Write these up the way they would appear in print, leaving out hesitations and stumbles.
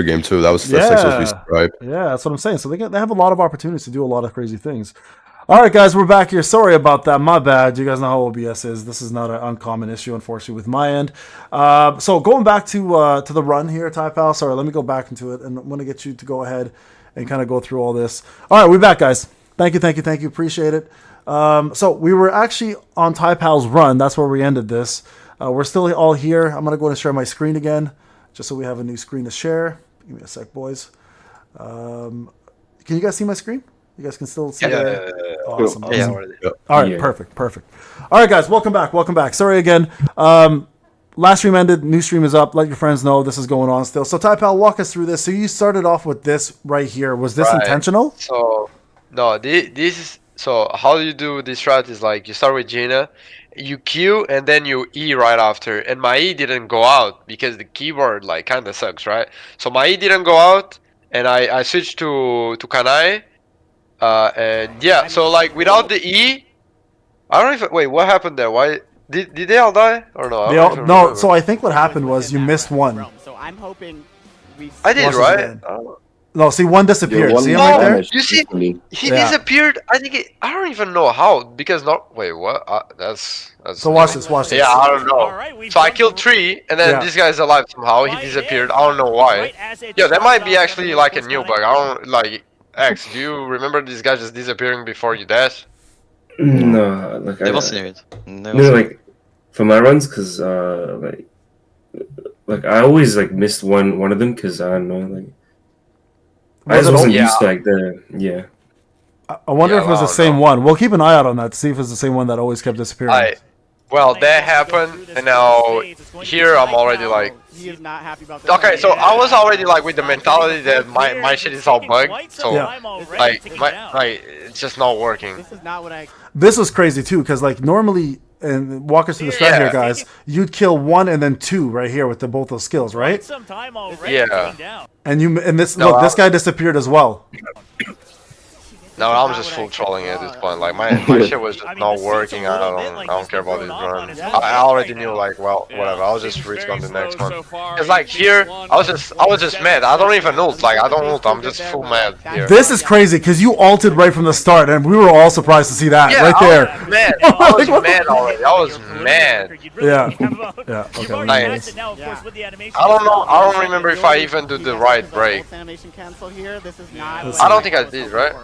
game too. That's like supposed to be Stripe. Yeah, that's what I'm saying. So they have a lot of opportunities to do a lot of crazy things. All right, guys, we're back here. Sorry about that. My bad. You guys know how OBS is. This is not an uncommon issue, unfortunately, with my end. So going back to the run here, Taipal. Sorry, let me go back into it, and I'm going to get you to go ahead and kind of go through all this. All right, we're back, guys. Thank you. Appreciate it. So we were actually on Taipal's run. That's where we ended this. We're still all here. I'm going to go and share my screen again, just so we have a new screen to share. Give me a sec, boys. Can you guys see my screen? You guys can still see that? Awesome. Yeah. All right, perfect. All right, guys, welcome back. Sorry again. Last stream ended, new stream is up. Let your friends know this is going on still. So, Taipal, walk us through this. So you started off with this right here. Was this intentional? So, no, this is... So, how you do this strat is like, you start with Gina, you Q, and then you E right after. And my E didn't go out, because the keyboard, like, kind of sucks, right? So, my E didn't go out, and I switched to Kanai. And yeah, so like without the E, I don't even wait. What happened there? Why did they all die or no? No. So I think what happened was you missed one. So I'm hoping I did right. No, see one disappeared. One see him right there? You see, he disappeared. I think I don't even know how because not. Wait, what? That's. So watch this. Yeah, I don't know. So I killed 3, and then this guy's alive somehow. He disappeared. I don't know why. Yeah, that might be actually like a new bug. I don't like. X, do you remember this guy just disappearing before you dash? No, like They was near it. No, like for my runs, cause like I always like missed one of them, cause I don't know, like I just wasn't used to like the I wonder if it was the same one. We'll keep an eye out on that to see if it's the same one that always kept disappearing. Well, that happened, and now here I'm already like. he is not happy about that. Okay, so I was already like with the mentality that my shit is all bugged, so like it's just not working. This is not what I. This was crazy too, because like normally, and walk us through the strat here, guys. You'd kill 1 and then 2 right here with both those skills, right? Yeah. And this guy disappeared as well. No, I'm just full trolling at this point. Like my shit was just not working. I don't care about these runs. I already knew like whatever. I'll just risk on the next one. Cause like here, I was just mad. I don't even ult. Like I don't ult. I'm just full mad here. This is crazy because you ulted right from the start, and we were all surprised to see that right there. I was mad. I was mad already. I was mad. Yeah. Okay. Like, I don't know. I don't remember if I even did the right break. I don't think I did, right?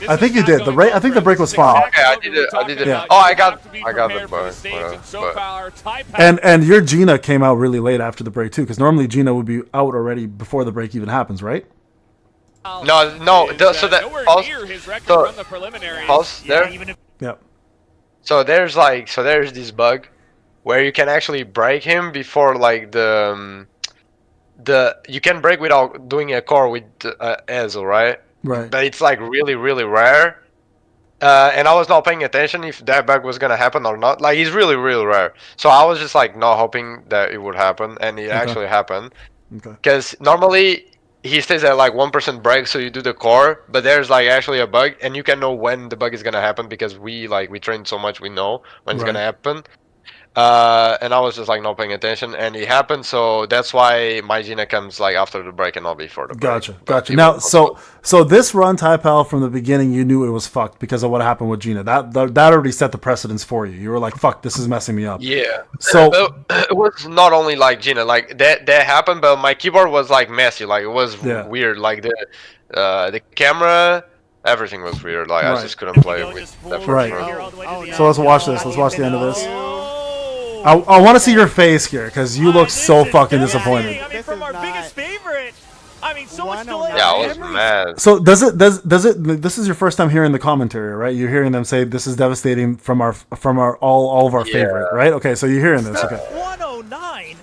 I think you did. I think the break was fine. Okay, I did it. Yeah. Oh, I got the break. And your Gina came out really late after the break too, because normally Gina would be out already before the break even happens, right? No. So that pulse there. Yeah. So there's this bug where you can actually break him before like the you can break without doing a core with Ezel, right? Right. But it's like really, really rare. And I was not paying attention if that bug was gonna happen or not. Like it's really, really rare. So I was just like not hoping that it would happen, and it actually happened. Okay. Because normally he stays at like 1% break, so you do the core, but there's like actually a bug, and you can know when the bug is gonna happen because we trained so much, we know when it's gonna happen. And I was just like not paying attention, and it happened, so that's why my Gina comes like after the break and not before the break. Gotcha. Now, so this run, Taipal, from the beginning, you knew it was fucked because of what happened with Gina. That already set the precedence for you. You were like, "Fuck, this is messing me up." Yeah. So it was not only like Gina, like that happened, but my keyboard was like messy, like it was weird, like the camera. Everything was weird. Like I just couldn't play with that first run. So let's watch this. Let's watch the end of this. I want to see your face here because you look so fucking disappointed. I mean, from our biggest favorite. I mean, so much delay. Yeah, I was mad. So does it? This is your first time hearing the commentary, right? You're hearing them say this is devastating from all of our favorite, right? Okay, so you're hearing this. Okay. 109.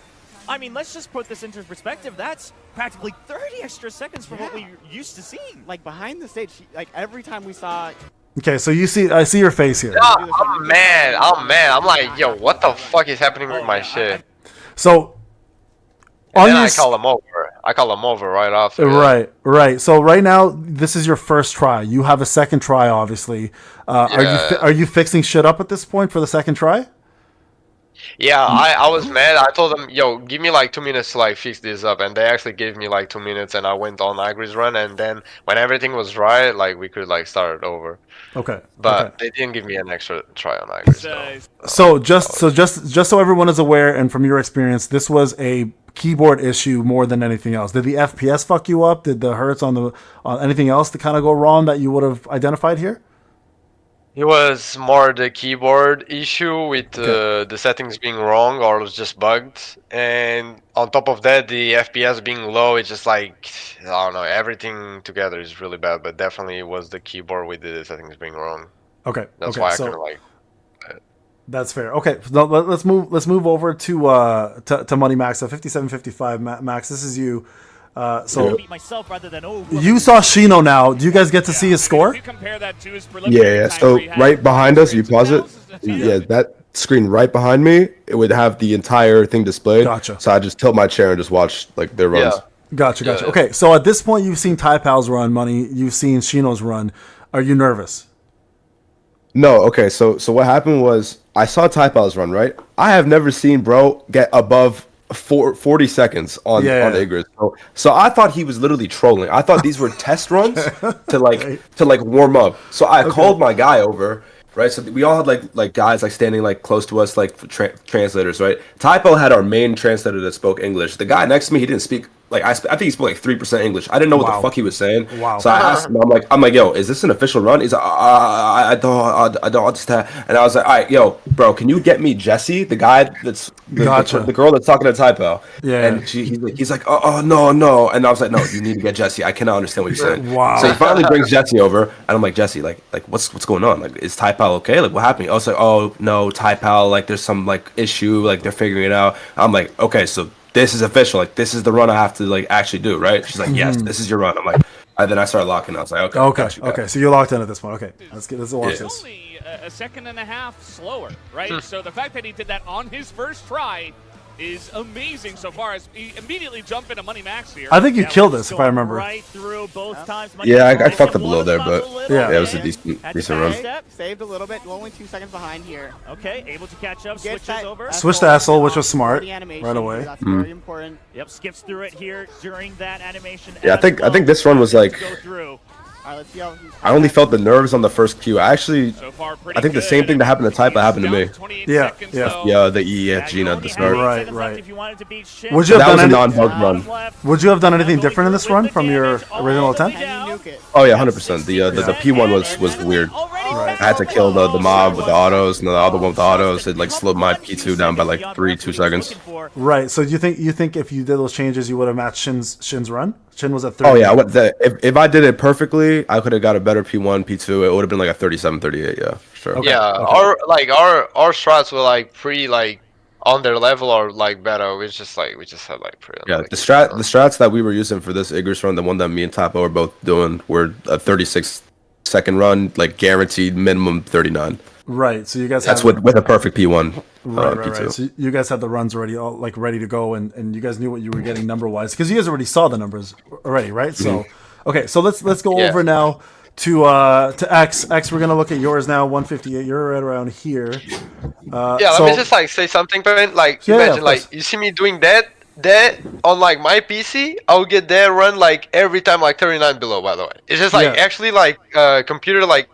I mean, let's just put this into perspective. That's practically 30 extra seconds from what we used to seeing. Like behind the stage, like every time we saw. Okay, so I see your face here. I'm mad. I'm like, yo, what the fuck is happening with my shit? So, I call him over. I call him over right after. Right. So right now, this is your first try. You have a second try, obviously. Are you fixing shit up at this point for the second try? Yeah, I was mad. I told them, yo, give me like 2 minutes to like fix this up, and they actually gave me like 2 minutes, and I went on Igris run, and then when everything was right, like we could like start it over. Okay. But they didn't give me an extra try on Igris. So just so everyone is aware, and from your experience, this was a keyboard issue more than anything else. Did the FPS fuck you up? Did the hertz on anything else to kind of go wrong that you would have identified here? It was more the keyboard issue with the settings being wrong or it was just bugged. And on top of that, the FPS being low, it's just like, I don't know, everything together is really bad. But definitely it was the keyboard with the settings being wrong. Okay. That's why I couldn't like... That's fair. Okay, so let's move over to Money Max. So 57.55, Max, this is you. So you saw Shino now. Do you guys get to see his score? Yeah. So right behind us, you pause it. Yeah, that screen right behind me, it would have the entire thing displayed. Gotcha. So I just tilt my chair and just watch like their runs. Yeah. Gotcha. Yeah. Okay, so at this point, you've seen Taipal's run, Money. You've seen Shino's run. Are you nervous? No. Okay. So what happened was I saw Taipal's run, right? I have never seen bro get above 40 seconds on Igris. So I thought he was literally trolling. I thought these were test runs to like warm up. So I called my guy over, right? So we all had like guys like standing like close to us, like translators, right? Taipal had our main translator that spoke English. The guy next to me, he didn't speak. Like I think he spoke like 3% English. I didn't know what the fuck he was saying. Wow. So I asked him, I'm like, yo, is this an official run? He's like, I don't understand. And I was like, all right, yo, bro, can you get me Jesse, the guy that's the girl that's talking to Taipal? Yeah. And he's like, oh no. And I was like, no, you need to get Jesse. I cannot understand what you're saying. Wow. So he finally brings Jesse over, and I'm like, Jesse, like what's going on? Like, is Taipal okay? Like, what happened? I was like, oh no, Taipal, like there's some like issue, like they're figuring it out. I'm like, okay, so this is official. Like, this is the run I have to like actually do, right? She's like, yes, this is your run. I'm like, and then I started locking. I was like, okay. So you're locked in at this point. Okay, let's watch this. Only a second and a half slower, right? So the fact that he did that on his first try is amazing so far as he immediately jumped into Money Max here. I think you killed this, if I remember. Right through both times. Yeah, I fucked up a little there, but yeah, it was a decent run. Saved a little bit, only 2 seconds behind here. Okay, able to catch up, switches over. Switch to SL, which was smart right away. That's very important. Yep, skips through it here during that animation. Yeah, I think this run was like, All right, let's see how I only felt the nerves on the first cue. I think the same thing that happened to Taipal happened to me. Yeah. Yeah, the Gina at the start. Right. Would you have done a non-bug run. Would you have done anything different in this run from your original attempt? Oh yeah, 100%. The P1 was weird. I had to kill the mob with the autos, and the other one with the autos, it like slowed my P2 down by like 2 seconds. Right. So you think if you did those changes, you would have matched Shin's run? Shin was at 30. Oh yeah, if I did it perfectly, I could have got a better P1, P2. It would have been like a 37, 38. Yeah, sure. Okay. Yeah, our strats were like pretty like on their level or like better. We just had like pretty. Yeah, like, the strats that we were using for this Igris run, the one that me and Taipal were both doing, were a 36-second run, like guaranteed minimum 39. Right. So you guys that's with a perfect P1. Right. So you guys had the runs already all like ready to go, and you guys knew what you were getting number wise because you guys already saw the numbers already, right? So okay, so let's go over now to X. We're gonna look at yours now. 158. You're right around here. Let me just like say something, Payne. Like imagine like you see me doing that on like my PC, I'll get that run like every time like 39 below. By the way, it's just like actually like computer like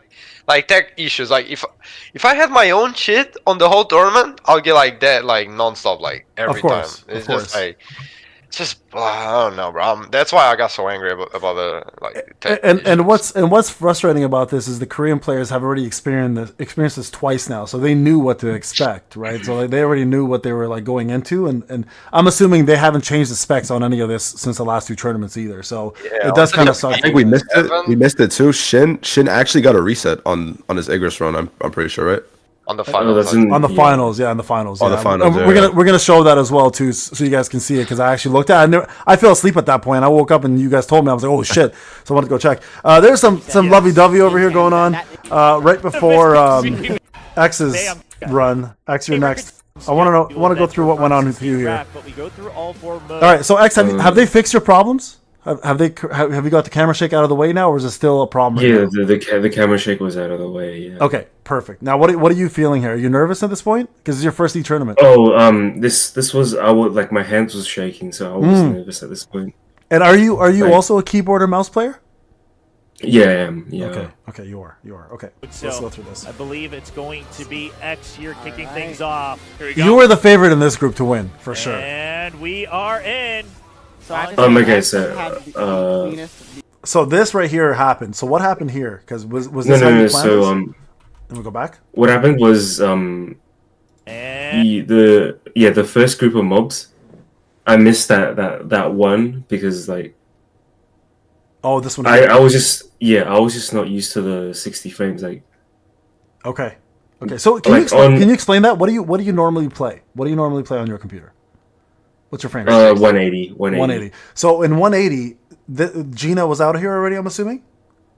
tech issues. Like if I had my own shit on the whole tournament, I'll get like that like non-stop like every time. It's just like I don't know, bro. That's why I got so angry about the like tech and what's frustrating about this is the Korean players have already experienced this twice now, so they knew what to expect, right? So like, they already knew what they were like going into, and I'm assuming they haven't changed the specs on any of this since the last 2 tournaments either. So it does kind of suck. I think we missed it. We missed it too. Shin actually got a reset on his Igris run. I'm pretty sure, right? On the finals, on the finals. We're gonna show that as well too, so you guys can see it because I actually looked at it. I fell asleep at that point. I woke up and you guys told me. I was like, oh shit! So I wanted to go check. There's some lovey-dovey over here going on right before X's run. X, you're next. I want to go through what went on with you here. All right, so X, have they fixed your problems? Have you got the camera shake out of the way now, or is it still a problem? Yeah, Right now? the camera shake was out of the way. Yeah. Okay, perfect. Now, what are you feeling here? Are you nervous at this point? Because it's your first E tournament. Oh, this was like my hands was shaking, so I was nervous at this point. And are you also a keyboard or mouse player? Yeah, I am. Yeah. Okay, you are. Okay, So, let's go through this. I believe it's going to be X here kicking things off. Here we go. You were the favorite in this group to win, for sure. And we are in. So I have to say, Okay, X so, had the cleanest- So this right here happened. So what happened here? Because was No, this how no, you no. planned So this? Let me go back. what happened was And the first group of mobs, I missed that one because like Oh, this one. I was just not used to the 60 frames. Like Okay. So Like can you explain that? What do you normally play? What do you normally play on your computer? What's your frame rate? 180. 180. So in 180, Gina was out of here already, I'm assuming?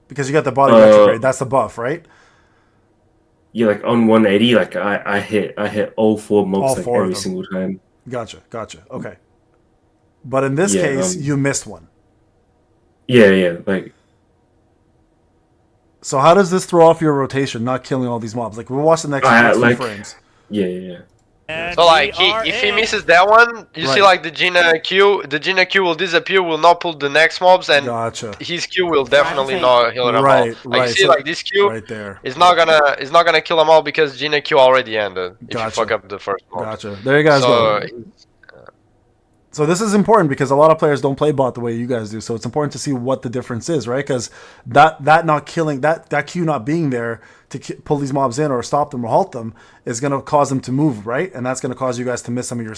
Because you got the body retrograde. That's the buff, right? Yeah, like on 180, like I hit all four mobs All like four of every them. single time. Gotcha. Okay. But in this Yeah, case, you missed one. Yeah, like So how does this throw off your rotation, not killing all these mobs? Like, we'll watch the next few like- frames. yeah. So like if he misses that one, you see Right. like the Gina Q will disappear, will not pull the next mobs, and Gotcha. his Q will definitely not heal them Right, all. Like right. you see So- like this Q Right there. is not gonna kill them all because Gina Q already ended if you Gotcha. fuck up the first mob. Gotcha. There you guys So go. So this is important because a lot of players don't play bot the way you guys do. So it's important to see what the difference is, right? Because that not killing that Q not being there to pull these mobs in or stop them or halt them is going to cause them to move, right? And that's going to cause you guys to miss some of your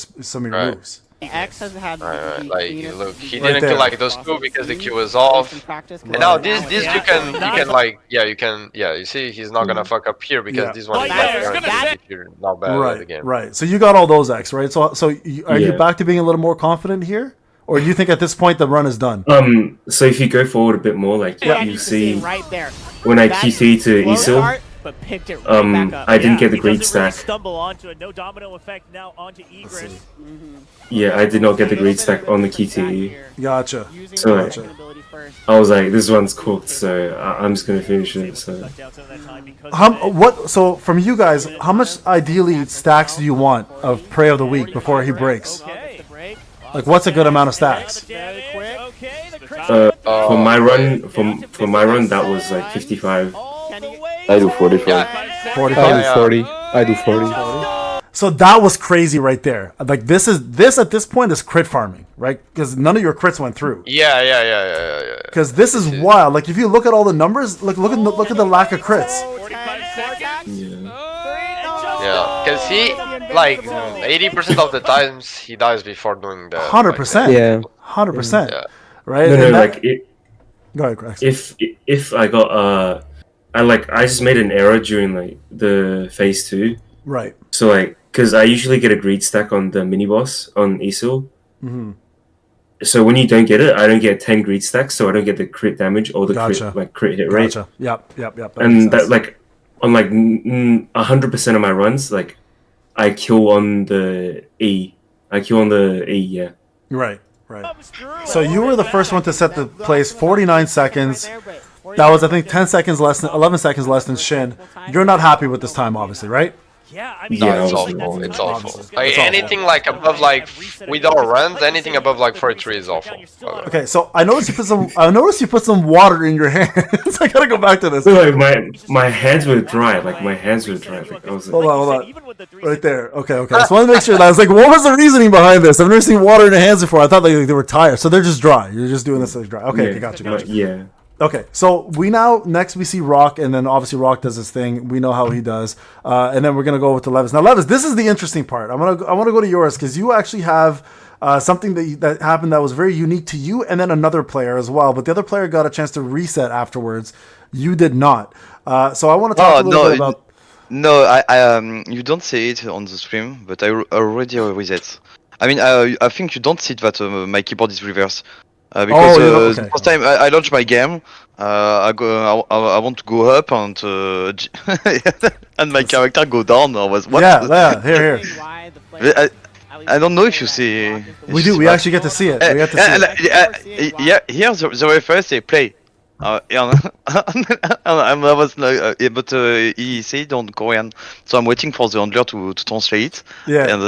Right. moves. X has had the like cleanest- look, he Right didn't there. kill like those two because the Q was off. in practice, And now this Yeah. you can like you see he's not gonna fuck up here because Yeah. this one is Right not there. guaranteed Gonna if you're not bad at the game. Right. So you got all those X, right? So are you Yeah. back to being a little more confident here? Or do you think at this point the run is done? So if you go forward a bit more, like Yeah, you see right there. when I That QT to slow Isil, start, but picked it right back up. I didn't get the he greed doesn't really stack. stumble onto it. No domino effect now onto Igris. Yeah, I did not get the greed stack on the QTE. Gotcha. Using So, the like- action ability first. I was like, this one's cooked, so I'm just gonna finish it. So Cut down some of that time because of it. So from you guys, how much ideally stacks do you want of Prey of the Week before he breaks? Okay. Like, what's a good amount of stacks? Very quick. Okay, the crit for my run, that was like 55. all Can the you- way. I do 45. Yeah. 45? I do 40. I do 40. So that was crazy right there. Like, this at this point is crit farming, right? Because none of your crits went through. Yeah. Because this is wild. Like, if you look at all the numbers, look at the lack of crits. 45 seconds. Yeah, because he like 80% of the times he dies before doing that. 100%. Yeah. 100%. Yeah. Right? No, And that- like it, go ahead, Crax. if I got I just made an error during like the phase 2. Right. So like, cause I usually get a greed stack on the mini boss on Isil. So when you don't get it, I don't get 10 greed stacks, so I don't get the crit damage or the Gotcha. crit hit rate. Gotcha. Yep. That makes And that sense. like on like 100% of my runs, like I kill on the E. Yeah. Right. Comes through. So you were the first one to set the place 49 seconds. That was, I think, 11 seconds less than Shin. You're not happy with this time, obviously, right? Yeah, I mean, Yeah, No, it's obviously. awful. It's awful. Obviously. Like It's awful. anything like above like with our runs, anything above like 43 is awful. Okay, so I noticed you put some water in your hands. I gotta go back to this. So like my hands were dry. Like my hands were dry. Like, I was like, Hold on. Right there. Okay. I just want to make sure that I was like, what was the reasoning behind this? I've never seen water in the hands before. I thought they were tired, so they're just dry. You're just doing this as dry. Okay, gotcha. Yeah. Okay, so next we see Rock, and then obviously Rock does his thing. We know how he does, and then we're gonna go with the Leviis. Now, Leviis, this is the interesting part. I want to go to yours because you actually have something that happened that was very unique to you, and then another player as well. But the other player got a chance to reset afterwards. You did not. So I want to talk a little bit about. No, you don't see it on the stream, but I already reset. I mean, I think you don't see that my keyboard is reversed. Because okay. the first time I launched my game, I want to go up and and my character go down. I was what? Yeah, here. Why the player I don't know if you see. We do. We actually get to see it. We get to see it. Yeah, here the referee say play. Yeah, I was like, but he said on Korean, so I'm waiting for the handler to translate. Yeah. And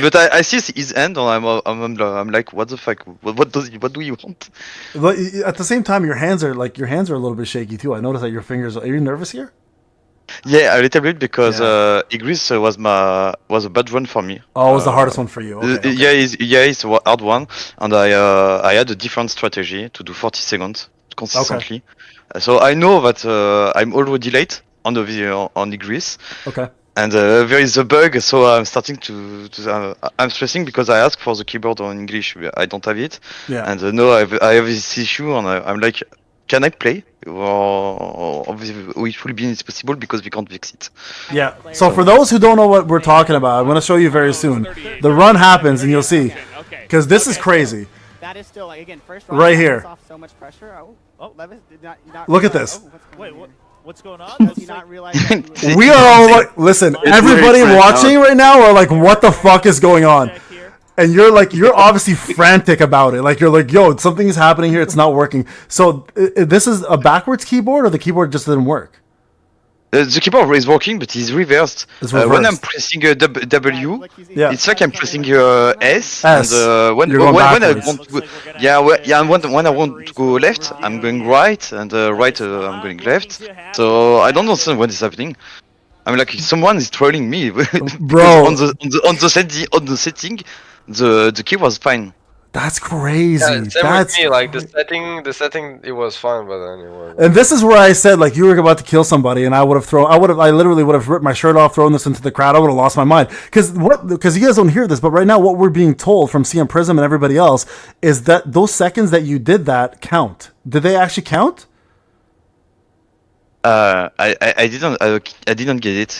but I see his hand, and I'm like, what the fuck? What do you want? But at the same time, your hands are a little bit shaky too. I noticed that your fingers. Are you nervous here? Yeah, a little bit because Igris was a bad one for me. Oh, it was the hardest one for you. Okay. Yeah, it's a hard one, and I had a different strategy to do 40 seconds consistently. Okay. So I know that I'm already late on the video on Igris. Okay. And there is a bug, so I'm starting to I'm stressing because I asked for the keyboard on English. I don't have it. Yeah. And no, I have this issue, and I'm like, can I play? Or it will be impossible because we can't fix it. Yeah. So for those who don't know what we're talking about, I'm going to show you very soon. The run happens, and you'll see, because this is crazy. That is still, like, again, first right here. off so much pressure. Leviis did not look at this. Wait, what's going on? Does he not realize that he was We are all like, listen, everybody watching right now are like, what the fuck is going on? And you're obviously frantic about it. Like, you're like, yo, something is happening here. It's not working. So this is a backwards keyboard, or the keyboard just didn't work? The keyboard is working, but it's reversed. It's reversed. When I'm pressing W, yeah, it's like I'm pressing S. S. And when I want to, when I want to go left, I'm going right, and right, I'm going left. So I don't understand what is happening. I'm like, someone is trolling me, bro. on the setting, the key was fine. That's crazy. Yeah, same with me. Like the setting, it was fine, but then it was. And this is where I said, like, you were about to kill somebody, and I literally would have ripped my shirt off, thrown this into the crowd. I would have lost my mind. Because you guys don't hear this, but right now, what we're being told from CM Prism and everybody else is that those seconds that you did that count. Did they actually count? I didn't get it.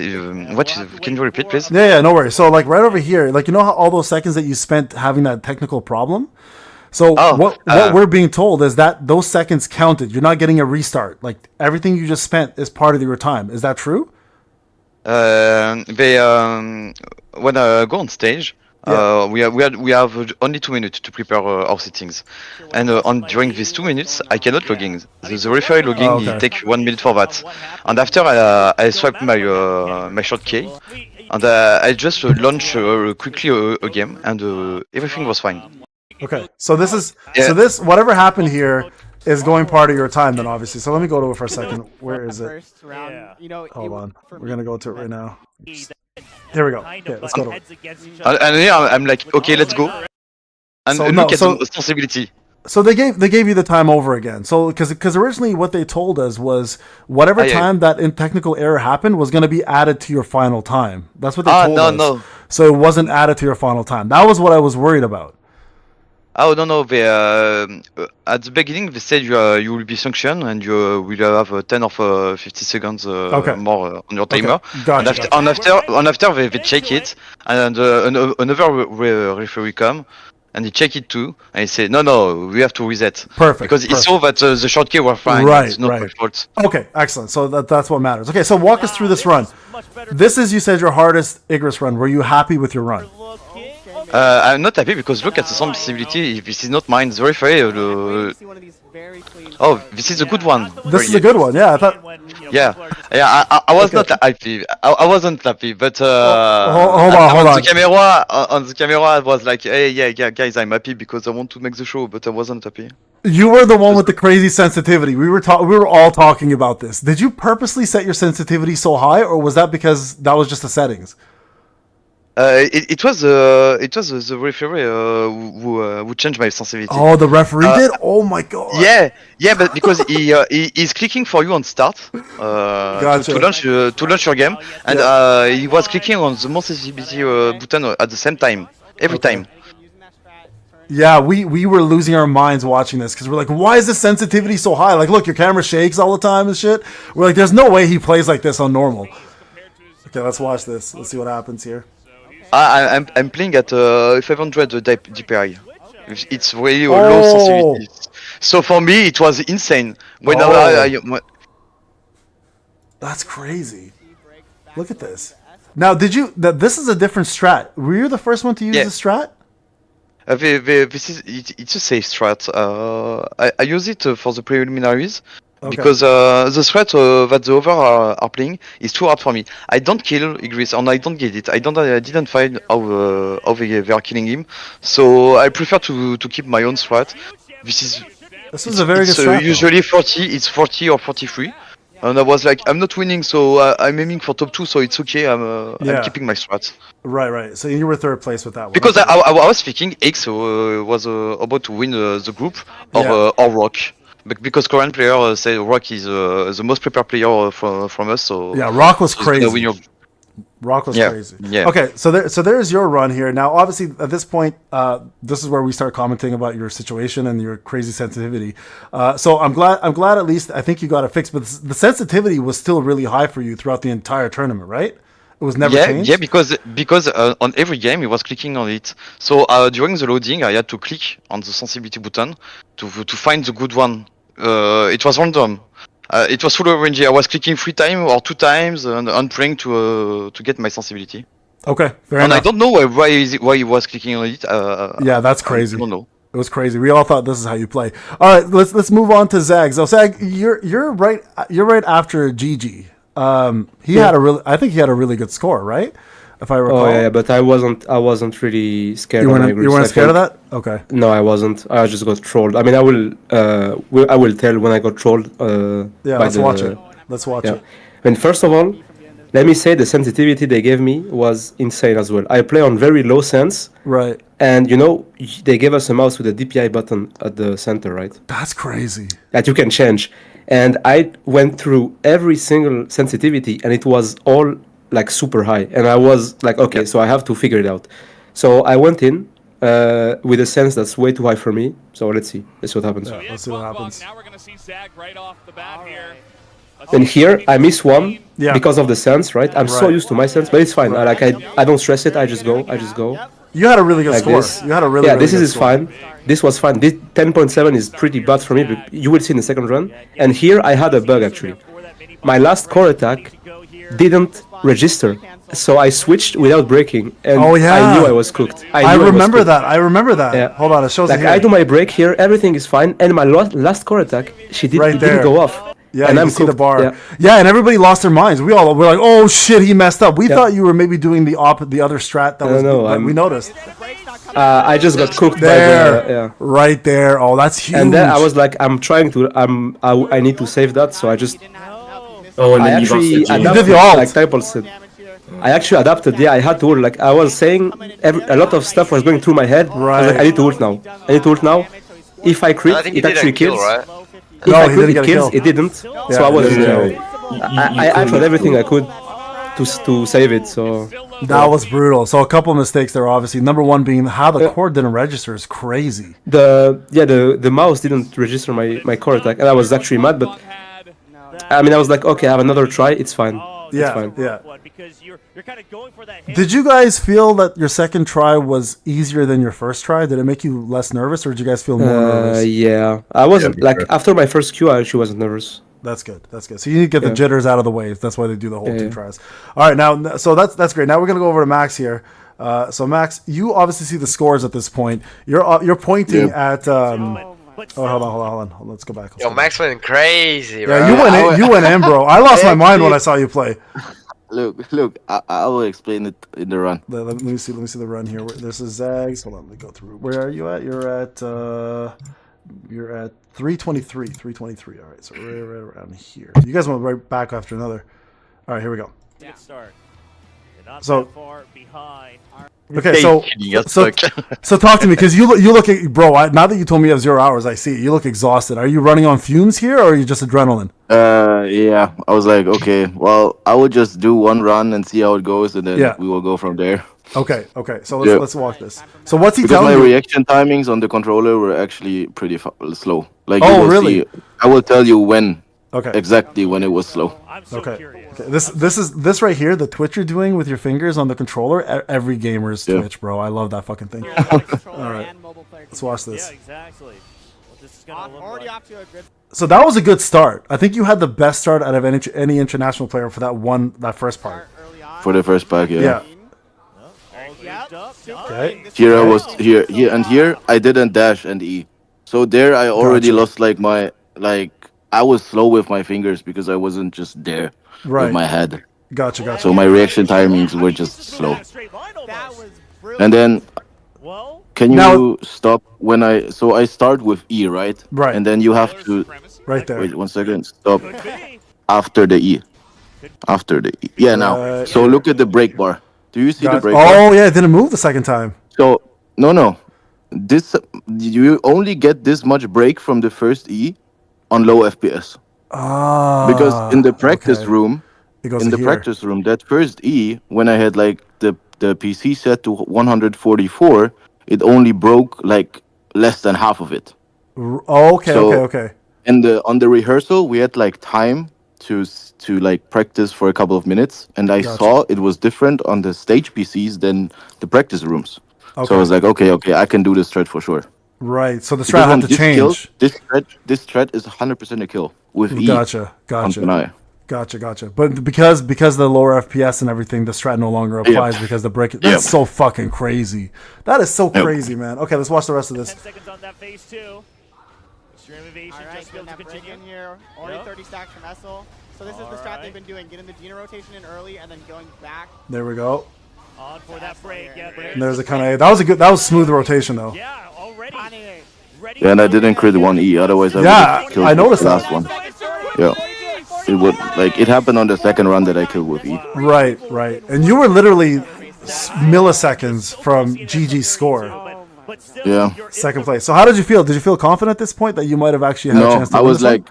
Can you repeat, please? Yeah, no worries. So, like, right over here, like, you know how all those seconds that you spent having that technical problem? So what we're being told is that those seconds counted. You're not getting a restart. Like, everything you just spent is part of your time. Is that true? When I go on stage, we have only 2 minutes to prepare our settings, and during these 2 minutes I cannot log in. The referee logging he take 1 minute for that, and after I swipe my short key, and I just launch quickly a game, and everything was fine. Okay, so this whatever happened here is going part of your time then, obviously. So let me go to it for a second. Where is it? Hold on, we're gonna go to it right now. Here we go. Okay, let's go to it. And yeah, I'm like, okay, let's go. And look at the responsibility. So they gave you the time over again. So because originally what they told us was whatever time that in technical error happened was going to be added to your final time. That's what they told us. No. So it wasn't added to your final time. That was what I was worried about. Oh no! At the beginning they said you will be sanctioned and you will have 10 or 50 seconds more on your timer. Okay. Gotcha. And after they check it, and another referee come and he check it too, and he said no, we have to reset. Perfect. Because he saw that the short key were fine. Right. It's not my fault. Okay, excellent. So that's what matters. Okay, so walk us through this run. This is, you said, your hardest Igris run. Were you happy with your run? I'm not happy because look at the sensitivity. This is not mine. The referee. Oh, this is a good one. This is a good one. Yeah, I thought. Yeah. I was not happy. I wasn't happy, but hold on. On the camera, I was like, hey, yeah, guys, I'm happy because I want to make the show, but I wasn't happy. You were the one with the crazy sensitivity. We were all talking about this. Did you purposely set your sensitivity so high, or was that because that was just the settings? It was the referee who changed my sensitivity. Oh, the referee did? Oh my god. Yeah, but because he's clicking for you on start gotcha. to launch your game, and he was clicking on the more sensitivity button at the same time every time. Yeah, we were losing our minds watching this because we're like, why is the sensitivity so high? Like, look, your camera shakes all the time and shit. We're like, there's no way he plays like this on normal. Okay, let's watch this. Let's see what happens here. I'm playing at 500 DPI. It's really low sensitivity. So for me, it was insane. That's crazy. Look at this. Now, this is a different strat. Were you the first one to use the strat? It's a safe strat. I use it for the preliminaries because the threat that the other are playing is too hard for me. I don't kill Igris and I don't get it. I didn't find how they are killing him, so I prefer to keep my own strat. This is a very good strat. Usually 40. It's 40 or 43. And I was like, I'm not winning, so I'm aiming for top 2, so it's okay. I'm keeping my strats. Right. So you were third place with that one. Because I was thinking X was about to win the group or Rock. But because current player say Rock is the most prepared player from us, so yeah, Rock was crazy. Rock was crazy. Yeah. Okay, so there's your run here. Now, obviously, at this point, this is where we start commenting about your situation and your crazy sensitivity. So I'm glad at least I think you got it fixed. But the sensitivity was still really high for you throughout the entire tournament, right? It was never changed. Yeah, because on every game he was clicking on it. So during the loading, I had to click on the sensitivity button to find the good one. It was random. It was full of RNG. I was clicking 3 times or 2 times and praying to get my sensibility. Okay, fair enough. And I don't know why he was clicking on it. Yeah, that's crazy. I don't know. It was crazy. We all thought this is how you play. All right, let's move on to Zag. So Zag, you're right after GG. I think he had a really good score, right? If I recall. Oh yeah, but I wasn't really scared. You weren't scared of that? Okay. No, I wasn't. I just got trolled. I mean, I will tell when I got trolled. Let's watch it. Let's watch it. And first of all, let me say the sensitivity they gave me was insane as well. I play on very low sense. Right. And they gave us a mouse with a DPI button at the center, right? That's crazy. That you can change. And I went through every single sensitivity, and it was all like super high. And I was like, okay, so I have to figure it out. So I went in with a sense that's way too high for me. So let's see. Let's see what happens. Yeah, let's see what happens. Now we're gonna see Zag right off the bat here. And here I miss one because of the sense, right? I'm so used to my sense, but it's fine. I don't stress it. I just go. You had a really good score. You had a really this is fine. This was fine. This 10.7 is pretty bad for me, but you will see in the second run. And here I had a bug actually. My last core attack didn't register, so I switched without breaking, and I knew I was cooked. I remember that. Yeah. Hold on, it shows. Like I do my break here, everything is fine, and my last core attack, it didn't go off. Yeah, and you I'm see the bar. Yeah. And everybody lost their minds. We're like, oh shit, he messed up. We thought you were maybe doing the other strat that we noticed. I just got cooked there. Right there. Oh, that's huge. And then I was like, I need to save that, so I just. Oh, and then I actually adapted, like Taipal said. I actually adapted. Yeah, I had to ult. Like I was saying, a lot of stuff was going through my head. Right. I was like, I need to ult now. If I crit, it actually kills. Right? If I crit, it kills. It didn't. So I was. I tried everything I could to save it. So that was brutal. So a couple of mistakes there, obviously. Number one being how the core didn't register is crazy. The mouse didn't register my core attack, and I was actually mad. But I mean, I was like, okay, I have another try. It's fine. Yeah, it's fine. Yeah. Because you're kind of going for that hit. Did you guys feel that your second try was easier than your first try? Did it make you less nervous, or did you guys feel more nervous? Yeah, I wasn't after my first Q. I actually wasn't nervous. That's good. So you need to get the jitters out of the way. That's why they do the whole 2 tries. All right, now, so that's great. Now we're gonna go over to Max here. So Max, you obviously see the scores at this point. You're pointing at. Hold on. Let's go back. Max went crazy, bro. Yeah, you went in, bro. I lost my mind when I saw you play. Look, I will explain it in the run. Let me see the run here. This is Zags. Hold on, let me go through. Where are you at? You're at 323. 323. All right, so right around here. You guys went right back after another. All right, here we go. Good start. Not so that far behind. Okay, so talk to me, because you look at, bro, now that you told me you have 0 hours, I see you look exhausted. Are you running on fumes here, or are you just adrenaline? Yeah, I was like, okay, well, I will just do one run and see how it goes, and then we will go from there. Okay, so let's walk this. So what's he telling you? Because my reaction timings on the controller were actually pretty slow. Like, really? I will tell you when. Exactly when it was slow. I'm so curious. Okay. This right here, the twitch you're doing with your fingers on the controller, every gamer's twitch, bro. I love that fucking thing. All right, let's watch this. Yeah, exactly. Well, this is gonna look like... off to a good... So that was a good start. I think you had the best start out of any international player for that first part. for the first pack. Yeah. Okay. Here I was here I didn't dash and E. So there I already lost like my I was slow with my fingers because I wasn't just there with my head. Gotcha. So my reaction timings were just slow. And then can you stop when I start with E, right? Right. And then you have to right there. Wait 1 second. Stop after the E. After the E. Yeah, now. So look at the break bar. Do you see the break bar? Oh yeah, it didn't move the second time. So no. This you only get this much break from the first E on low FPS. Because in the practice room, that first E, when I had like the PC set to 144, it only broke like less than half of it. Okay. And on the rehearsal, we had like time to like practice for a couple of minutes, and I saw it was different on the stage PCs than the practice rooms. Okay. So I was like, okay, I can do this thread for sure. Right. So the strat had to change. This thread is 100% a kill with E. Gotcha. Gotcha. But because the lower FPS and everything, the strat no longer applies because the break. That's so fucking crazy. That is so crazy, man. Okay, let's watch the rest of this. 10 seconds on that phase 2. Extreme evasion just built to continue. In here, already 30 stacks from SL. So this is the strat they've been doing, getting the Gina rotation in early and then going back. There we go. On for that break. And there's a kind of that was smooth rotation though. Yeah, already. Yeah, and I didn't crit 1E, otherwise I would have killed I noticed the last one. Yeah. It would it happened on the second run that I killed with E. Right. And you were literally milliseconds from GG's score. Yeah. Second place. So how did you feel? Did you feel confident at this point that you might have actually had a chance to win this one?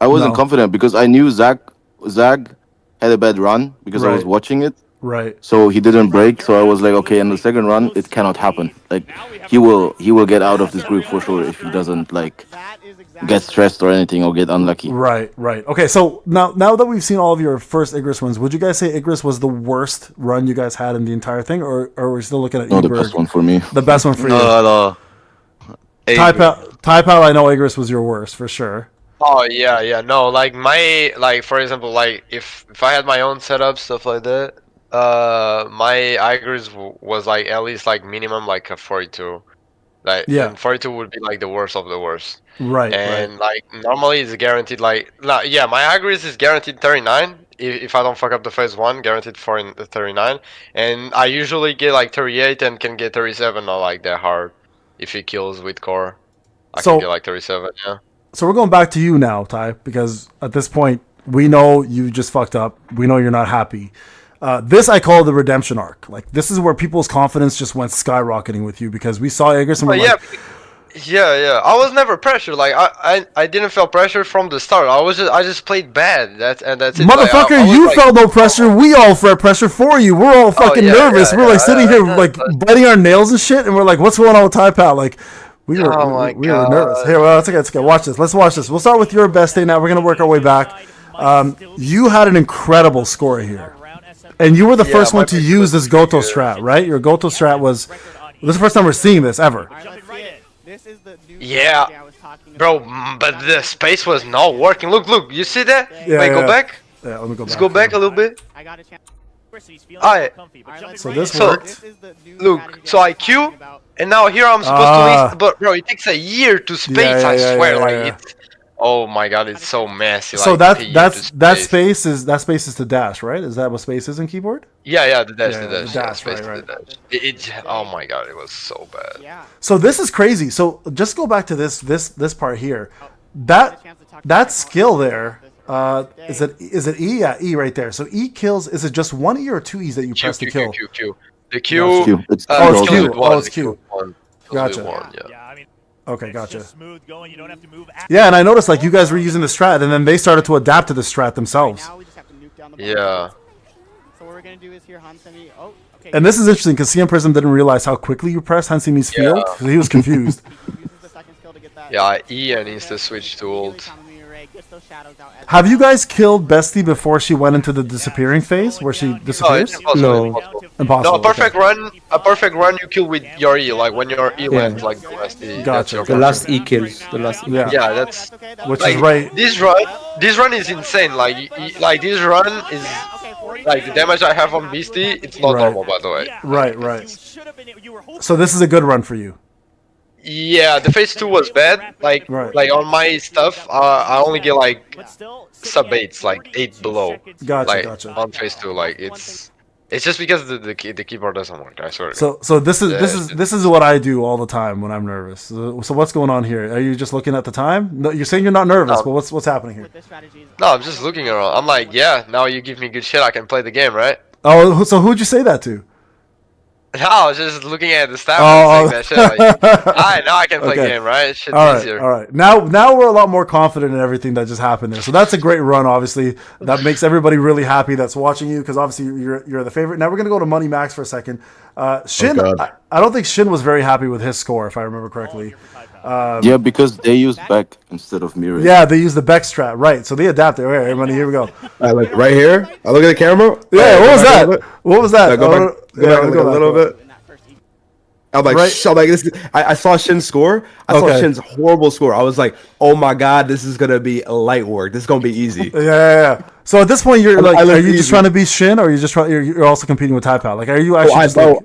I wasn't confident because I knew Zag had a bad run because I was watching it. Right. So he didn't break, so I was like, okay, in the second run it cannot happen. Like he will get out of this group for sure if he doesn't like get stressed or anything or get unlucky. Right. Okay, so now that we've seen all of your first Igris runs, would you guys say Igris was the worst run you guys had in the entire thing, or are we still looking at Eiberg? The best one for me. The best one for you. No. Taipal, I know Igris was your worst for sure. Oh yeah. No, like for example, like if I had my own setup, stuff like that, my Igris was like at least like minimum like a 42. Like and 42 would be like the worst of the worst. Right. And like normally it's guaranteed like my Igris is guaranteed 39. If I don't fuck up the phase 1, guaranteed for 39. And I usually get like 38 and can get 37, not like that hard. If he kills with core, I can get like 37, yeah. So we're going back to you now, Ty, because at this point, we know you just fucked up. We know you're not happy. This I call the redemption arc. Like, this is where people's confidence just went skyrocketing with you because we saw Igris and we're like... Yeah. I was never pressured. Like, I didn't feel pressure from the start. I just played bad. That's it. Motherfucker, like, you felt no pressure. We all felt pressure for you. We're all fucking nervous. We're like sitting here like biting our nails and shit, and we're like, what's going on with Taipal? Like... We were nervous. Here, well, it's okay. Watch this. Let's watch this. We'll start with your best day now. We're going to work our way back. You had an incredible score here. And you were the first one to use this Goto strat, right? Your Goto strat was... This is the first time we're seeing this, ever. Yeah. Bro, but the space was not working. Look. You see that? Wait, go back? Yeah, let me go back. Let's go back a little bit. Alright. So this worked. Look, so I Q, and now here I'm supposed to leave, but bro, it takes a year to space, I swear, it's... Oh my god, it's so messy. So that space is to dash, right? Is that what space is in keyboard? Yeah, the dash. The dash, right. The dash. Oh my god, it was so bad. Yeah. So this is crazy. So just go back to this part here. That skill there. Is it E? Yeah, E right there. So E kills. Is it just one E or two E's that you press to kill? Q. The Q. It's Q. It's Q. Gotcha. Yeah, I mean, okay, gotcha. Smooth going. You don't have to move. Yeah, and I noticed like you guys were using the strat, and then they started to adapt to the strat themselves. Now we just have to nuke down the yeah. So what we're gonna do is here, Hansemi. Oh, okay. And this is interesting because CM Prism didn't realize how quickly you pressed Hansemi's field, so he was confused. Yeah, E and insta switch to ult. Have you guys killed Bestie before she went into the disappearing phase, where she disappears? No. Impossible. No, a perfect run you kill with your E, like when your E lands like the last E. Gotcha. The last E kills. Yeah, that's which like, is right. This run is insane. Like this run is like the damage I have on Beastie. It's not normal, by the way. Right. So this is a good run for you. Yeah, the phase 2 was bad. Like on my stuff, I only get like sub 8s, like 8 below. Gotcha. On phase 2, like it's just because the keyboard doesn't work. I swear. So this is what I do all the time when I'm nervous. So what's going on here? Are you just looking at the time? No, you're saying you're not nervous, but what's happening here? No, I'm just looking around. I'm like, yeah, now you give me good shit, I can play the game, right? Oh, so who'd you say that to? No, I was just looking at the stats and saying that shit. Like, alright, now I can play game, right? Shit's easier. All right. Now we're a lot more confident in everything that just happened there. So that's a great run, obviously. That makes everybody really happy that's watching you, because obviously you're the favorite. Now we're gonna go to Money Max for a second. Shin, I don't think Shin was very happy with his score, if I remember correctly. Yeah, because they used back instead of mirror. Yeah, they used the Beck strat, right? So they adapted. All right, everybody, here we go. Like right here. I look at the camera. Yeah, what was that? What was that? Go back a little bit. I'm like, I saw Shin's score. I saw Shin's horrible score. I was like, oh my god, this is gonna be light work. This is gonna be easy. Yeah. So at this point, you're like, are you just trying to be Shin, or are you just trying? You're also competing with Taipal? Like, are you actually?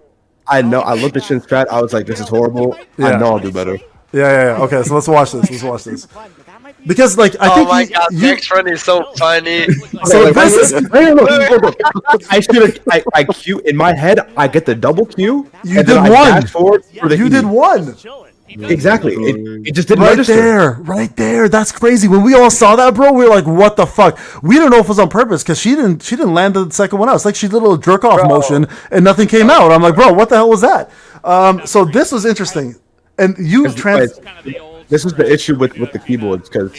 I know. I looked at Shin's strat. I was like, this is horrible. I know I'll do better. Yeah. Okay, so let's watch this. Because like I think oh my god, next run is so funny. So this is I should have I Q in my head. I get the double Q. You did one. You did one. Exactly. It just didn't register. Right there. That's crazy. When we all saw that, bro, we were like, "What the fuck?" We didn't know if it was on purpose because she didn't land the second one out. It's like she did a little jerk off motion and nothing came out. I'm like, bro, what the hell was that? So this was interesting, and This is the issue with the keyboards because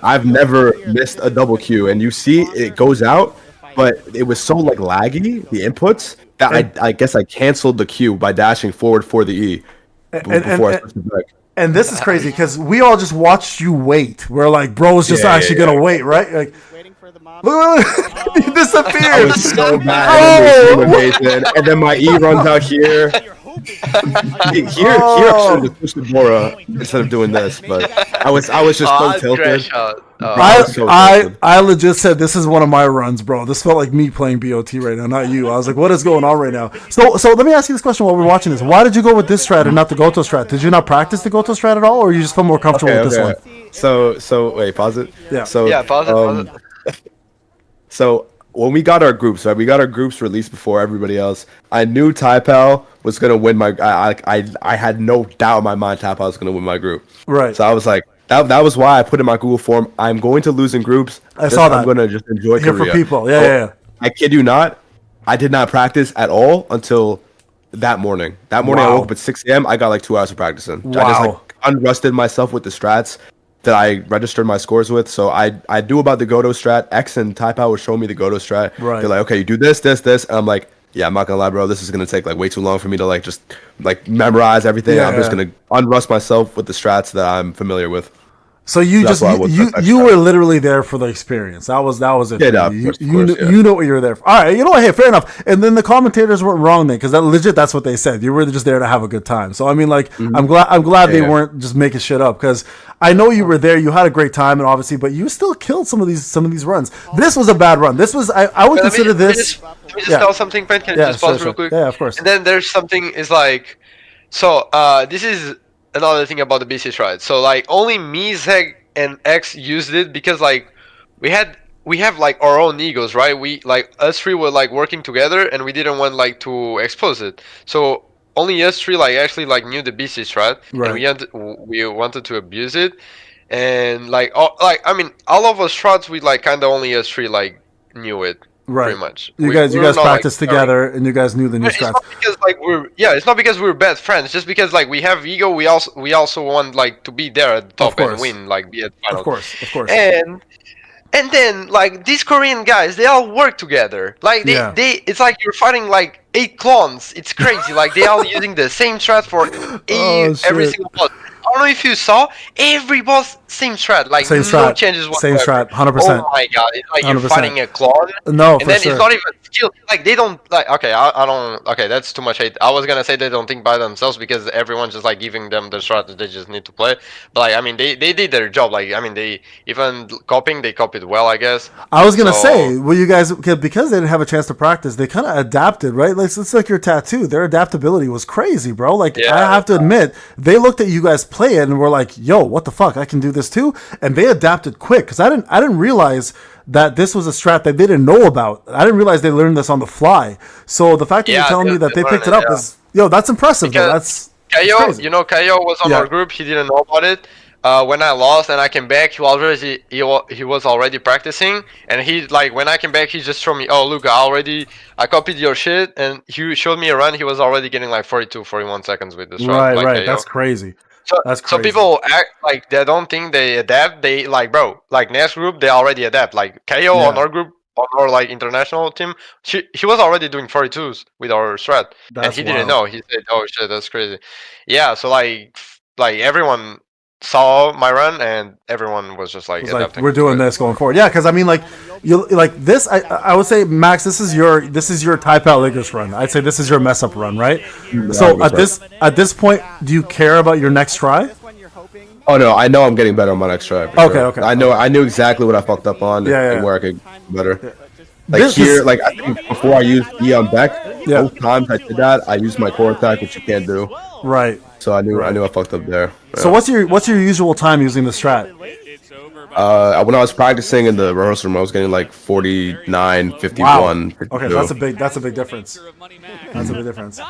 I've never missed a double Q, and you see it goes out, but it was so like laggy the inputs that I guess I canceled the Q by dashing forward for the E before I switched it back. And this is crazy because we all just watched you wait. We're like, bro's just actually gonna wait, right? Like, he disappeared. I was so mad. And then my E runs out here. Here I should have pushed the Bora instead of doing this, but I was just so tilted. I legit said this is one of my runs, bro. This felt like me playing BOT right now, not you. I was like, what is going on right now? So let me ask you this question while we're watching this. Why did you go with this strat and not the Goto strat? Did you not practice the Goto strat at all, or you just feel more comfortable with this one? So wait, pause it. Yeah. Pause it. So when we got our groups, right? We got our groups released before everybody else. I knew Taipal was gonna win my. I had no doubt in my mind Taipal was gonna win my group. Right. So I was like, that was why I put in my Google form. I'm going to lose in groups. I saw that. I'm gonna just enjoy Here Korea. for people. Yeah. I kid you not. I did not practice at all until that morning. That morning I woke up at 6 a.m. I got like 2 hours of practicing. Wow. I just like unrusted myself with the strats that I registered my scores with. So I knew about the Goto strat. X and Taipal were showing me the Goto strat. Right. They're like, okay, you do this. And I'm like, yeah, I'm not gonna lie, bro. This is gonna take like way too long for me to like just like memorize everything. I'm just gonna unrust myself with the strats that I'm familiar with. So you were literally there for the experience. That was it. Yeah, you know what you were there for. All right, you know what? Hey, fair enough. And then the commentators weren't wrong then, because that's what they said. You were just there to have a good time. So I mean, like, I'm glad they weren't just making shit up, because I know you were there. You had a great time, and obviously, but you still killed some of these runs. This was a bad run. This was I would consider this. Can we just tell something, Pen? Can you just pause real quick? Yeah, of course. And then there's something is like, so this is another thing about the BC ride. So like only me, Zeg, and X used it because like we have like our own egos, right? We like us three were like working together, and we didn't want like to expose it. So only us three like actually like knew the BC strat, and we wanted to abuse it, and like all of us strats we like kind of only us three like knew it. Right. Pretty much. You guys practiced together, and you guys knew the new strats. It's not because like it's not because we're bad friends. Just because like we have ego, we also want like to be there at the top and win, like be at final. Of course. And then like these Korean guys, they all work together. Like they it's like you're fighting like 8 clones. It's crazy. Like they all using the same strat for every single boss. don't know if you saw, every boss same strat, like Same no strat. changes Same whatsoever. strat, 100%. Oh my god, it's like you're 100%. fighting a clone. No, And for then sure. it's not even skill. Like they don't like. Okay, I don't. Okay, that's too much hate. I was gonna say they don't think by themselves because everyone's just like giving them the strat that they just need to play. But like, I mean, they did their job. Like, I mean, they even copying, they copied well, I guess. I was gonna say, well, you guys, because they didn't have a chance to practice, they kind of adapted, right? Like it's like your tattoo. Their adaptability was crazy, bro. Like I have to admit, they looked at you guys play it and were like, "Yo, what the fuck? I can do this too." And they adapted quick because I didn't realize that this was a strat that they didn't know about. I didn't realize they learned this on the fly. So the fact that you're telling me that they picked it up is, yo, that's impressive. Though. That's Kaio, crazy. you know, Kaio was on our group. He didn't know about it. When I lost and I came back, he was already practicing. And he like when I came back, he just showed me, "Oh, look, I copied your shit." And he showed me a run. He was already getting like 42, 41 seconds with this run. Right, like right. Kaio. That's crazy. So people act like they don't think they adapt. They like, bro, like next group they already adapt. Like KO on our group, on our like international team, he was already doing 42s with our strat, and he didn't know. He said, "Oh shit, that's crazy." Yeah, so like everyone saw my run and everyone was just like, adapting. We're doing this going forward. Yeah, because I mean, like you like this. I would say, Max, this is your Taipal Igris run. I'd say this is your mess up run, right? So at this point, do you care about your next try? Oh no, I know I'm getting better on my next try. Okay. I knew exactly what I fucked up on and where I could get better. Like like I think before I used E on Beck, both times I did that, I used my core attack, which you can't do. Right. So I knew I fucked up there. So what's your usual time using the strat? When I was practicing in the rehearsal room, I was getting like 49, 51. Wow. 52. Okay, that's a big difference. That's a big difference.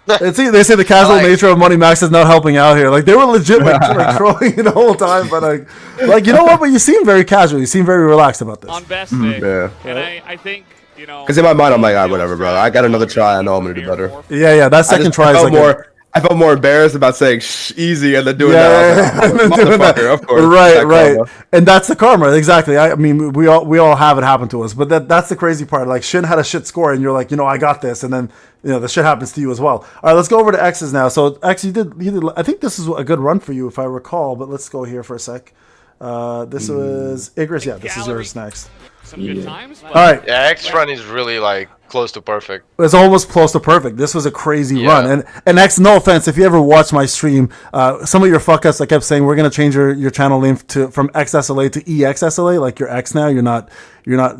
They say the casual nature of Money Max is not helping out here. Like they were legit like trolling you the whole time, but like you know what? But you seem very casual. You seem very relaxed about this. On best day. Yeah. And I think, you know, because in my mind I'm like, whatever, bro. I got another try. I know I'm gonna do better. Yeah. That second try is like I felt more embarrassed about saying easy and then doing that. Of course. Right. And that's the karma, exactly. I mean, we all have it happen to us, but that's the crazy part. Like Shin had a shit score, and you're like, I got this, and then the shit happens to you as well. All right, let's go over to X's now. So X, you did. I think this is a good run for you, if I recall. But let's go here for a sec. This was Igris. Yeah, this is yours next. Some good times. All right. Yeah, X run is really like close to perfect. It's almost close to perfect. This was a crazy run. And X, no offense, if you ever watch my stream, some of your fuck ups, I kept saying we're gonna change your channel name from XSLA to EXSLA, like you're X now. You're not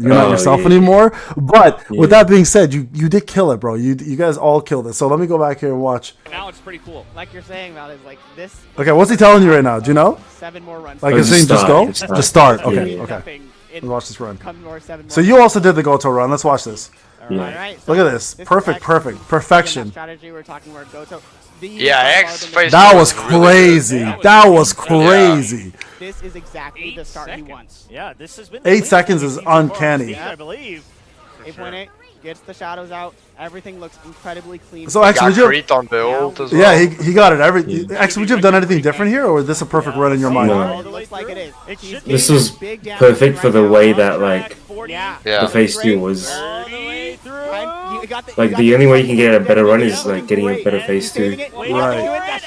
yourself anymore. But with that being said, you did kill it, bro. You guys all killed it. So let me go back here and watch. Now it's pretty cool. Like you're saying, Val, is like this. Okay, what's he telling you right now? Do you know? 7 more runs. Like he's saying just go? Just start. Okay. Let's watch this run. So you also did the Goto run. Let's watch this. All right. Look at this. Perfection. Strategy we're talking about Goto. Yeah, X face. That was crazy. That was crazy. This is exactly the start he wants. Yeah, this has been 8 seconds is uncanny. I believe. 8.8 gets the shadows out. Everything looks incredibly clean. So X, would you? On the ult as well. Yeah, he got it. X, would you have done anything different here, or was this a perfect run in your mind? No. It looks like it is. This was perfect for the way that like the phase 2 was. Like the only way you can get a better run is like getting a better phase 2. Right.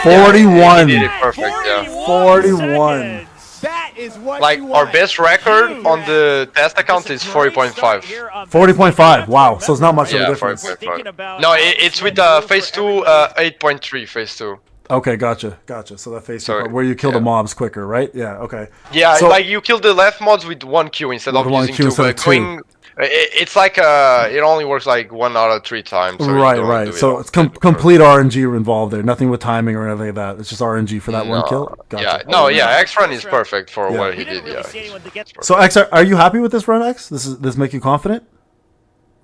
41. He did it perfect, yeah. 41. That is what like our best record on the test account is 40.5. 40.5. Wow. So it's not much of a difference. 40.5. No, it's with phase 2, 8.3 phase 2. Okay, gotcha. So that phase 2 where you kill the mobs quicker, right? Yeah. Okay. Yeah, so, like you kill the left mods with 1 Q instead of using 2. But it's like it only works like 1 out of 3 times. So right. So it's complete RNG involved there. Nothing with timing or anything like that. It's just RNG for that 1 kill. Gotcha. Yeah. X run is perfect for what he did. Yeah. So X, are you happy with this run, X? This make you confident?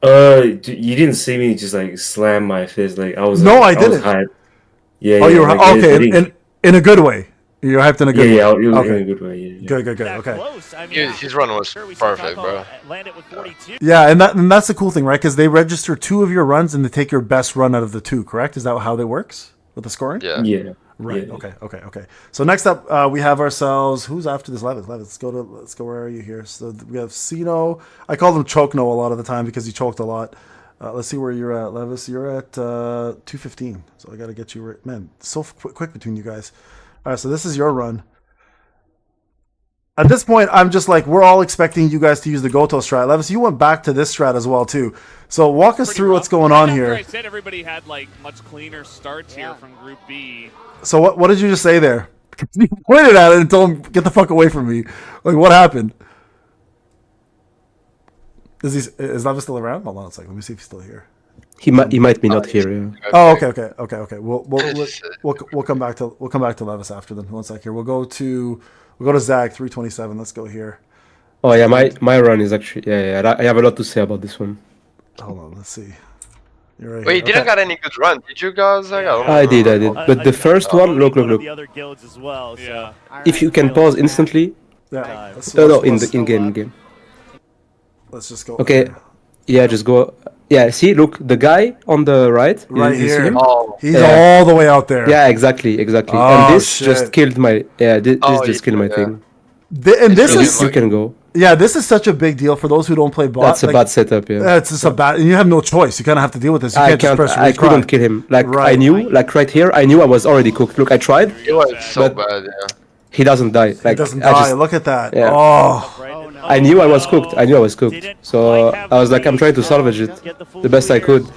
You didn't see me just like slam my fist like I was. No, I didn't. Yeah. Oh, you were okay. In a good way. You're hyped in a good way. Yeah, in a good way. Yeah. Good. Okay. His run was perfect, bro. Yeah, and that's the cool thing, right? Because they register 2 of your runs and they take your best run out of the 2. Correct? Is that how that works with the scoring? Yeah. Right. Yeah. Okay. So next up, we have ourselves. Who's after this? Leviis. Let's go. Where are you here? So we have Sino. I call him Choke No a lot of the time because he choked a lot. Let's see where you're at, Leviis. You're at 215. So I got to get you right. Man, so quick between you guys. All right, so this is your run. At this point, I'm just like, we're all expecting you guys to use the Goto strat. Leviis, you went back to this strat as well, too. So walk us through what's going on here. I said everybody had like much cleaner starts here from Group B. So what did you just say there? You pointed at it and told him, get the fuck away from me. Like, what happened? Is Leviis still around? Hold on a second. Let me see if he's still here. He might be not here. Yeah. Oh, okay. We'll come back to Leviis after then. One sec here. We'll go to Zag 327. Let's go here. Oh yeah, my run is actually I have a lot to say about this one. Hold on, let's see. You're right. Wait, you didn't got any good run, did you guys? I did. But the first one, look. The other guilds as well. So. If you can pause instantly. Yeah. In game. Let's just go. Okay. Yeah, just go. Yeah, see, look, the guy on the right. Right you here. See him? He's all the way out there. Yeah, exactly. Oh, and this shit. just killed my. Yeah, this just killed my thing. And this is you can go. Yeah, this is such a big deal for those who don't play bot. That's a bad setup. Yeah, it's just a bad. You have no choice. You kind of have to deal with this. You can't just press I couldn't kill him. Like I knew, like right here, I knew I was already cooked. Look, I tried. It was so bad. Yeah. He doesn't die. Like, he doesn't die. Look at that. Yeah. Oh. I knew I was cooked. So I was like, I'm trying to salvage it the best I could.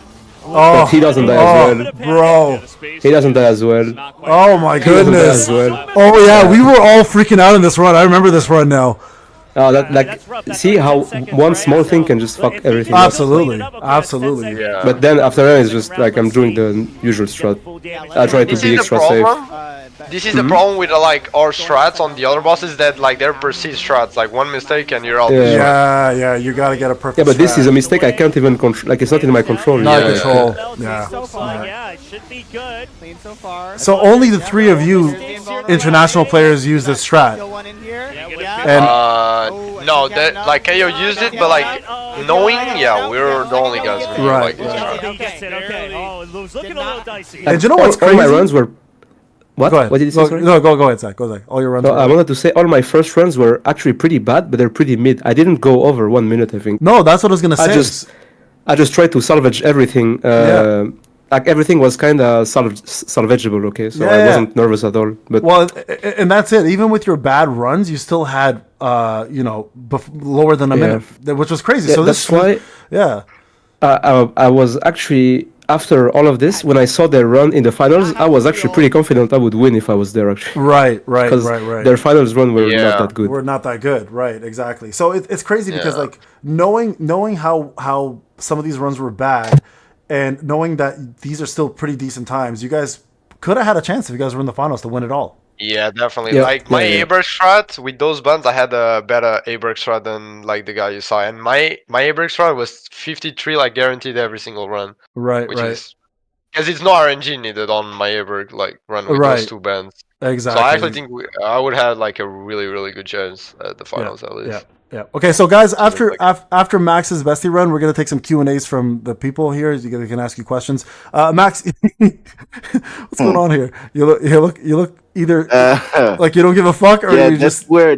But he doesn't die as well. Bro. He doesn't die as well. Oh my goodness. Well. Oh yeah, we were all freaking out in this run. I remember this run now. See how one small thing can just fuck everything. Absolutely. Yeah. But then after that, it's just like I'm doing the usual strat. I try to be extra safe. This is the problem with like our strats on the other bosses, that like they're perceived strats. Like one mistake and you're out. Yeah. You gotta get a perfect. Yeah, but this is a mistake I can't even control. Like it's not in my control. Not control. Yeah, it should be good. Clean so far. So only the three of you international players use this strat. And no, that like KO used it, but like knowing, yeah, we're the only guys who like this strat. Okay. Oh, it was looking a little dicey. And you know what's all crazy? my runs were. What? Go ahead. What did you say? Sorry? No, go ahead, Zach. Go Zach. All your runs. No, I wanted to say all my first runs were actually pretty bad, but they're pretty mid. I didn't go over 1 minute, I think. No, that's what I was gonna say. I just tried to salvage everything. Like everything was kind of salvageable. Okay, so I wasn't nervous at all. But and that's it. Even with your bad runs, you still had lower than a minute, which was crazy. Yeah, so that's why. Yeah. I was actually. After all of this, when I saw their run in the finals, I was actually pretty confident I would win if I was there. Actually, right. Because their finals run were not that good. We're not that good, right? Exactly. So it's crazy because like knowing how some of these runs were bad, and knowing that these are still pretty decent times, you guys could have had a chance if you guys were in the finals to win it all. Yeah, definitely. Like my Eiberg strat with those buns, I had a better Eiberg strat than like the guy you saw, and my Eiberg strat was 53, like guaranteed every single run. Right. Because it's no RNG needed on my Eiberg like run with those two bands. Exactly. So I actually think I would have like a really good chance at the finals at least. Yeah. Okay, so guys, after Max's bestie run, we're gonna take some Q&As from the people here. You can ask you questions. Max, what's going on here? You look either like you don't give a fuck, or you that's where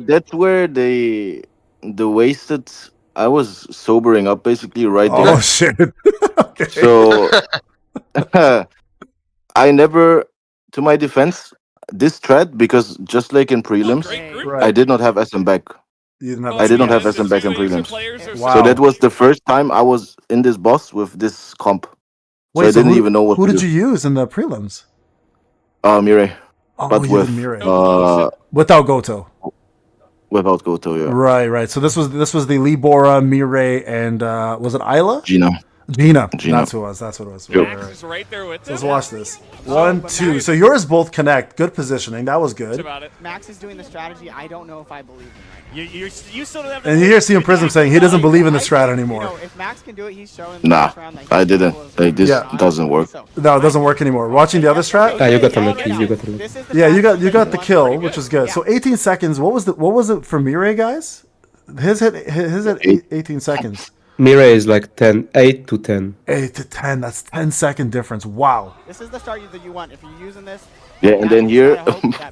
the wasted. I was sobering up basically right there. Oh shit! Okay. So I never, to my defense, this strat, because just like in prelims, I did not have SM back. I did not have SM back in prelims. Wow. So that was the first time I was in this boss with this comp. Wait, so I didn't even know what. Who did you use in the prelims? Mirai. Oh, but with Mirai. Without Goto. Without Goto, yeah. Right. So this was the Libora, Mirai, and was it Isla? Gina. That's what it was. Max is right there with Let's watch this. 1, 2. So yours both connect. Good positioning. That was good. Max is doing the strategy. I don't know if I believe in right You still don't have. And you hear CM Prism saying he doesn't believe in the strat anymore. If Max can do it, he's showing. Nah, I didn't. Like this doesn't work. No, it doesn't work anymore. Watching the other strat. You got the lucky. Yeah, you got the kill, which was good. So 18 seconds. What was it for Mirai, guys? His hit 18 seconds. Mirai is like 8 to 10. 8 to 10. That's 10-second difference. Wow. This is the start that you want. If you're using this, Yeah, and then here,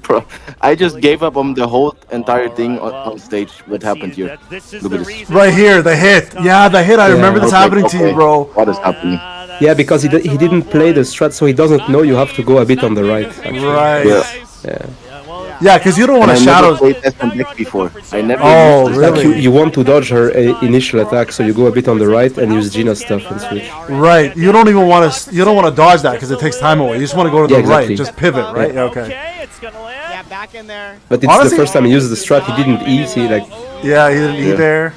bro, I just gave up on the whole entire thing on stage. What happened here? Look at this. Right here, the hit. Yeah, the hit. I remember this happening to you, bro. What is happening? Yeah, because he didn't play the strat, so he doesn't know you have to go a bit on the right. Actually. Right. Yeah. Yeah, because you don't want to shadow. I never played SMX before. I never. Oh, used really? Like you want to dodge her initial attack, so you go a bit on the right and use Gina's stuff and switch. Right. You don't even want to. You don't want to dodge that because it takes time away. You just want to go to the exactly. right. Just pivot, right? Yeah, okay. It's gonna land. Yeah, back in there. But it's Honestly, the first time he uses the strat. He didn't E. See, like. Yeah, he didn't eat there.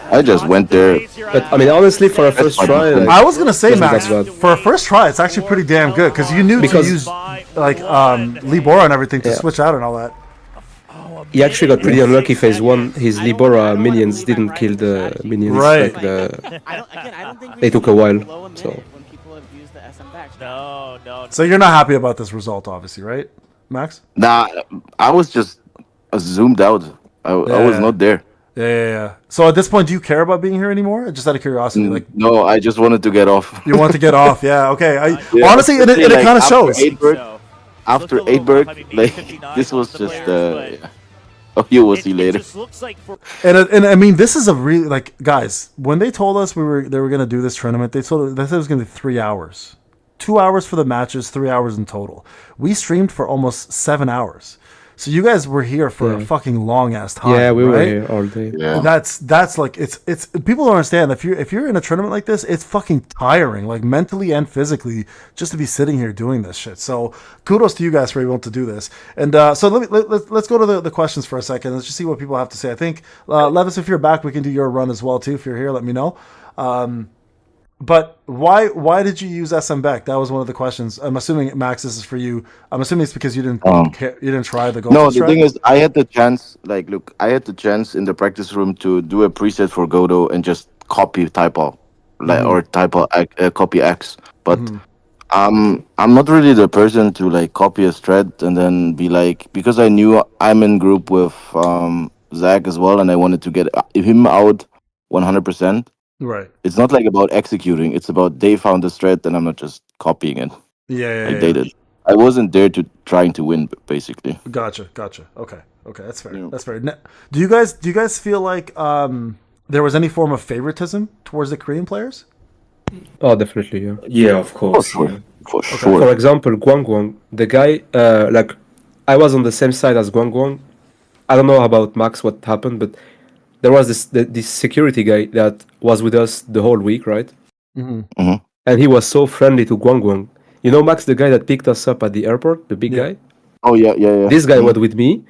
I just went there. But I mean, honestly, for a first try, like, I was gonna say, Max, that bad. for a first try, it's actually pretty damn good because you knew to use like Libora and everything to switch out and all that. he actually got pretty unlucky phase 1. His Libora minions didn't kill the minions. Right. Like I don't think they took a while. So. when people have used the SM back. No. So you're not happy about this result, obviously, right, Max? Nah, I was just zoomed out. I was not there. Yeah. So at this point, do you care about being here anymore? Just out of curiosity, like. No, I just wanted to get off. You want to get off? Yeah. Okay. Honestly, it like, kind of shows. After Eiberg, like this was just. Yeah. Oh, you will see later. And I mean, this is a really like guys. When they told us they were gonna do this tournament, they said it was gonna be 3 hours, 2 hours for the matches, 3 hours in total. We streamed for almost 7 hours. So you guys were here for a fucking long ass time. Yeah, we were right? here all day. Yeah. That's like it's people don't understand if you're in a tournament like this, it's fucking tiring, like mentally and physically, just to be sitting here doing this shit. So kudos to you guys for being able to do this. And so let's go to the questions for a second. Let's just see what people have to say. I think Leviis, if you're back, we can do your run as well too. If you're here, let me know. But why did you use SM Beck? That was one of the questions. I'm assuming, Max, this is for you. I'm assuming it's because you didn't try the gold. No, the thing is, I had the chance. Like, look, I had the chance in the practice room to do a preset for Godo and just copy Taipal, or Taipal copy X. But I'm not really the person to like copy a strat and then be like, because I knew I'm in group with Zach as well, and I wanted to get him out 100%. Right. It's not like about executing. It's about they found the strat and I'm not just copying it. Yeah. They did. I wasn't there to trying to win, basically. Gotcha. Okay, that's fair. Yeah. That's fair. Now, do you guys feel like there was any form of favoritism towards the Korean players? Oh, definitely, yeah. Yeah, of course. For sure. For example, Guang, the guy, like, I was on the same side as Guang. I don't know about Max what happened, but there was this security guy that was with us the whole week, right? And he was so friendly to Guang. You know, Max, the guy that picked us up at the airport, the big guy? Oh, yeah. This guy was with me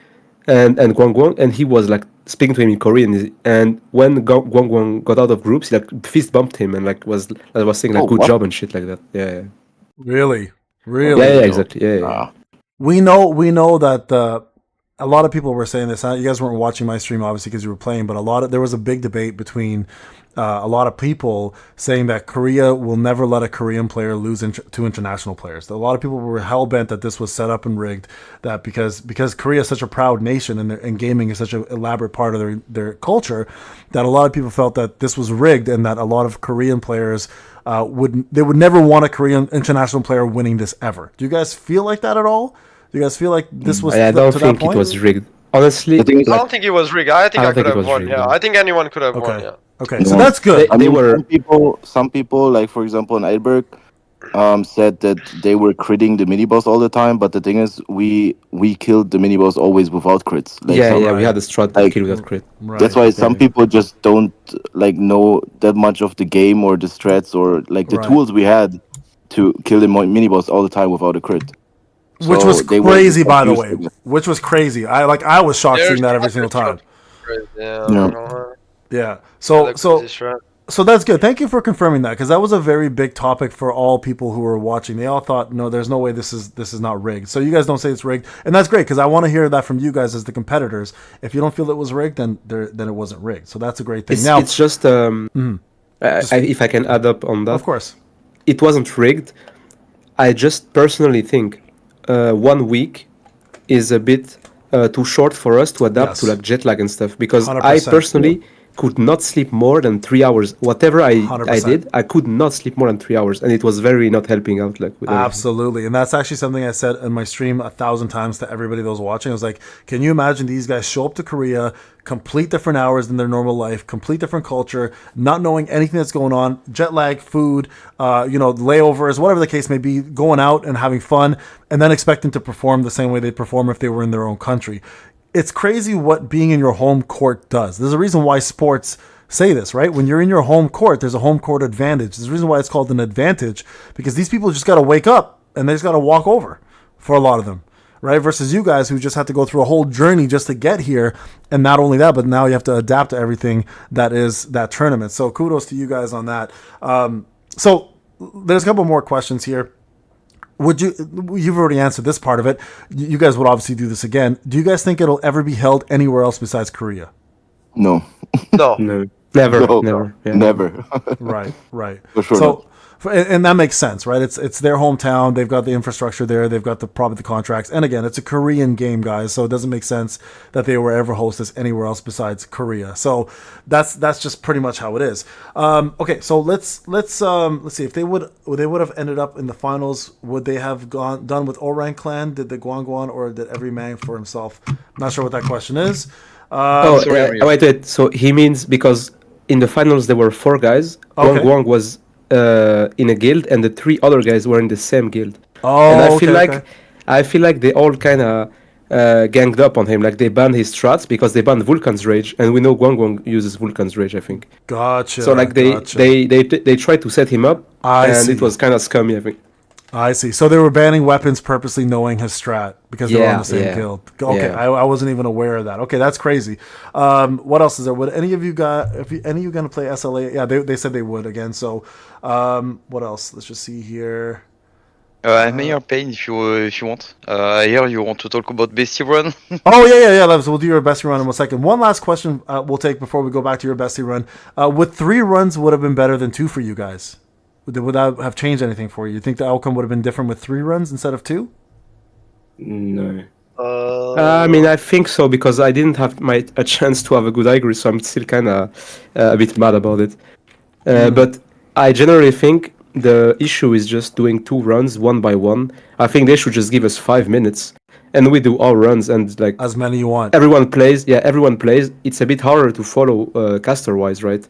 and Guang, and he was like speaking to him in Korean. And when Guang got out of groups, he like fist bumped him and like was saying like good job and shit like that. Yeah. Really? Yeah, exactly. Yeah. We know that a lot of people were saying this. You guys weren't watching my stream, obviously, because you were playing. But there was a big debate between a lot of people saying that Korea will never let a Korean player lose to international players. A lot of people were hell bent that this was set up and rigged. That because Korea is such a proud nation and gaming is such an elaborate part of their culture, that a lot of people felt that this was rigged and that a lot of Korean players would never want a Korean international player winning this ever. Do you guys feel like that at all? Do you guys feel like this was? I don't think it was rigged. Honestly, I don't think it was rigged. I think I could have won. Yeah, I think anyone could have won. Yeah. Okay, so that's good. I mean, some people, like for example in Eiberg, said that they were critting the mini boss all the time. But the thing is, we killed the mini boss always without crits. Like, we had a strat to kill without crit. Right. That's why some people just don't like know that much of the game or the strats or like the tools we had to kill the mini boss all the time without a crit. Which was crazy, by the way. Which was crazy. I was shocked seeing that every single time. Yeah. So that's good. Thank you for confirming that, because that was a very big topic for all people who were watching. They all thought, no, there's no way this is not rigged. So you guys don't say it's rigged, and that's great, because I want to hear that from you guys as the competitors. If you don't feel it was rigged, then it wasn't rigged. So that's a great thing. It's just if I can add up on that. Of course. It wasn't rigged. I just personally think 1 week is a bit too short for us to adapt to like jet lag and stuff, because 100%. I personally could not sleep more than 3 hours. Whatever I 100%. did, I could not sleep more than 3 hours, and it was very not helping out. Like with everything. Absolutely, and that's actually something I said in my stream 1,000 times to everybody that was watching. I was like, can you imagine these guys show up to Korea, complete different hours than their normal life, complete different culture, not knowing anything that's going on, jet lag, food, layovers, whatever the case may be, going out and having fun, and then expecting to perform the same way they'd perform if they were in their own country. It's crazy what being in your home court does. There's a reason why sports say this, right? When you're in your home court, there's a home court advantage. There's a reason why it's called an advantage, because these people just got to wake up and they just got to walk over for a lot of them, right? Versus you guys who just had to go through a whole journey just to get here. And not only that, but now you have to adapt to everything that is that tournament. So kudos to you guys on that. So there's a couple more questions here. You've already answered this part of it. You guys would obviously do this again. Do you guys think it'll ever be held anywhere else besides Korea? No. No. No. Never. Yeah. Never. Right. For sure. So, and that makes sense, right? It's their hometown. They've got the infrastructure there. They've got probably the contracts. And again, it's a Korean game, guys. So it doesn't make sense that they will ever host this anywhere else besides Korea. So that's just pretty much how it is. Okay, so let's see if they would have ended up in the finals. Would they have done with Orang Clan? Did the Guangguan, or did every man for himself? I'm not sure what that question is. Wait. So he means because in the finals there were 4 guys. Okay. Guang was in a guild, and the 3 other guys were in the same guild. Oh, and I feel like they all kind of ganged up on him. Like they banned his strats because they banned Vulcan's Rage, and we know Guang uses Vulcan's Rage, I think. Gotcha. So like they tried to set him up, it was kind of scummy, I think. I see. So they were banning weapons purposely, knowing his strat because they're on the same guild. Okay, I wasn't even aware of that. Okay, that's crazy. What else is there? Would any of you any of you gonna play SLA? Yeah, they said they would again. So, what else? Let's just see here. I'm here, Payne, if you want. Here you want to talk about Bestie Run? Oh yeah. Leviis, we'll do your bestie run in a second. One last question we'll take before we go back to your bestie run. Would 3 runs would have been better than 2 for you guys? Would that have changed anything for you? You think the outcome would have been different with 3 runs instead of 2? No. I mean, I think so, because I didn't have a chance to have a good Igris, so I'm still kind of a bit mad about it. But I generally think the issue is just doing 2 runs one by one. I think they should just give us 5 minutes, and we do all runs, and like as many you want. Everyone plays. It's a bit harder to follow caster-wise, right?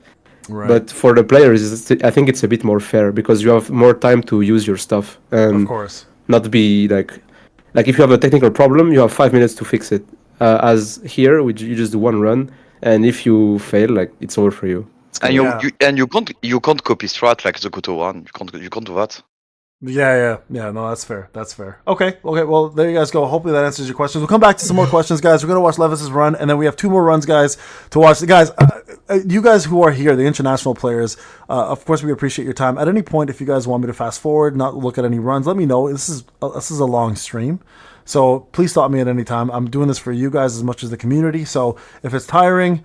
Right. But for the players, I think it's a bit more fair, because you have more time to use your stuff, and of course, not be like if you have a technical problem, you have 5 minutes to fix it. As here, you just do 1 run, and if you fail, like it's over for you. And you can't copy strat like the Goto one. You can't do that. Yeah. No, that's fair. Okay. Well, there you guys go. Hopefully that answers your questions. We'll come back to some more questions, guys. We're gonna watch Leviis' run, and then we have 2 more runs, guys, to watch. Guys, you guys who are here, the international players, of course, we appreciate your time. At any point, if you guys want me to fast forward, not look at any runs, let me know. This is a long stream, so please stop me at any time. I'm doing this for you guys as much as the community. So if it's tiring,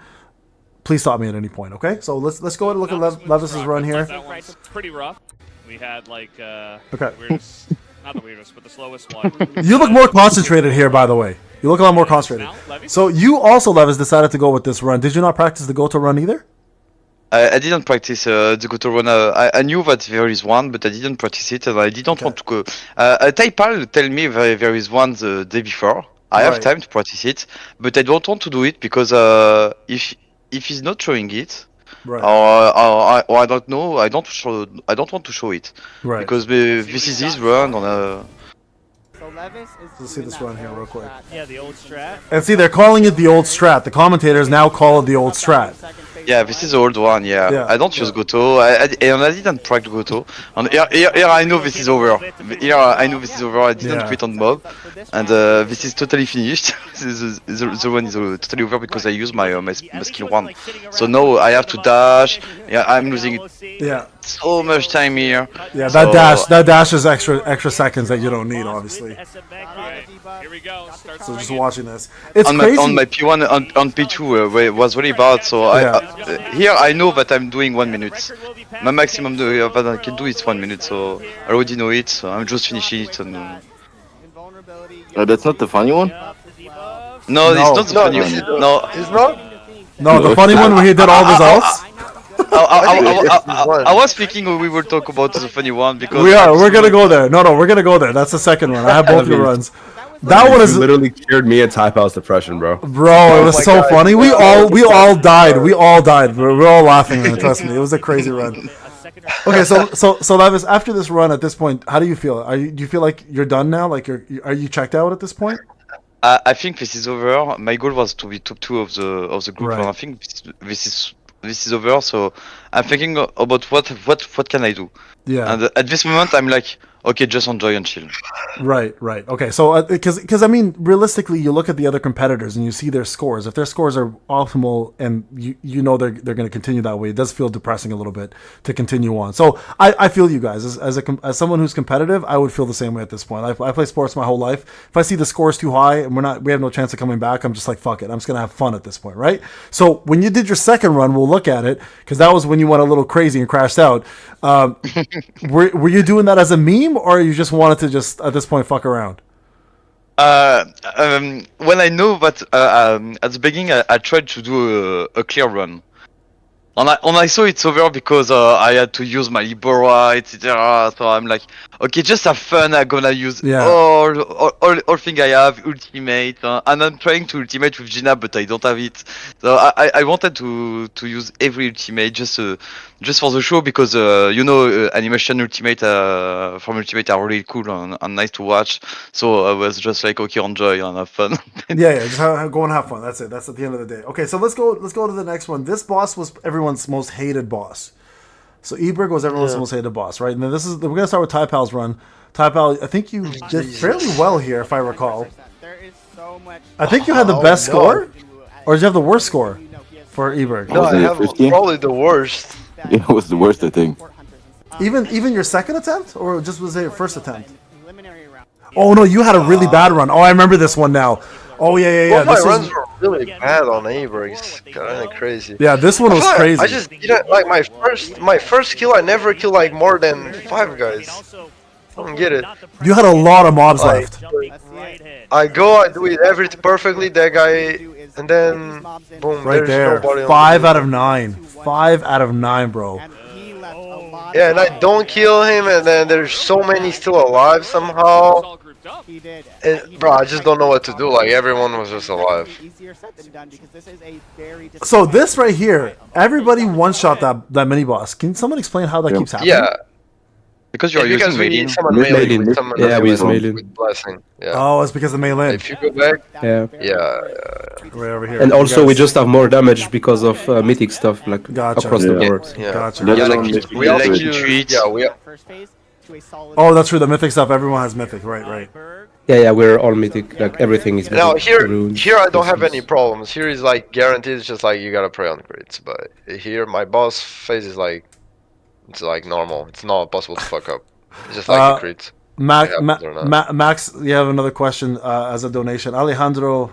please stop me at any point. Okay. So let's go ahead and look at Leviis' run here. That one's pretty rough. We had like okay. Weirdest, not the weirdest, but the slowest one. You look more concentrated here, by the way. You look a lot more concentrated. So you also, Leviis, decided to go with this run. Did you not practice the Goto run either? I didn't practice the Goto run. I knew that there is one, but I didn't practice it, and I didn't want to go. Taipal tell me there is one the day before. I have time to practice it, but I don't want to do it because if he's not showing it. Right. Or I don't know. I don't want to show it. Right. Because this is his run on a. So Leviis is. Let's see this run here real quick. Yeah, the old strat. And see, they're calling it the old strat. The commentators now call it the old strat. Yeah, this is the old one. Yeah. I don't use Goto. I didn't practice Goto. And here I know this is over. Here I know this is over. I didn't quit on mob, and this is totally finished. the run is totally over because I use my skill 1. So now I have to dash. Yeah, I'm losing so much time here. Yeah, that dash is extra seconds that you don't need, obviously. Here we go. So just watching this, it's crazy. On my P1 on P2 was really bad. So here I know that I'm doing 1 minute. My maximum that I can do is 1 minute. So I already know it. So I'm just finishing it. And that's not the funny one. No, it's not the funny one. No, it's not. No, the funny one where he did all of his ults. I was thinking we will talk about the funny one because We're gonna go there. No, we're gonna go there. That's the second one. I have both your runs. That one is literally cured me and Taipal's depression, bro. Bro, it was so funny. We all died. We all died. We're all laughing, man. Trust me, it was a crazy run. Okay, so Leviis, after this run, at this point, how do you feel? Do you feel like you're done now? Like are you checked out at this point? I think this is over. My goal was to be top 2 of the group, and I think this is over. So I'm thinking about what can I do. Yeah. And at this moment, I'm like, okay, just enjoy and chill. Right. Okay, so because I mean, realistically, you look at the other competitors and you see their scores. If their scores are optimal and you know they're going to continue that way, it does feel depressing a little bit to continue on. So I feel you guys as someone who's competitive, I would feel the same way at this point. I play sports my whole life. If I see the scores too high and we have no chance of coming back, I'm just like, fuck it. I'm just going to have fun at this point, right? So when you did your second run, we'll look at it because that was when you went a little crazy and crashed out. Were you doing that as a meme, or you just wanted to just at this point fuck around? When I know that at the beginning I tried to do a clear run, and I saw it's over because I had to use my Ibora, etc. So I'm like, okay, just have fun. I'm gonna use all thing I have, ultimate, and I'm trying to ultimate with Gina, but I don't have it. So I wanted to use every ultimate just for the show because animation ultimate from ultimate are really cool and nice to watch. So I was just like, okay, enjoy and have fun. just go and have fun. That's it. That's at the end of the day. Okay, so let's go to the next one. This boss was everyone's most hated boss. So Eiberg was everyone's most hated boss, right? And then we're gonna start with Taipal's run. Taipal, I think you did fairly well here, if I recall. There is so much. I think you had the best score, or did you have the worst score for Eiberg? No, I have probably the worst. It was the worst, I think. Even your second attempt, or just was it your first attempt? Oh no, you had a really bad run. Oh, I remember this one now. Oh yeah. Well, my runs were really bad on Eiberg. It's kind of crazy. Yeah, this one was crazy. I just like my first kill. I never killed like more than 5 guys. I don't get it. You had a lot of mobs left. I do it everything perfectly. That guy, and then boom, right there. Nobody 5 out of 9. 5 out of 9, bro. Yeah, and I don't kill him, and then there's so many still alive somehow. Bro, I just don't know what to do. Like everyone was just alive. So this right here, everybody one-shot that mini boss. Can someone explain how that keeps happening? Yeah. Because you're using Melee. We use Melee. With blessing. Yeah. Oh, it's because of Melee. If you go back, yeah. Right over here. And also we just have more damage because of mythic stuff, like across the board. Gotcha. Oh, that's true. The mythic stuff. Everyone has mythic. Right. Yeah, we're all mythic. Like everything is mythic. Now here I don't have any problems. Here is like guaranteed. It's just like you gotta pray on crits. But here my boss phase is like. It's like normal. It's not possible to fuck up. It's just like the crits. Max, you have another question as a donation. Alejandro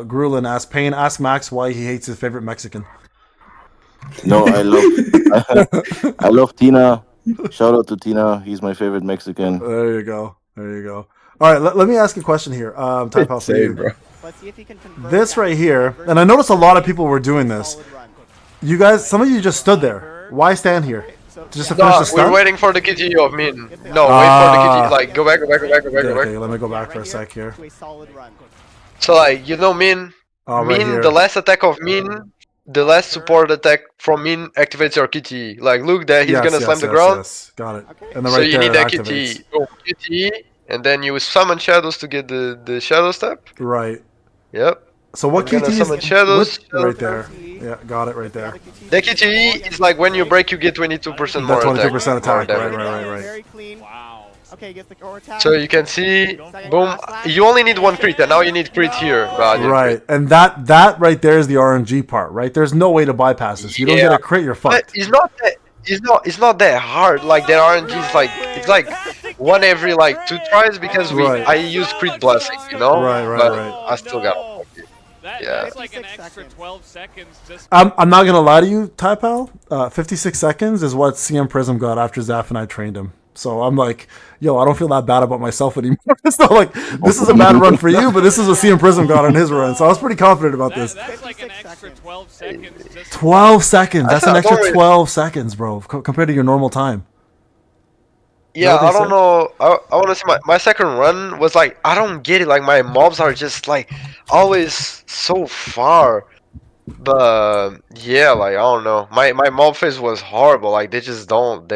Grulin asked, Payne, ask Max why he hates his favorite Mexican. No, I love Tina. Shout out to Tina. He's my favorite Mexican. There you go. All right, let me ask a question here. Taipal, for you. Let's see if he can convert this right here, and I noticed a lot of people were doing this. You guys, some of you just stood there. Why stand here? Just to finish the stun? We're waiting for the kitty of Min. No, wait for the kitty. Like, go back. Okay, let me go back for a sec here. So, like, Min. Min, the last attack of Min, the last support attack from Min activates your kitty. Like, look, there he's gonna slam the ground. Yes. Got it. And so you need that kitty. Go kitty, and then you summon shadows to get the shadow step. Right. Yep. So what kitty is shadows? Right there. Yeah, got it right there. The kitty is like when you break, you get 22% more attack. 22% attack. Right. Very clean. Wow. Okay, gets the core attack. So you can see, boom. You only need 1 crit, and now you need crit here. Right, and that right there is the RNG part, right? There's no way to bypass this. You don't get a crit, you're fucked. It's not that hard. Like that RNG is like it's like 1 every like 2 tries because I use crit blessing, Right. I still got it. That's like an extra 12 seconds. I'm not gonna lie to you, Taipal. 56 seconds is what CM Prism got after Zaf and I trained him. So I'm like, yo, I don't feel that bad about myself anymore. It's not like this is a bad run for you, but this is what CM Prism got on his run. So I was pretty confident about this. That's like an extra 12 seconds. Just 12 seconds. That's an extra 12 seconds, bro, compared to your normal time. Yeah, I don't know. I want to say my second run was like, I don't get it. Like, my mobs are just like always so far. But yeah, like, I don't know. My mob phase was horrible. Like, they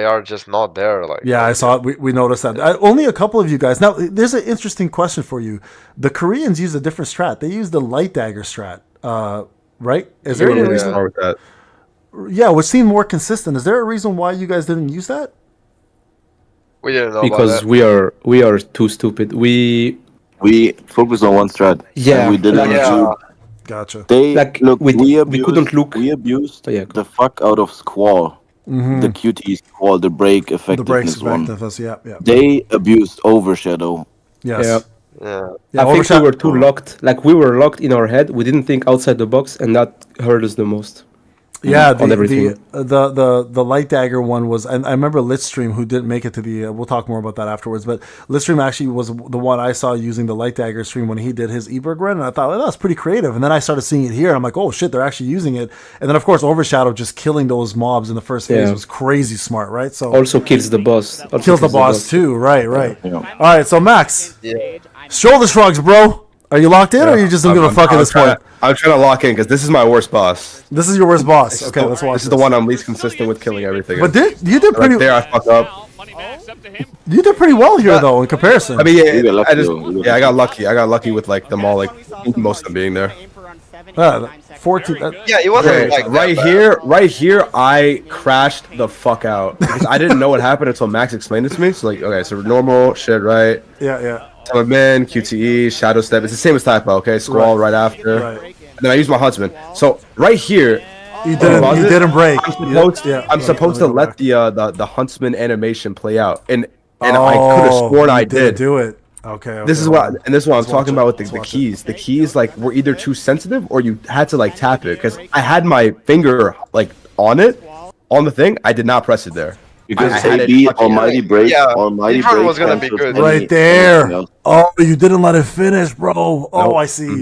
are just not there. Like, yeah, I saw it. We noticed that. Only a couple of you guys. Now, there's an interesting question for you. The Koreans use a different strat. They use the light dagger strat, right? Is there any reason? With that? Yeah, which seemed more consistent. Is there a reason why you guys didn't use that? We didn't know because about that. we are too stupid. We focus on one strat. Yeah, we didn't. Gotcha. They like look. we couldn't look. We abused the fuck out of Squall. The QT Squall, the break effectiveness one. Yeah. They abused Overshadow. Yes. Yeah. I think we were too locked. Like we were locked in our head. We didn't think outside the box, and that hurt us the most. Yeah, the light dagger one was, and I remember Litstream, who didn't make it to the. We'll talk more about that afterwards. But Litstream actually was the one I saw using the light dagger stream when he did his Eiberg run, and I thought, that's pretty creative. And then I started seeing it here, and I'm like, oh shit, they're actually using it. And then of course Overshadow just killing those mobs in the first phase was crazy smart, right? So also kills the boss. Kills the boss too, right? Yeah. All right, so Max, shoulder shrugs, bro. Are you locked in, or are you just gonna fuck at this point? I'm trying to lock in because this is my worst boss. This is your worst boss. Okay, let's watch. This is the one I'm least consistent with killing everything. But you did pretty. There, I fucked up. You did pretty well here, though, in comparison. I mean, I got lucky. I got lucky with like them all, like most of them being there. 14. Yeah, it wasn't like right here. I crashed the fuck out because I didn't know what happened until Max explained it to me. So like, okay, so normal shit, right? Yeah. Telemin, QTE, Shadow Step. It's the same as Taipal, okay? Squall right after. Right. And then I use my Huntsman. So right here, you didn't break. I'm supposed to let the Huntsman animation play out, and I could have sworn I did. Do it. Okay. This is what I'm talking about with the keys. The keys like were either too sensitive or you had to like tap it because I had my finger like on the thing. I did not press it there. Because AB Almighty Break, Almighty Break was gonna be good. Right there. Oh, you didn't let it finish, bro. Oh, nope. I see.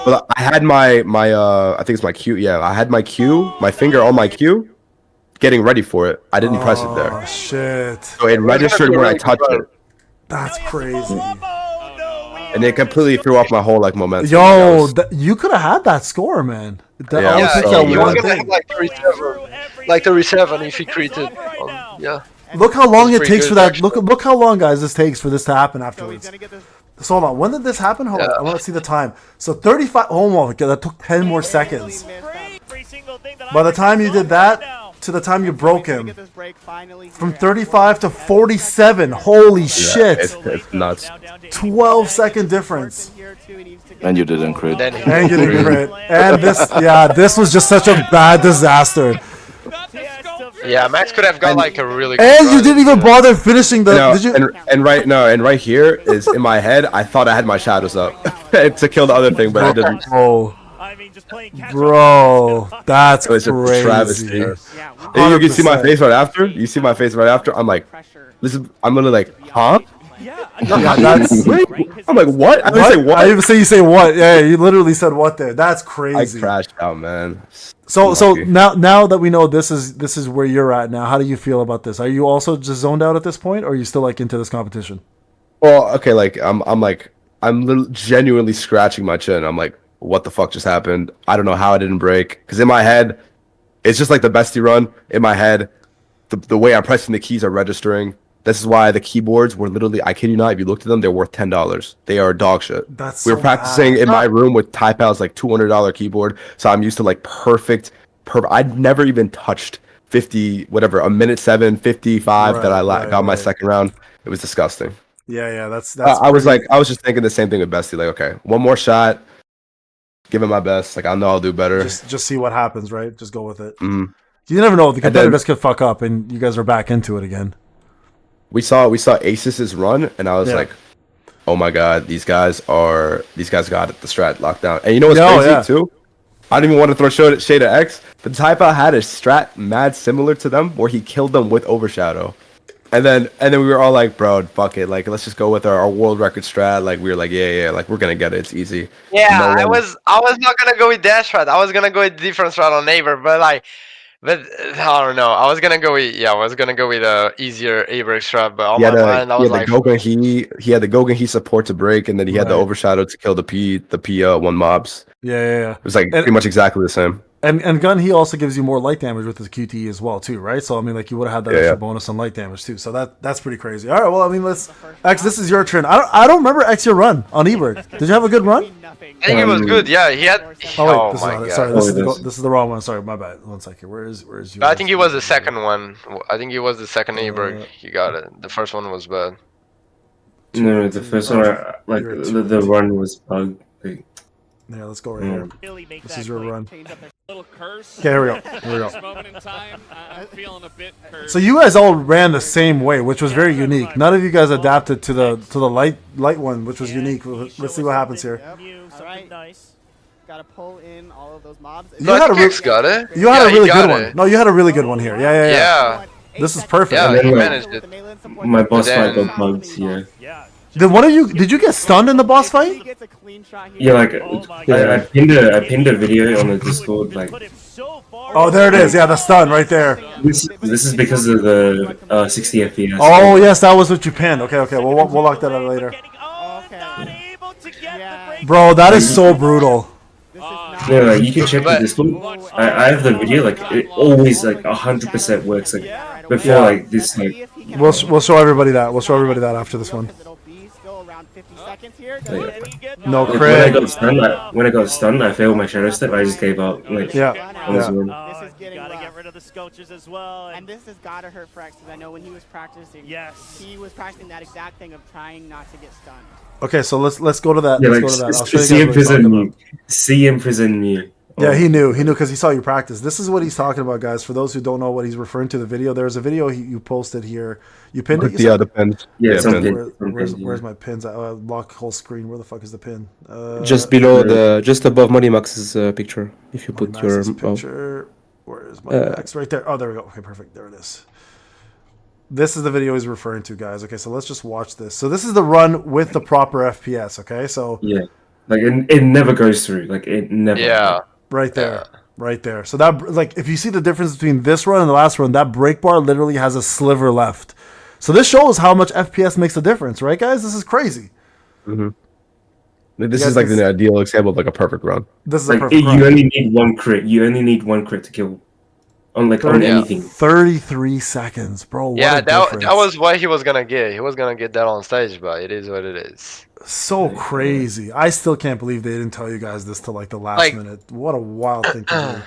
But I had my I think it's my Q. Yeah, I had my Q, my finger on my Q, getting ready for it. I didn't press it there. Oh shit! So it registered when I touched it. That's crazy. And it completely threw off my whole like momentum. Yo, you could have had that score, man. He was gonna have like 37 if he created. Look how long it takes for that. Look how long, guys, this takes for this to happen afterwards. So hold on. When did this happen? Hold on. I want to see the time. So 35. Oh my god, that took 10 more seconds. By the time you did that, to the time you broke him, from 35 to 47. Holy shit! It's nuts. 12-second difference. And you didn't crit. And you didn't crit. And this was just such a bad disaster. Yeah, Max could have got like a really. And you didn't even bother finishing the. No, did you? And right here is in my head. I thought I had my shadows up to kill the other thing, but I didn't. Bro, that's crazy. It was a travesty. You can see my face right after. You see my face right after. I'm like, I'm literally like, huh? Yeah, that's. I'm like, what? I didn't say what. I didn't say you say what. Yeah, you literally said what there. That's crazy. I crashed out, man. So now that we know this is where you're at now, how do you feel about this? Are you also just zoned out at this point, or are you still like into this competition? Well, okay, like I'm genuinely scratching my chin. I'm like, what the fuck just happened? I don't know how I didn't break. Because in my head, it's just like the bestie run. In my head, the way I'm pressing the keys are registering. This is why the keyboards were literally, I kid you not, if you looked at them, they're worth $10. They are dog shit. We were practicing in my room with Taipal's like $200 keyboard, so I'm used to like perfect. I'd never even touched 50, whatever, a minute 7, 55 that I got my second round. It was disgusting. Yeah, that's. I was just thinking the same thing with Bestie. Like, okay, one more shot, give it my best. Like, I know I'll do better. Just see what happens, right? Just go with it. You never know. The competitors could fuck up, and you guys are back into it again. We saw Aces's run, and I was like, "Oh my god, these guys got the strat locked down." And you know what's crazy too? I don't even want to throw shade at X, but Taipal had a strat mad similar to them, where he killed them with Overshadow. And then we were all like, bro, fuck it, like let's just go with our world record strat. Like we were like, yeah, like we're gonna get it. It's easy. Yeah, I was not gonna go with that strat. I was gonna go with different strat on Eiberg, but I don't know. I was gonna go with easier Eiberg strat, but on my mind I was like, he had the Gogen He support to break, and then he had the overshadow to kill the P one mobs. Yeah. It was like pretty much exactly the same. And Gun He also gives you more light damage with his QTE as well too, right? So I mean, like you would have had that extra bonus on light damage too. So that's pretty crazy. All right, well I mean, X, this is your turn. I don't remember X your run on Eiberg. Did you have a good run? I think it was good. Yeah, he had. Oh wait, sorry, this is the wrong one. Sorry, my bad. 1 second. Where is yours? I think it was the second one. I think it was the second Eiberg. He got it. The first one was bad. No, the first one, like the run was bugged. Yeah, let's go right here. This is your run. Little curse. Okay, here we go. This moment in time, I'm feeling a bit cursed. So you guys all ran the same way, which was very unique. None of you guys adapted to the light one, which was unique. Let's see what happens here. All right. Nice. Gotta pull in all of those mobs. You had a got it. You had a really good one. No, you had a really good one here. Yeah. This is perfect. Yeah, he managed it. My boss fight got bugged. Yeah. Did you get stunned in the boss fight? Yeah, like I pinned a video on the Discord, like. Oh, there it is. Yeah, the stun right there. This is because of the 60 FPS. Oh yes, that was what you pinned. Okay. We'll lock that out later. Bro, that is so brutal. Yeah, like, you can check the Discord. I have the video. Like it always like 100% works. Like before like this. Like we'll show everybody that. We'll show everybody that after this one. No crit. When I got stunned, I failed my shadow step. I just gave up. Like, This is getting gotta get rid of the sculptures as well. And this has gotta hurt for X, because I know when he was practicing, he was practicing that exact thing of trying not to get stunned. Okay, so let's go to that. Yeah, let's go to that. I'll show you see him prison me. Yeah, he knew because he saw you practice. This is what he's talking about, guys. For those who don't know what he's referring to, the video. There's a video you posted here. You pinned it. The pins. Yeah, where's my pins? Lock whole screen. Where the fuck is the pin? Just below just above Money Max's picture. If you put your picture. Where is Money Max? Right there. Oh, there we go. Okay, perfect. There it is. This is the video he's referring to, guys. Okay, so let's just watch this. So this is the run with the proper FPS. Okay, so yeah, like it never goes through. Like it never. Yeah. Right there. Right there. So that, like, if you see the difference between this run and the last run, that break bar literally has a sliver left. So this shows how much FPS makes a difference, right, guys? This is crazy. This is like the ideal example of like a perfect run. This is like, a perfect run. You only need one crit. You only need one crit to kill. On anything. 33 seconds, bro. What a that was what he was gonna get. He was gonna get that on stage, but it is what it is. So crazy. I still can't believe they didn't tell you guys this till like the last minute. What a wild thing to do.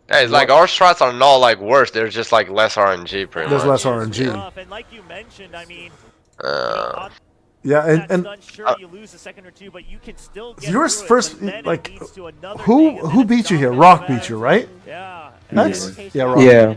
Yeah, it's like our strats are not like worse. They're just like less RNG, pretty much. There's less RNG. And like you mentioned, I mean. Yeah, and sure you lose a second or two, but you can still get yours first. Like, who beat you here? Rock beat you, right? Yeah. X? Yeah, Rock. Yeah.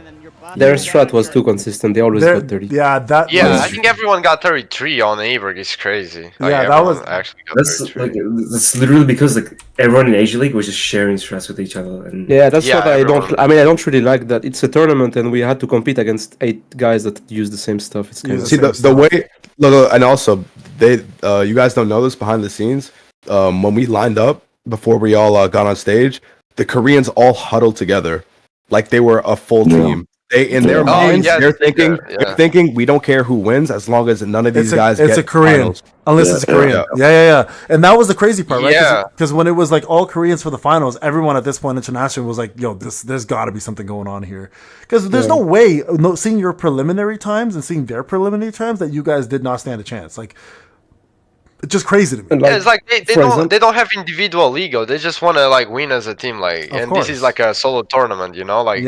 Their strat was too consistent. They always got 30. Yeah, I think everyone got 33 on Eiberg. It's crazy. Like, yeah, that was actually. That's literally because like everyone in Asia League was just sharing strats with each other. And yeah, that's what I don't. I mean, I don't really like that. It's a tournament, and we had to compete against 8 guys that use the same stuff. It's kind of the way. Look, and also you guys don't know this behind the scenes. When we lined up before we all got on stage, the Koreans all huddled together like they were a full team. They in their minds, they're thinking we don't care who wins as long as none of these guys. It's get a Korean, finals. Unless it's a Korean. Yeah. And that was the crazy part, right? Because when it was like all Koreans for the finals, everyone at this point international was like, "Yo, there's got to be something going on here." Because there's no way, seeing your preliminary times and seeing their preliminary times, that you guys did not stand a chance. Like, it's just crazy to me. Yeah, it's like they don't have individual ego. They just want to like win as a team. Like, and this is like a solo tournament, you know? Like,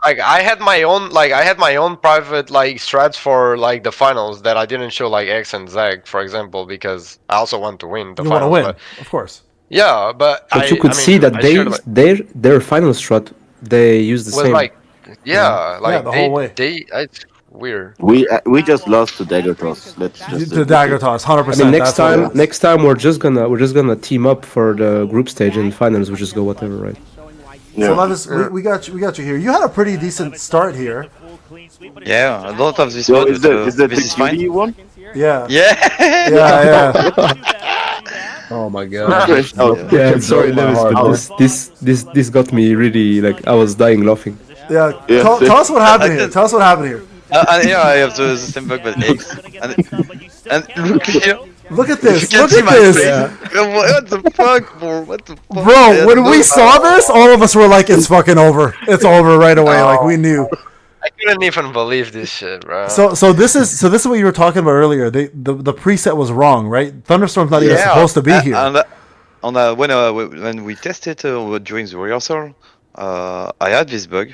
Like I had my own private like strats for like the finals that I didn't show like X and Zeg, for example, because I also want to win the finals. You want to win, of course. Yeah, but you could see that their final strat they use the same. Like, the whole way. It's weird. We just lost to Dagger Toss. Let's just the Dagger Toss, 100%. I mean, next time we're just gonna team up for the group stage and finals. We'll just go whatever, right? So Leviis, we got you here. You had a pretty decent start here. clean sweep, but Yeah, I don't have this So one, is that but the this is fine. QD one? Yeah. Yeah. Yeah. Oh my god. Oh, Yeah, sorry, broke my Leviis, heart, but this got me really like I was dying laughing. Yeah. Yeah, Tell us what happened here. Tell us what happened here. And here I have the same bug, but X. And look here. Look at You this. can Look see at my this. face. What the fuck, bro? What the fuck? Bro, when we saw this, all of us were like, it's fucking over. It's over right away. Like we knew. I couldn't even believe this shit, bro. So this is what you were talking about earlier. The preset was wrong, right? Thunderstorm's not even supposed to be here. And when we tested during the rehearsal, I had this bug.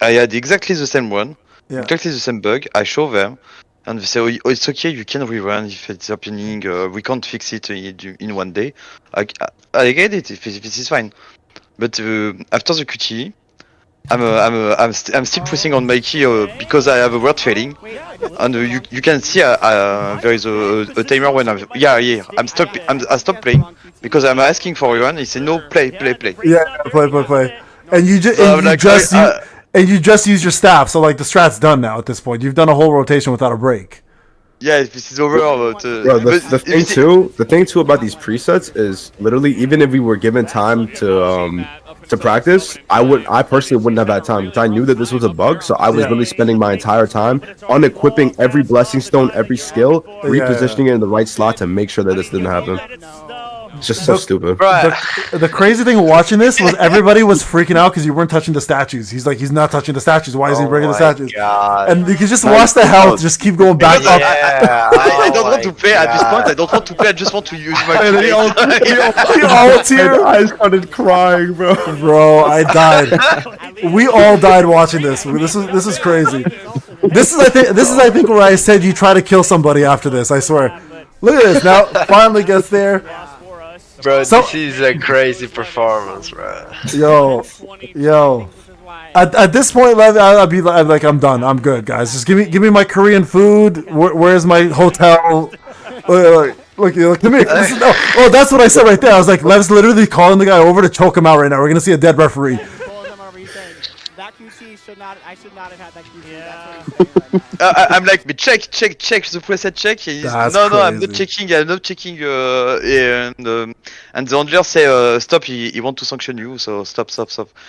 I had exactly the same one, exactly the same bug. I show them, and they say, "Oh, it's okay. You can rerun if it's happening. We can't fix it in one day." I get it. This is fine. But after the QTE, I'm still pressing on my key because I have a word failing, and you can see there is a timer when I stop playing because I'm asking for one. He said no, play. Yeah, play. And you just and you just use your staff. So like the strat's done now at this point. You've done a whole rotation without a break. Yeah, this is over. Bro, the thing too about these presets is literally even if we were given time to practice, I personally wouldn't have had time because I knew that this was a bug, so I was really spending my entire time unequipping every blessing stone, every skill, repositioning it in the right slot to make sure that this didn't happen. It's just so stupid. The crazy thing watching this was everybody was freaking out because you weren't touching the statues. He's like, he's not touching the statues. Why is he breaking the statues? God. And you can just watch the health just keep going back up. I don't want to play at this point. I don't want to play. I just want to use my. I started crying, bro. Bro, I died. We all died watching this. This is crazy. This is I think where I said you try to kill somebody after this. I swear. Look at this now. Finally gets there. Bro, this is a crazy performance, bro. Yo. At this point, I'd be like, I'm done. I'm good, guys. Just give me my Korean food. Where's my hotel? Look, come here. Oh, that's what I said right there. I was like, Lev's literally calling the guy over to choke him out right now. We're gonna see a dead referee. That QC I should not have had that QC. Yeah. I'm like, but check the preset check. No, I'm not checking. And the handler say, stop. He want to sanction you, so stop.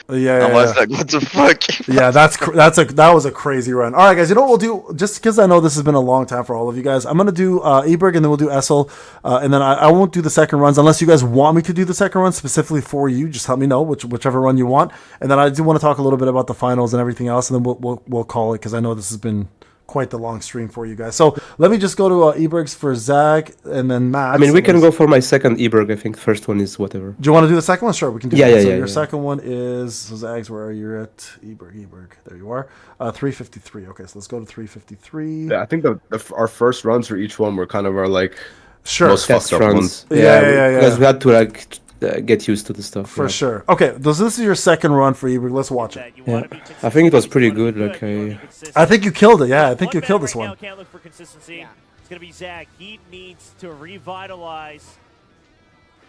Yeah. I was like, what the fuck? Yeah, that was a crazy run. All right, guys. You know what we'll do? Just because I know this has been a long time for all of you guys, I'm gonna do Eiberg and then we'll do SL, and then I won't do the second runs unless you guys want me to do the second run specifically for you. Just let me know whichever run you want, and then I do want to talk a little bit about the finals and everything else, and then we'll call it because I know this has been quite the long stream for you guys. So let me just go to Eiberg's for Zag and then Matt. I mean, we can go for my second Eiberg. I think first one is whatever. Do you want to do the second one? Sure, we can do that. So yeah. Your second one is Zags. Where are you at? Eiberg. There you are. 353. Okay, so let's go to 353. Yeah, I think our first runs for each one were kind of our most test fucked up runs. ones. Yeah. Because we had to get used to the stuff. For sure. Okay, this is your second run for Eiberg. Let's watch it. Yeah. I think it was pretty good. I think you killed it. Yeah, I think you killed this one. Can't look for consistency. It's gonna be Zag. He needs to revitalize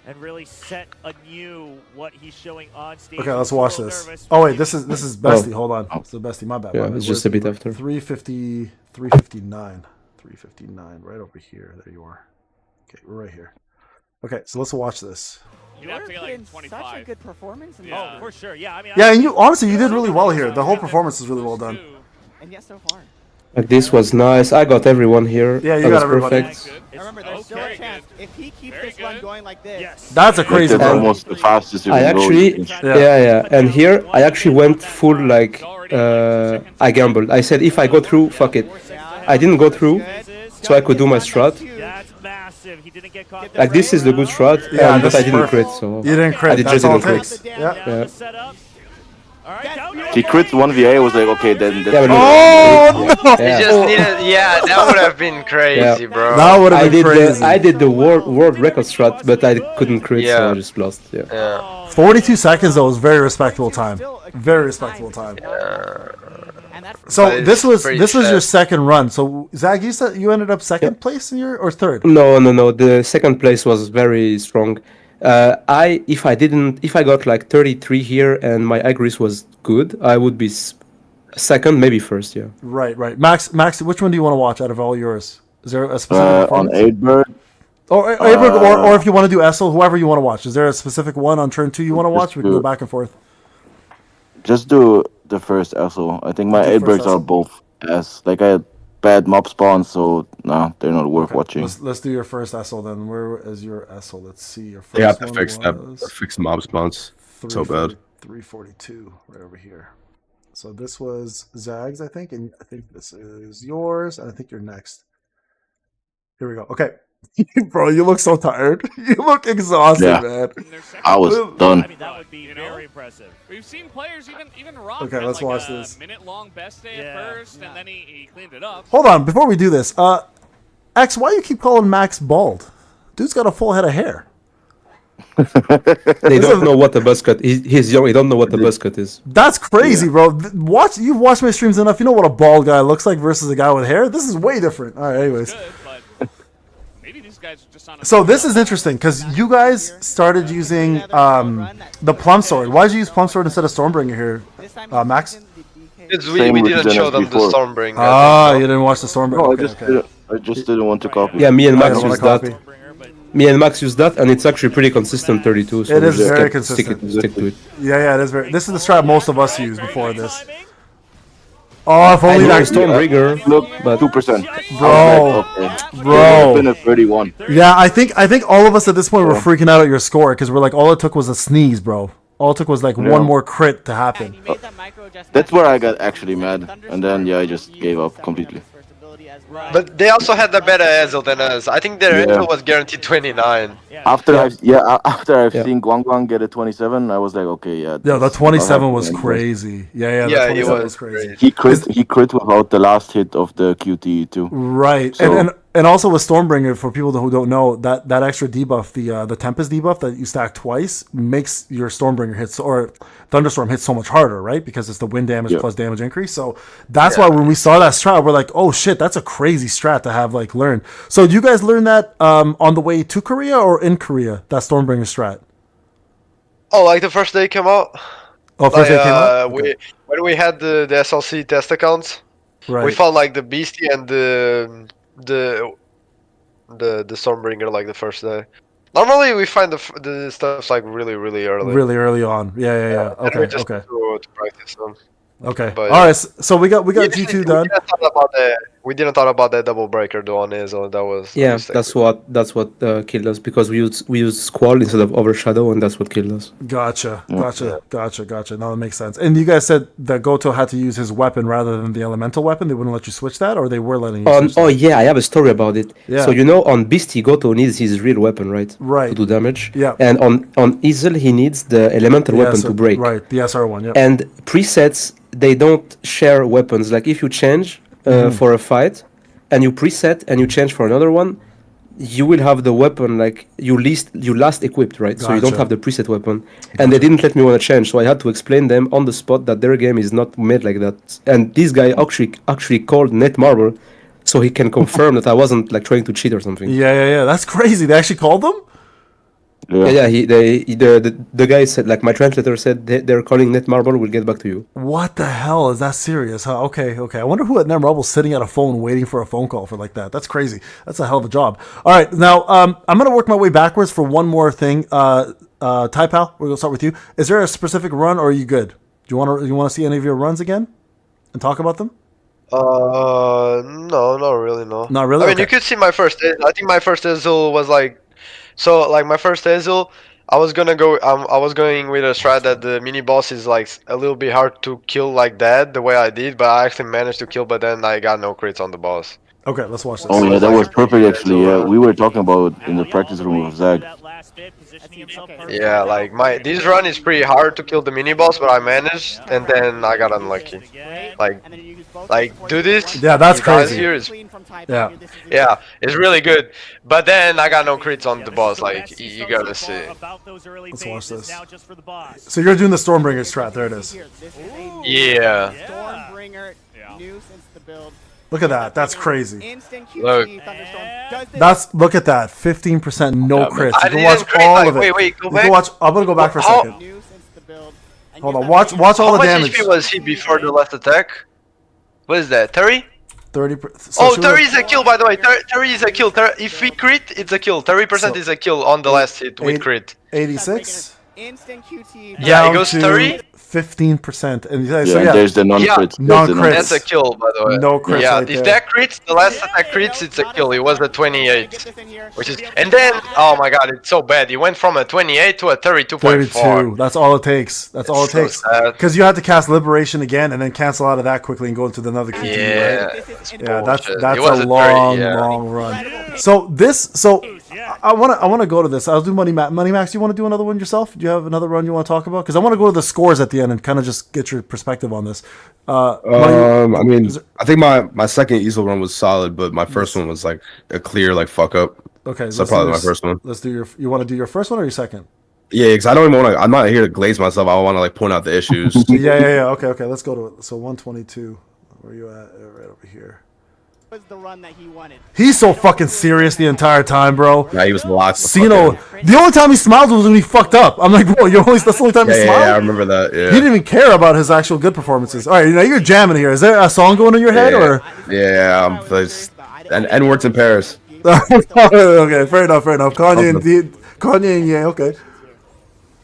and really set anew what he's showing on stage. Okay, let's watch this. Oh wait, this is Bestie. Hold on. It's the Bestie. My bad. Yeah, it's just a bit after. 350, 359, 359. Right over here. There you are. Okay, we're right here. Okay, so let's watch this. You have to get like 25. Such a good performance. Yeah. Oh, for sure. Yeah, I mean. Yeah, and you honestly you did really well here. The whole performance is really well done. And yet so far. Like this was nice. I got everyone here. Yeah, you that got was everybody. Perfect. Remember, there's still a chance. If he keeps this run going like this, that's a crazy That's run. almost the fastest you I can actually, go. yeah. And here I actually went full I gambled. I said if I go through, fuck it. I didn't go through, so I could do my strat. That's massive. He didn't get caught. Like this is the good strat, but I didn't crit. So you didn't crit. That's all it takes. Yeah. He crit 1v8. I was like, okay, then. Oh no! He just needed. Yeah, that would have been crazy, bro. That would have been crazy. I did the world record strat, but I couldn't crit, so I just lost. Yeah. 42 seconds though was very respectable time. Very respectable time. So this was your second run. So Zag, you said you ended up second place in or third? No. The second place was very strong. If I got like 33 here and my Igris was good, I would be second, maybe first. Yeah. Right. Max, which one do you want to watch out of all yours? Is there a specific on Eiberg? Or Eiberg, or if you want to do Essel, whoever you want to watch. Is there a specific one on turn 2 you want to watch? We can go back and forth. Just do the first Essel. I think my Eibergs are both S. Like, I had bad mob spawns, so no, they're not worth watching. Let's do your first Essel then. Where is your Essel? Let's see. Your first they have to one fix that. Fix mob spawns. So bad. 342 right over here. So this was Zag's, I think, and I think this is yours, and I think you're next. Here we go. Okay. Bro, you look so tired. You look exhausted, man. I was done. I mean, that would be very impressive. We've seen players, even Rock, okay, let's like watch a this. minute-long best day at first, and then he cleaned it up. Hold on, before we do this, X, why you keep calling Max bald? Dude's got a full head of hair. They don't know what the buzz cut. He's young. He don't know what the buzz cut is. That's crazy, bro. You've watched my streams enough. You know what a bald guy looks like versus a guy with hair. This is way different. All right, anyways. So this is interesting because you guys started using the Plum Sword. Why did you use Plum Sword instead of Stormbringer here, Max? Because we didn't show them the Stormbringer. Ah, you didn't watch the Stormbringer. No, I just didn't want to copy. Yeah, me and Max used that. Me and Max use that, and it's actually pretty consistent 32. So it is very consistent. Stick to it. Yeah, it is very. This is the strat most of us used before this. Oh, if only that Stormbringer. Look, but 2%. Bro. Been a 31. Yeah, I think all of us at this point were freaking out at your score because we're like, all it took was a sneeze, bro. All it took was like one more crit to happen. That's where I got actually mad, and then I just gave up completely. But they also had a better Ezel than us. I think their Ezel was guaranteed 29. After I've seen Guang get a 27, I was like, okay, yeah. Yeah, the 27 was crazy. Yeah, the 27 was crazy. He crit without the last hit of the QTE too. Right, so, and also with Stormbringer, for people who don't know, that extra debuff, the Tempest debuff that you stack twice, makes your Stormbringer hits or Thunderstorm hits so much harder, right? Because it's the wind damage plus damage increase. So that's why when we saw that strat, we're like, oh shit, that's a crazy strat to have like learned. So do you guys learn that on the way to Korea or in Korea? That Stormbringer strat. Oh, like the first day it came out. Oh, first day it came out. Okay. When we had the SLC test accounts, we found like the Beastie and the Stormbringer like the first day. Normally we find the stuff like really early. Really early on. Yeah. Okay. To practice them. Okay. But, all right. So we got G2 done. We didn't talk about that double breaker though on Ezel. That was that's what killed us because we used Squall instead of Overshadow, and that's what killed us. Gotcha. Now that makes sense. And you guys said that Goto had to use his weapon rather than the elemental weapon. They wouldn't let you switch that, or they were letting you. I have a story about it. Yeah. So on Beastie, Goto needs his real weapon, right? Right. To do damage. Yeah. And on Ezel, he needs the elemental weapon to break. Right. The SR one. Yeah. And presets, they don't share weapons. Like if you change for a fight and you preset and you change for another one, you will have the weapon like you last equipped, right? Gotcha. So you don't have the preset weapon. And they didn't let me want to change, so I had to explain them on the spot that their game is not made like that. And this guy actually called Netmarble so he can confirm that I wasn't like trying to cheat or something. Yeah. That's crazy. They actually called them? Yeah. The guy said, like, my translator said they're calling Netmarble. We'll get back to you. What the hell is that serious? Huh? Okay. I wonder who at Netmarble's sitting at a phone waiting for a phone call for like that. That's crazy. That's a hell of a job. All right, now I'm gonna work my way backwards for one more thing. Taipal, we're gonna start with you. Is there a specific run, or are you good? Do you want to see any of your runs again and talk about them? No, not really. No. Not really. I mean, you could see my first. I think my first Ezel was like. So, like, my first Ezel, I was going with a strat that the mini boss is, like, a little bit hard to kill like that, the way I did, but I actually managed to kill, but then I got no crits on the boss. Okay, let's watch this. Oh, yeah, that was perfect, actually. Yeah, we were talking about in the practice room with Zag. Yeah, like, this run is pretty hard to kill the mini boss, but I managed, and then I got unlucky. Like do this. Yeah, that's crazy. Here is, yeah, it's really good. But then I got no crits on the boss. Like you gotta see. Let's watch this. So you're doing the Stormbringer strat. There it is. Yeah. Stormbringer nuisance the build. Look at that. That's crazy. Look. Look at that. 15% no crits. You can watch crit, all like, of it. Wait, go back. I'm gonna go back for a second. Hold on. Watch all the damage. How much HP was he before the last attack? What is that? 30? 30. Oh, 30 is a kill, by the way. 30 is a kill. If we crit, it's a kill. 30% is a kill on the last hit with crit. 86. Instant QT. Yeah, it goes 30. 15%. And Yeah, so there's the non-crit. Non-crit. That's a kill, by the way. No crits. Yeah, right if there. that crits, the last attack crits, it's a kill. It was a 28, which is, and then oh my god, it's so bad. It went from a 28 to a 32.4. 32. That's all it takes. That's all it so takes. sad. Because you had to cast Liberation again and then cancel out of that quickly and go into another QT. Yeah, Right? it's Yeah, that's bullshit. that's It was a 30, long, yeah. long run. So I wanna go to this. I'll do Money Max. You want to do another one yourself? Do you have another run you want to talk about? Because I want to go to the scores at the end and kind of just get your perspective on this. I mean, I think my second easel run was solid, but my first one was like a clear like fuck up. Okay, so probably my first one. Let's do your. You want to do your first one or your second? Yeah, because I don't even want to. I'm not here to glaze myself. I want to like point out the issues. Yeah. Okay. Let's go to it. So 122. Where are you at? Right over here. Was the run that he wanted. He's so fucking serious the entire time, bro. Yeah, he was locked. Sino, the only time he smiled was when he fucked up. I'm like, bro, that's the only time he smiled? Yeah, I remember that. Yeah. He didn't even care about his actual good performances. All right, you're jamming here. Is there a song going in your head or? Yeah, and N-words in Paris. Okay, fair enough. Kanye and yeah, okay.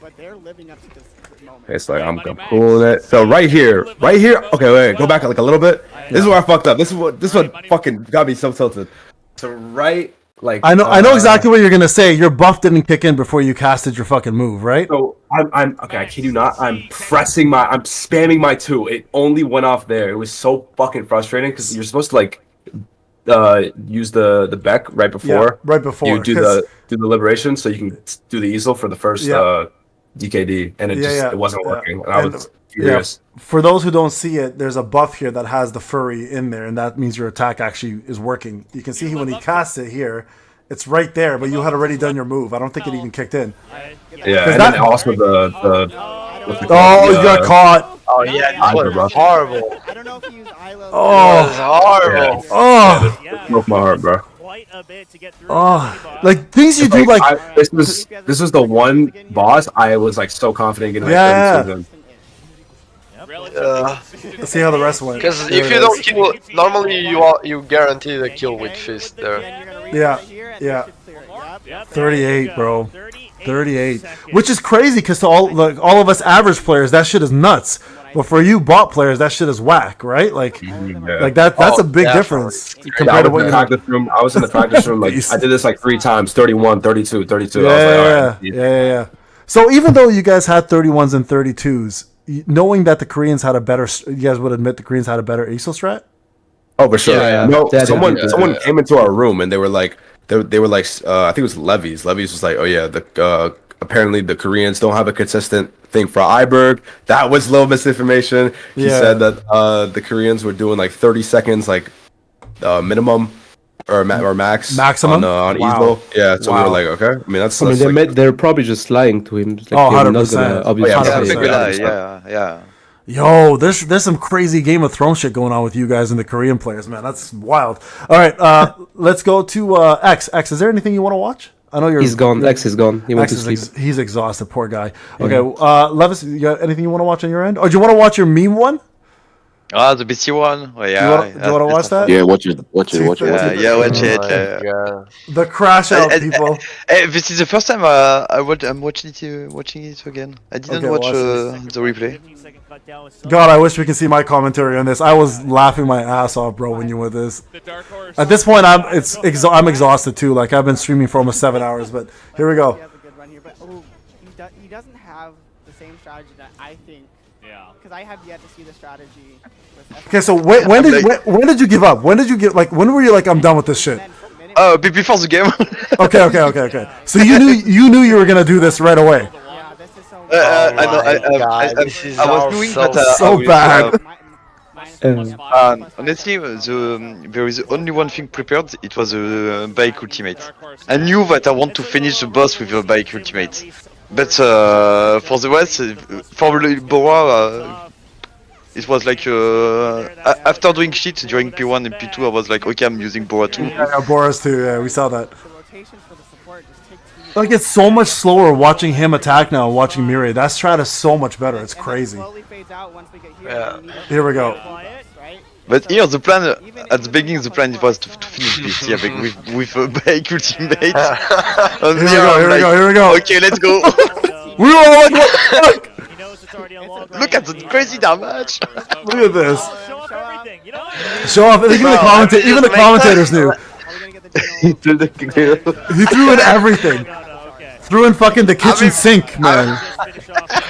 But they're living up to this moment. It's like I'm pulling it. So right here. Okay, wait, go back like a little bit. This is where I fucked up. This is what fucking got me so tilted. So right, like I know exactly what you're gonna say. Your buff didn't kick in before you casted your fucking move, right? So I'm okay. I kid you not. I'm spamming my 2. It only went off there. It was so fucking frustrating because you're supposed to like use the Beck right before. Right before you do the liberation, so you can do the easel for the first DKD, and it wasn't working. And I was furious. For those who don't see it, there's a buff here that has the furry in there, and that means your attack actually is working. You can see when he casts it here, it's right there, but you had already done your move. I don't think it even kicked in. Yeah, and then also you got caught. Oh yeah, it was horrible. I don't know if he used Isla. Oh, it was horrible. Oh, broke my heart, bro. Like things you do, like this was the one boss I was like so confident getting. Let's see how the rest went. Because if you don't kill, normally you guarantee the kill with fist there. Yeah. 38, bro. 38, which is crazy because to all of us average players, that shit is nuts. But for you bot players, that shit is whack, right? Like that's a big difference compared to what I was in the practice room. Like I did this like 3 times: 31, 32, 32. Yeah, I was like, all right. Yeah. So even though you guys had 31s and 32s, knowing that the Koreans had a better, you guys would admit the Koreans had a better ASO strat? Oh, for sure. Yeah. No, someone came into our room and they were like, I think it was Leviis. Leviis was like, oh yeah, apparently the Koreans don't have a consistent thing for Eiberg. That was low misinformation. He said that the Koreans were doing like 30 seconds, like minimum or maximum on easel. Yeah, so we were like, okay. I mean, they're probably just lying to him. Like, 100%. Yeah. Yo, there's some crazy Game of Thrones shit going on with you guys and the Korean players, man. That's wild. All right, let's go to X. X, is there anything you want to watch? I know he's gone. X is gone. He went to sleep. He's exhausted, poor guy. Okay, Leviis, you got anything you want to watch on your end? Or do you want to watch your meme one? The BC one. Oh, yeah. Do you want to watch that? Yeah, watch it. Watch it. Watch it. The crash out, people. This is the first time I'm watching it again. I didn't watch the replay. God, I wish we could see my commentary on this. I was laughing my ass off, bro, when you were this. At this point, I'm exhausted too. Like I've been streaming for almost 7 hours, but here we go. He has a good run here, but he doesn't have the same strategy that I think. Yeah. Because I have yet to see the strategy. Okay, so when did you give up? When were you like, I'm done with this shit? Before the game. Okay. So you knew you were gonna do this right away. I was doing that so bad. Honestly, there is only one thing prepared. It was a bike ultimate. I knew that I want to finish the boss with a bike ultimate, but for the rest, for Bora, it was like after doing shit during P1 and P2, I was like, okay, I'm using Bora 2. Yeah, Bora's too. Yeah, we saw that. Like it's so much slower watching him attack now and watching Mirai. That strat is so much better. It's crazy. Yeah. Here we go. But here the plan at the beginning, the plan was to finish this Eiberg with a bike ultimate. Here we go. Okay, let's go. We were all like, what the fuck? Look at the crazy damage. Look at this. Show off everything. You know what? Show off. Even the commentators knew. He threw the He threw in everything. Threw in fucking the kitchen sink, man.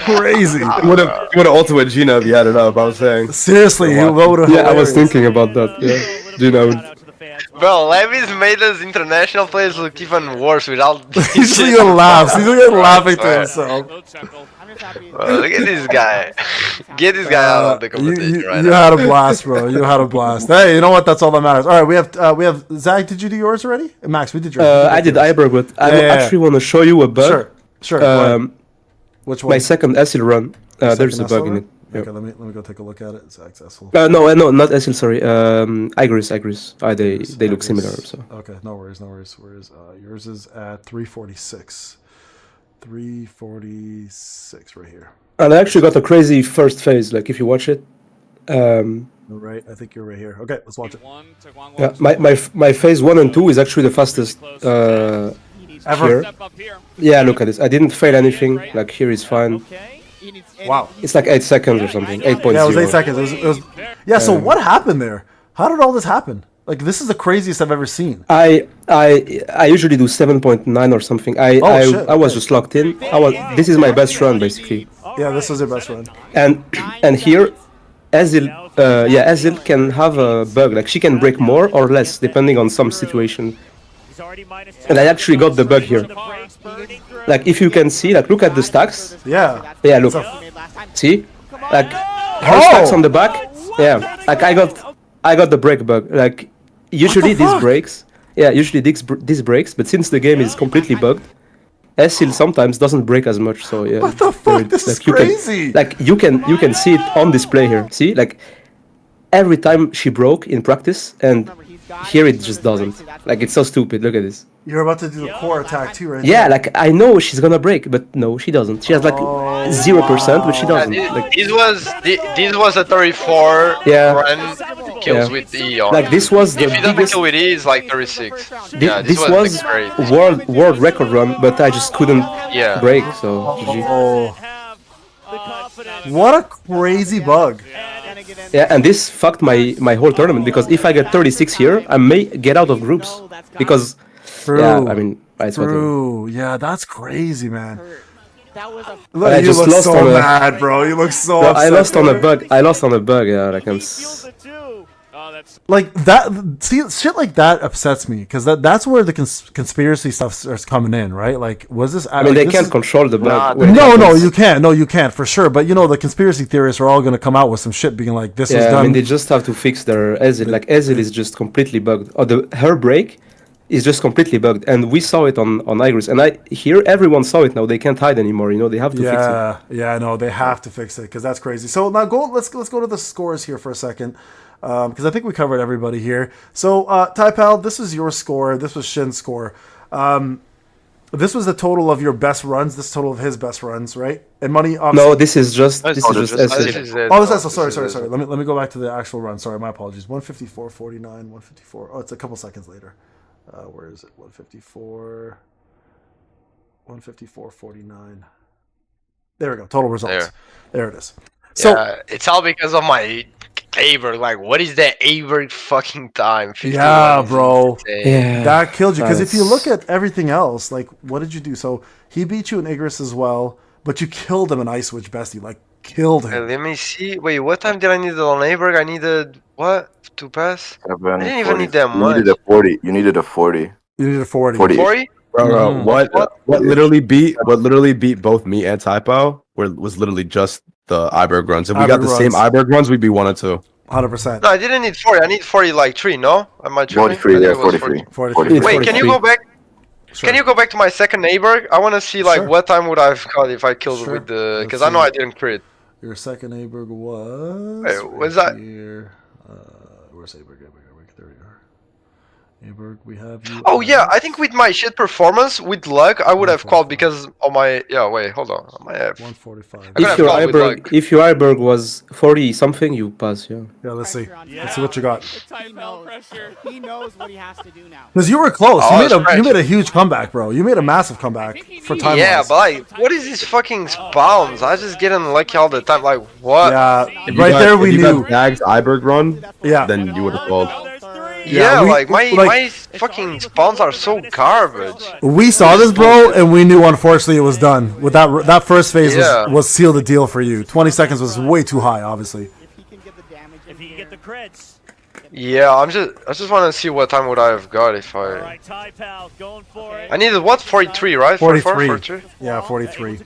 Crazy. You would have ultimate Gina if you had it up. I was saying. Seriously, you would have. Yeah, I was thinking about that. Yeah, Gina. Bro, Leviis made us international players look even worse without. He's just even laughs. He's even laughing to himself. Bro, look at this guy. Get this guy out of the competition right You now. had a blast, bro. You had a blast. Hey, you know what? That's all that matters. All right, we have Zach. Did you do yours already? Max, we did yours. I did Eiberg, but I actually want to show you a bug. Sure. Which one? My second SL run. There's a bug in it. Okay, let me go take a look at it. Zach's SL. No, not SL. Sorry, Igris. They look similar. So. Okay, no worries. Where is yours? Is at 346. 346 right here. And I actually got a crazy first phase. Like if you watch it. Right, I think you're right here. Okay, let's watch it. Yeah, my phase 1 and 2 is actually the fastest. Ever? Here. Yeah, look at this. I didn't fail anything. Like here is fine. Wow. It's like 8 seconds or something. 8.0. Yeah, it was 8 seconds. It was yeah. So what happened there? How did all this happen? Like this is the craziest I've ever seen. I usually do 7.9 or something. I was just locked in. This is my best run basically. Yeah, this was your best run. And here, Ezil can have a bug. Like she can break more or less depending on some situation. And I actually got the bug here. Like if you can see, like look at the stacks. Yeah. Yeah, look. See? Like her stacks on the back. Yeah. Like I got the break bug. Like usually this breaks. Yeah, usually this breaks, but since the game is completely bugged, Ezil sometimes doesn't break as much. So yeah. What the fuck? This is crazy. You can see it on display here. See? Like every time she broke in practice, and here it just doesn't. Like it's so stupid. Look at this. You're about to do the core attack too, right? Yeah, like I know she's gonna break, but no, she doesn't. She has like 0%, but she doesn't. This was a 34 run kills with E on. Like this was the if you don't biggest. kill with E, it's like 36. This was world record run, but I just couldn't break. So what a crazy bug. Yeah, and this fucked my whole tournament because if I get 36 here, I may get out of groups because. Yeah, I mean, it's true. Yeah, that's crazy, man. Look, you look so mad, bro. You look so upset. I lost on a bug. Yeah, like I'm. Like that. See, shit like that upsets me because that's where the conspiracy stuff starts coming in, right? Like, was this? I mean, they can't control the bug. No, you can't. No, you can't for sure. But you know, the conspiracy theorists are all going to come out with some shit, being like, "This was done." I mean, they just have to fix their Ezil. Like Ezil is just completely bugged. Or her break is just completely bugged, and we saw it on Igris. And everyone saw it now. They can't hide anymore. You know, they have to fix it. Yeah, no, they have to fix it because that's crazy. So now let's go to the scores here for a second. Because I think we covered everybody here. So, Taipal, this is your score. This was Shin's score. This was the total of your best runs. This total of his best runs, right? And money. Obviously. No, this is just SL. Oh, this is SL. Sorry. Let me go back to the actual run. Sorry, my apologies. 154.49. 154. Oh, it's a couple seconds later. Where is it? 154. 154.49. There we go. Total results. There it is. So it's all because of my Eiberg. Like, what is that Eiberg fucking time? Yeah, bro. Yeah, that killed you. Because if you look at everything else, like, what did you do? So he beat you in Igris as well, but you killed him in Ice Witch Bestie. Like, killed him. Let me see. Wait, what time did I need it on Eiberg? I needed what to pass? I didn't even need that much. You needed a 40. You needed a 40. You needed a 40. 40? Bro, what literally beat both me and Taipal was literally just the Eiberg runs. If we got the same Eiberg runs, we'd be 1 and 2. 100%. No, I didn't need 40. I need 40 like 3, no? Am I tripping? 43, yeah, 43. 43. Wait, can you go back? Sure. Can you go back to my second Eiberg? I want to see like what time would I've got if I killed with the... Because I know I didn't crit. Your second Eiberg was... Wait, was that... Here. Where's Eiberg? There we are. Eiberg, we have you. Oh yeah, I think with my shit performance, with luck, I would have called because of my. Yeah, wait, hold on. I might have. 145. If your Eiberg was 40 something, you pass. Yeah. Yeah, let's see. Let's see what you got. He knows what he has to do now. Because you were close. You made a huge comeback, bro. You made a massive comeback for time. Yeah, but like, what is these fucking spawns? I just get unlucky all the time. Like, what? Yeah, right there we knew. If Dag's Eiberg run, yeah, then you would have called. Yeah, like my fucking spawns are so garbage. We saw this, bro, and we knew unfortunately it was done. With that first phase was sealed the deal for you. 20 seconds was way too high, obviously. If he can get the crits. Yeah, I just want to see what time would I have got if I. Alright, Taipal going for it. I needed what? 43, right? 43. Yeah, 43.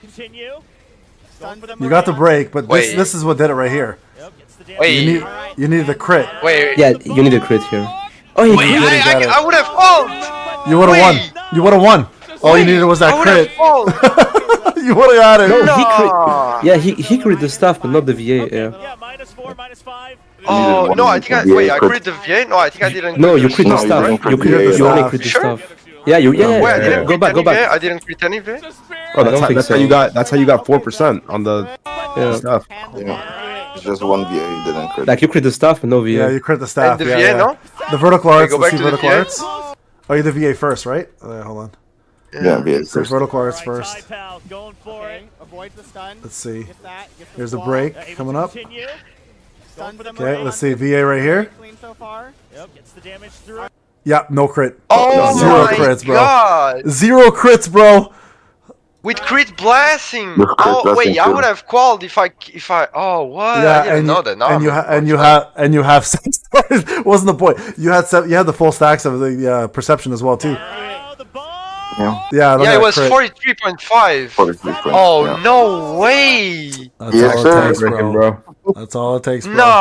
You got the break, but this is what did it right here. Wait, you need the crit. Wait. Yeah, you need a crit here. Oh, wait, I would have called. You would have won. You would have won. All you needed was that crit. You would have got it. No, he crit. Yeah, he crit the staff, but not the VA. Yeah. -4, -5. Oh no, I think I crit the VA. No, I think I didn't. No, you crit the staff. You only crit the staff. Yeah, yeah. Go back. I didn't crit any VA. Oh, that's how you got 4% on the stuff. Yeah. It's just one VA, you didn't crit. Like you crit the staff, but no VA. Yeah, you crit the staff. And the VA, no? The vertical arts. Go Let's back see to the vertical VA. arts. Oh, you're the VA first, right? Hold on. Yeah, VA So first. vertical arts first. Taipal going for it. Avoids the stun. Let's see. Get that. Get the Here's a wall. break Able coming to up. continue. Stun for the Okay, Marine. let's see. VA right here. Clean so far. Yep, gets the damage through. Yeah, no crit. Oh Zero my crits, bro. god! Zero crits, bro. With crit blasting. With crit Oh wait, blasting I too. would have called if I. Oh what? Yeah, I didn't know that. Now and you have 7 stars. Wasn't the point? You had the full stacks of the perception as well too. Oh, the bomb! Yeah. Yeah, it was 43.5. 43 points, Oh yeah. no way! That's Yes, all sir. it takes, bro. That's all it takes, bro. No,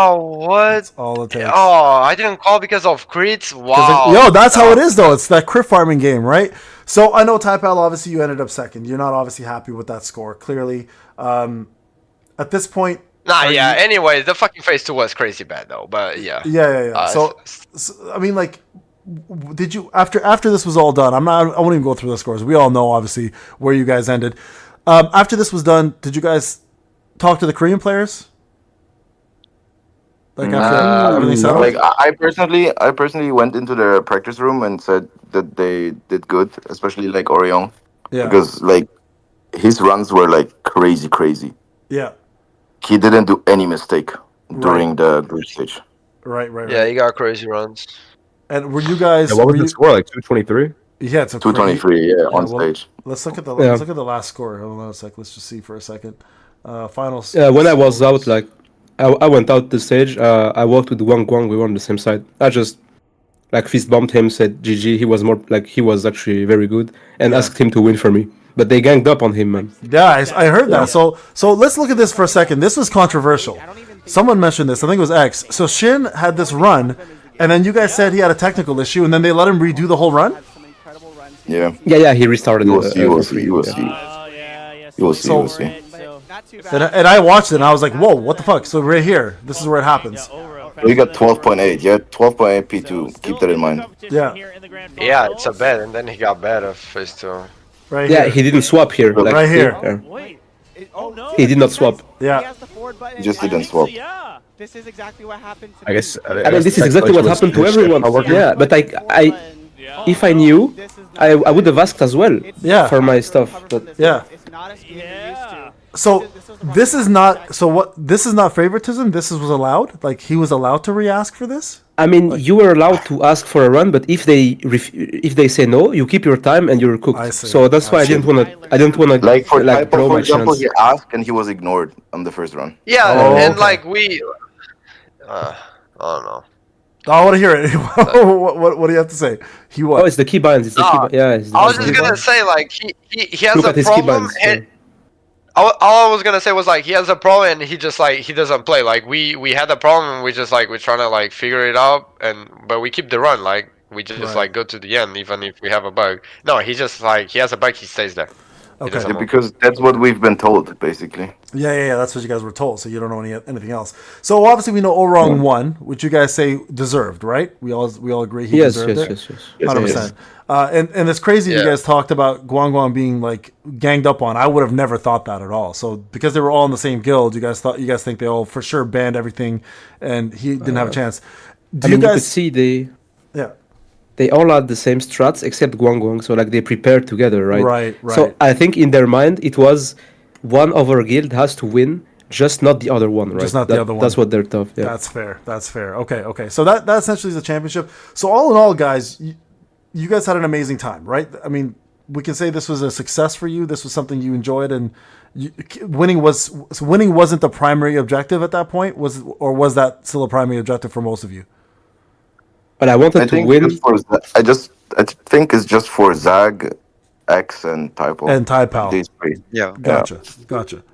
what? That's all it takes. Oh, I didn't call because of crits. Wow. Yo, that's how it is though. It's that crit farming game, right? So I know Taipal, obviously you ended up second. You're not obviously happy with that score, clearly. At this point, Nah, yeah. Anyway, the fucking phase 2 was crazy bad though. But yeah. Yeah. So I mean, like, did you after this was all done? I won't even go through the scores. We all know obviously where you guys ended. After this was done, did you guys talk to the Korean players? Like after everything settled? Like I personally went into the practice room and said that they did good, especially like Orion. Yeah. Because like his runs were like crazy. Yeah. He didn't do any mistake during the group stage. Right. Yeah, he got crazy runs. And were you guys? Yeah, what was the score? Like 223? Yeah, it's a 223. Yeah, on stage. Let's look at the last score. Hold on a sec. Let's just see for a second. Finals. When I was out, like I went out the stage. I walked with Wang Guang. We were on the same side. I just like fist bumped him, said GG. He was more like he was actually very good, and asked him to win for me. But they ganged up on him, man. Yeah, I heard that. So let's look at this for a second. This was controversial. Someone mentioned this. I think it was X. So Shin had this run, and then you guys said he had a technical issue, and then they let him redo the whole run. Yeah. Yeah. He restarted. You will see. And I watched it, and I was like, "Whoa, what the fuck?" So right here, this is where it happens. You got 12.8. Yeah, 12.8 P2. Keep that in mind. Yeah. Yeah, it's a bad, and then he got bad of phase 2. Right Yeah, here. he didn't swap here. Like, Right here. He did not swap. Yeah. He just didn't swap. This is exactly what happened to I guess. I mean, this is exactly what happened to everyone. Yeah, but if I knew, I would have asked as well. Yeah. For my stuff. But Yeah. It's not as good as it used to. So this is not. So what? This is not favoritism. This was allowed. Like he was allowed to re-ask for this. I mean, you were allowed to ask for a run, but if they say no, you keep your time and you're cooked. I see. So that's why I didn't want to Like for Taipal, blow for my example, chance. he asked and he was ignored on the first run. Yeah, Oh, and okay. like we. I don't know. I want to hear it. what do you have to say? He was. Oh, it's the keybinds. It's the key. Yeah. It's the I was just keybinds. gonna say like he has Look a at his problem. keybinds. And all I was gonna say was like he has a problem and he just like he doesn't play. Like we had a problem and we just like we're trying to like figure it out but we keep the run. Like we just like go to the end even if we have a bug. No, he just like he has a bug, he stays there. Okay. Yeah, because that's what we've been told, basically. Yeah. That's what you guys were told. So you don't know anything else. So obviously we know Orong won, which you guys say deserved, right? We all agree he deserved it. Yes. 100%. And it's crazy you guys talked about Guang being like ganged up on. I would have never thought that at all. So because they were all in the same guild, you guys think they all for sure banned everything, and he didn't have a chance. You could see they all had the same strats except Guang, so like they prepared together, right? Right. So I think in their mind it was one of our guild has to win, just not the other one, right? Just not the other one. That's what they're tough. Yeah. That's fair. Okay. So that essentially is the championship. So all in all, guys, you guys had an amazing time, right? I mean, we can say this was a success for you. This was something you enjoyed, and winning wasn't the primary objective at that point. Was that still a primary objective for most of you? But I wanted to win. I think it's just for Zag, X, and Taipal. These three. Yeah. Gotcha.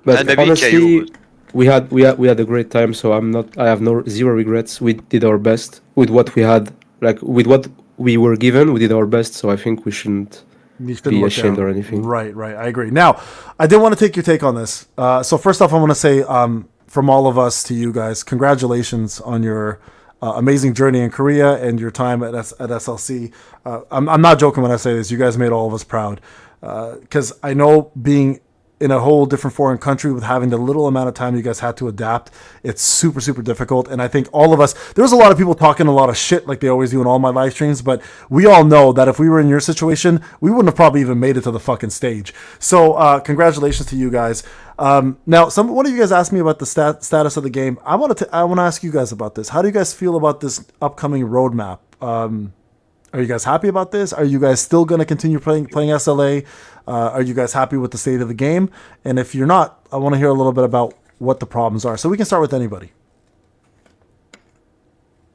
But honestly, we had a great time. So I have zero regrets. We did our best with what we had, like with what we were given. We did our best. So I think we shouldn't be ashamed or anything. Right. I agree. Now, I did want to take your take on this. So first off, I want to say from all of us to you guys, congratulations on your amazing journey in Korea and your time at SLC. I'm not joking when I say this. You guys made all of us proud, because I know being in a whole different foreign country with having the little amount of time you guys had to adapt, it's super, super difficult. And I think all of us, there was a lot of people talking a lot of shit like they always do in all my live streams, but we all know that if we were in your situation, we wouldn't have probably even made it to the fucking stage. So congratulations to you guys. Now, one of you guys asked me about the status of the game. I want to ask you guys about this. How do you guys feel about this upcoming roadmap? Are you guys happy about this? Are you guys still going to continue playing SLA? Are you guys happy with the state of the game? And if you're not, I want to hear a little bit about what the problems are. So we can start with anybody.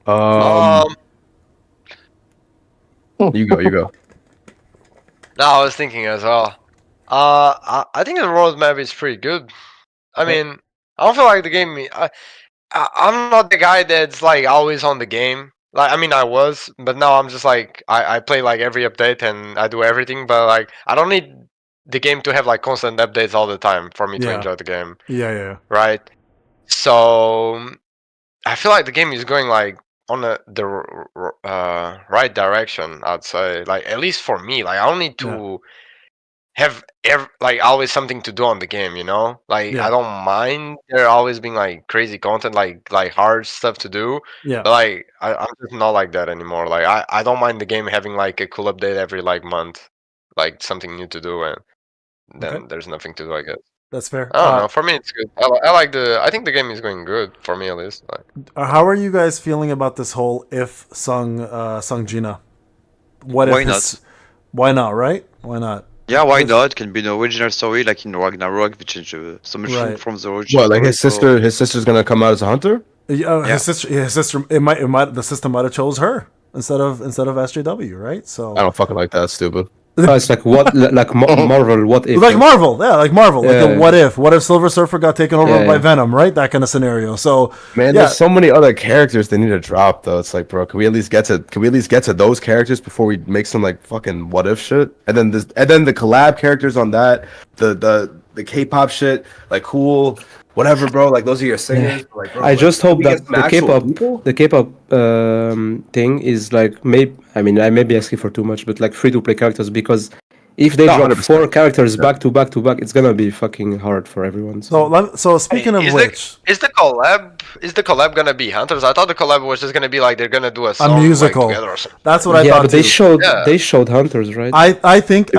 You go. No, I was thinking as well. I think the roadmap is pretty good. I mean, I don't feel like the game. I'm not the guy that's like always on the game. Like, I mean, I was, but now I'm just like I play like every update and I do everything. But like, I don't need the game to have like constant updates all the time for me to enjoy the game. Yeah. Right. So I feel like the game is going like on the right direction. I'd say, like, at least for me, like I don't need to have like always something to do on the game, you know? Like I don't mind there always being like crazy content, like hard stuff to do. Yeah. But like I'm just not like that anymore. Like I don't mind the game having like a cool update every like month, like something new to do, and then there's nothing to do, I guess. That's fair. I don't know. For me, it's good. I think the game is going good for me, at least. Like, how are you guys feeling about this whole if sung Gina? Why not? Why not? Right? Why not? Yeah, why not? It can be an original story, like in Ragnarok, which is so much from the original. What, like his sister's gonna come out as a hunter? His sister. The system might have chose her instead of SJW, right? So I don't fucking like that. Stupid. It's like Marvel. What if? Like Marvel, like the what if Silver Surfer got taken over by Venom, right? That kind of scenario. So man, there's so many other characters they need to drop though. It's like, bro, can we at least get to those characters before we make some like fucking what if shit? And then the collab characters on that, the K-pop shit, like cool. Whatever, bro. Like those are your singers. Like, bro, I just hope that the K-pop thing is like I may be asking for too much, but like free to play characters, because if they drop 4 characters back to back, it's gonna be fucking hard for everyone. So speaking of which, is the collab gonna be Hunters? I thought the collab was just gonna be like they're gonna do a musical. Like, together or something. That's what I thought. But they showed Hunters, right? I think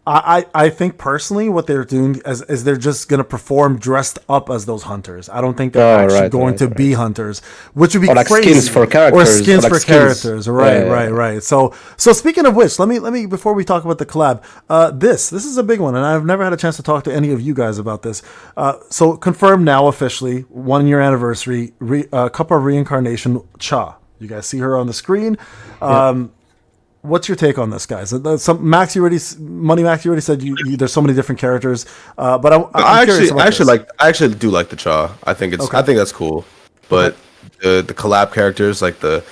I think personally what they're doing is they're just going to perform dressed up as those hunters. I don't think they're actually going to be hunters, which would be like crazy. Skins for characters. Or skins for characters. Right. So speaking of which, let me before we talk about the collab, this is a big one, and I've never had a chance to talk to any of you guys about this. So confirmed now officially, 1 year anniversary, Cup of Reincarnation Cha. You guys see her on the screen. What's your take on this, guys? Max already said there's so many different characters, but I'm curious about I actually do like the Cha. I think that's cool, but the collab characters like the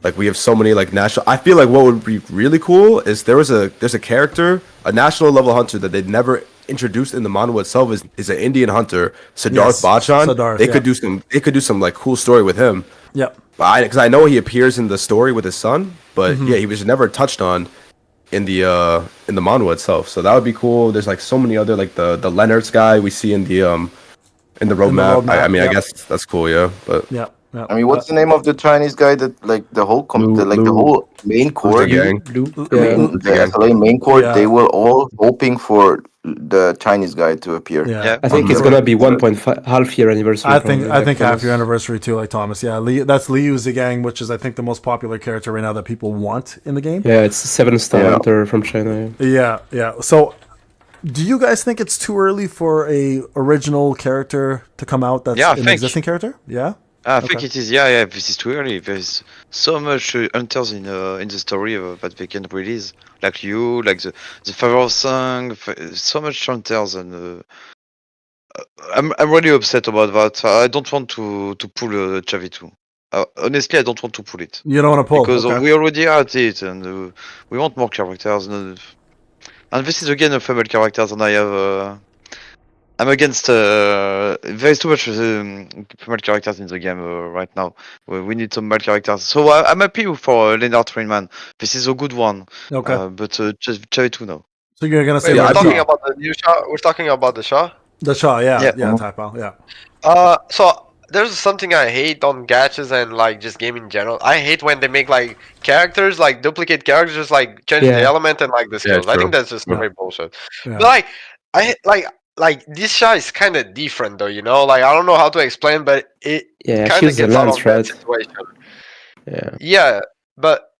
Like we have so many like national. I feel like what would be really cool is there's a character, a national level hunter that they'd never introduced in the manga itself is an Indian hunter, Siddharth Bachchan. Siddharth, they could do some like cool story with him. Yep. Because I know he appears in the story with his son, but yeah, he was never touched on in the manga itself. So that would be cool. There's like so many other like the Leonard's guy we see in the roadmap. I mean, I guess that's cool, yeah. But yeah. Yeah. I mean, what's the name of the Chinese guy that like the whole the whole main core, the SLA main core? They were all hoping for the Chinese guy to appear. Yeah. I think it's gonna be 1.5 half year anniversary. I think half year anniversary too, like Thomas. Yeah, that's Liu Zhigang, which is I think the most popular character right now that people want in the game. Yeah, it's 7-star hunter from China. Yeah. So, do you guys think it's too early for a original character to come out that's an existing character? Yeah. I think it is. Yeah. This is too early. There's so much hunters in the story that they can release, like you, like the Father Song. So much hunters, and I'm really upset about that. I don't want to pull Chavi 2. Honestly, I don't want to pull it. You don't want to pull because we already at it, and we want more characters. And this is again a female characters, and I have. I'm against. There's too much female characters in the game right now. We need some male characters. So I'm happy for Leonard Friedman. This is a good one. Okay. But Cherry 2 now. So you're gonna say we're talking about the new Shah? We're talking about the Shah? The Shah, yeah, Taipal, So there's something I hate on gachas and like just game in general. I hate when they make like characters, like duplicate characters, just like change the element and like the skills. I think that's just very bullshit. But like this Shah is kind of different though, you know. Like I don't know how to explain, but it kind of gets out of that situation. Yeah, but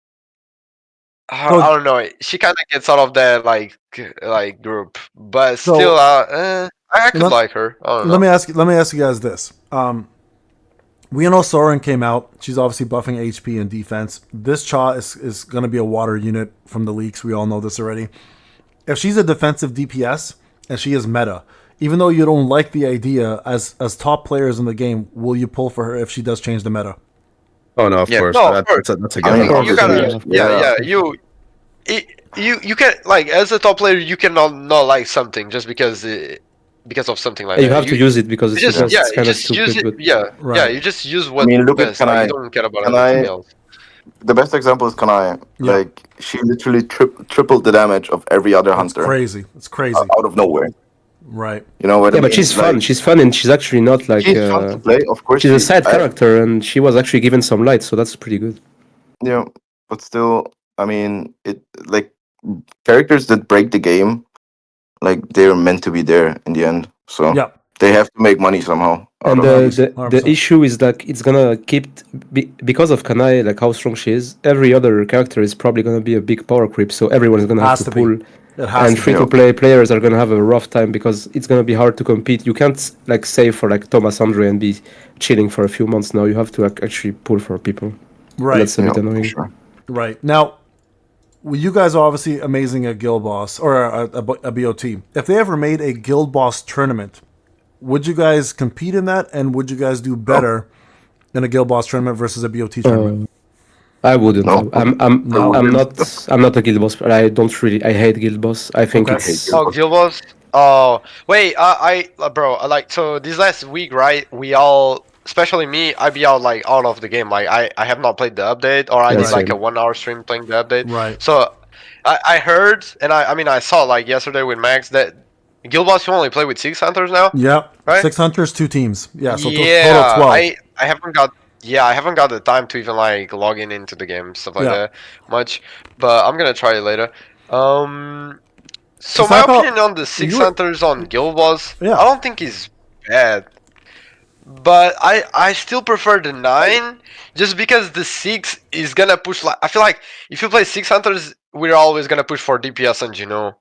I don't know. She kind of gets out of that like group, but still, I could like her. I don't know. Let me ask you guys this. We know Soren came out. She's obviously buffing HP and defense. This Cha is going to be a water unit from the leaks. We all know this already. If she's a defensive DPS and she is meta, even though you don't like the idea, as top players in the game, will you pull for her if she does change the meta? Oh no, of course. No, that's a given. You gotta, you can like as a top player, you cannot not like something just because of something like that. You have to use it because it's kind of stupid. You just use what. I mean, look at Kanai. You don't care about anything else. The best example is Kanai. Like she literally tripled the damage of every other hunter. It's crazy. Out of nowhere. Right. You know what I mean? But she's fun. She's fun, and she's actually not like. She's fun to play, of course. She's a side character, and she was actually given some light, so that's pretty good. Yeah, but still, I mean, it like characters that break the game, like they're meant to be there in the end. So they have to make money somehow. And the issue is that it's gonna keep because of Kanai, like how strong she is. Every other character is probably gonna be a big power creep, so everyone's gonna have to pull. And free-to-play players are gonna have a rough time because it's gonna be hard to compete. You can't like save for like Thomas Andre and be chilling for a few months now. You have to actually pull for people. Right. That's a bit annoying. Sure. Right. Now, you guys are obviously amazing at Guild Boss or a BOT. If they ever made a Guild Boss tournament, would you guys compete in that? And would you guys do better in a Guild Boss tournament versus a BOT tournament? I wouldn't. No. I'm not a Guild Boss, but I hate Guild Boss. I think it's Guild Boss. Oh wait, bro, like so this last week, right? We all, especially me, I be out of the game. Like I have not played the update, or I did like a 1 hour stream playing the update. Right. So I heard, and I mean I saw like yesterday with Max that Guild Boss you only play with 6 hunters now. Yeah. Right. 6 hunters, 2 teams. Yeah. So total 12. I haven't got. Yeah, I haven't got the time to even like log into the game, stuff like that much, but I'm gonna try it later. So my opinion on the 6 hunters on Guild Boss, I don't think is bad, but I still prefer the 9 just because the 6 is gonna push. Like I feel like if you play 6 hunters, we're always gonna push for DPS and Geno.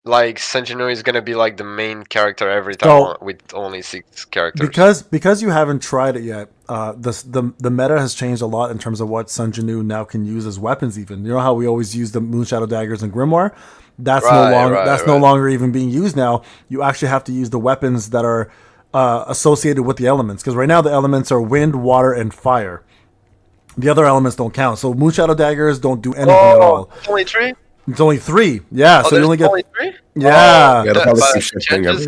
Like Sanjino is gonna be like the main character every time with only 6 characters. Because you haven't tried it yet, the meta has changed a lot in terms of what Sanjino now can use as weapons. Even you know how we always use the Moonshadow daggers and Grimoire. That's no longer even being used now. You actually have to use the weapons that are associated with the elements. Because right now the elements are wind, water, and fire. The other elements don't count. So Moonshadow daggers don't do anything at all. It's only 3? It's only 3. Yeah, so you only get only 3? Yeah. It changes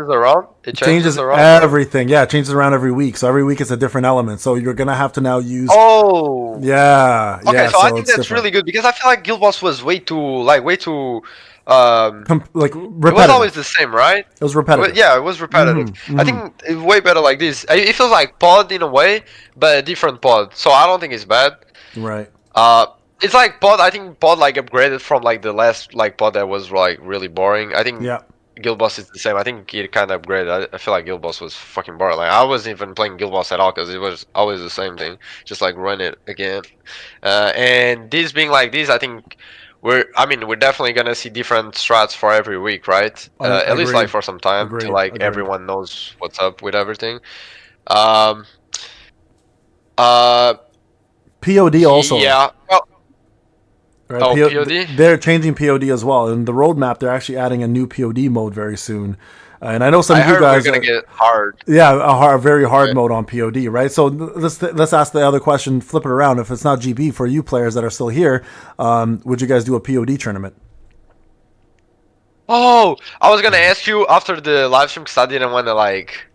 around. It changes around everything. Yeah, it changes around every week. So every week it's a different element. So you're gonna have to now use. Oh. Yeah. Okay, yeah, so I think that's different. really good because I feel like Guild Boss was way too repetitive. It was always the same, right? It was repetitive. Yeah, it was repetitive. I think it's way better like this. It feels like pod in a way, but a different pod. So I don't think it's bad. Right. It's like pod. I think pod like upgraded from like the last like pod that was like really boring. I think Guild Boss is the same. I think it kind of upgraded. I feel like Guild Boss was fucking boring. Like I wasn't even playing Guild Boss at all because it was always the same thing. Just like run it again. And this being like this, I think we're definitely gonna see different strats for every week, right? At least like for some time till like everyone knows what's up with everything. POD also. Yeah. Well, right? POD? They're changing POD as well. In the roadmap, they're actually adding a new POD mode very soon. And I know some of you guys are going to get hard. Yeah, a very hard mode on POD, right? So let's ask the other question, flip it around. If it's not GB, for you players that are still here, would you guys do a POD tournament? Oh, I was going to ask you after the live stream because I didn't want to like...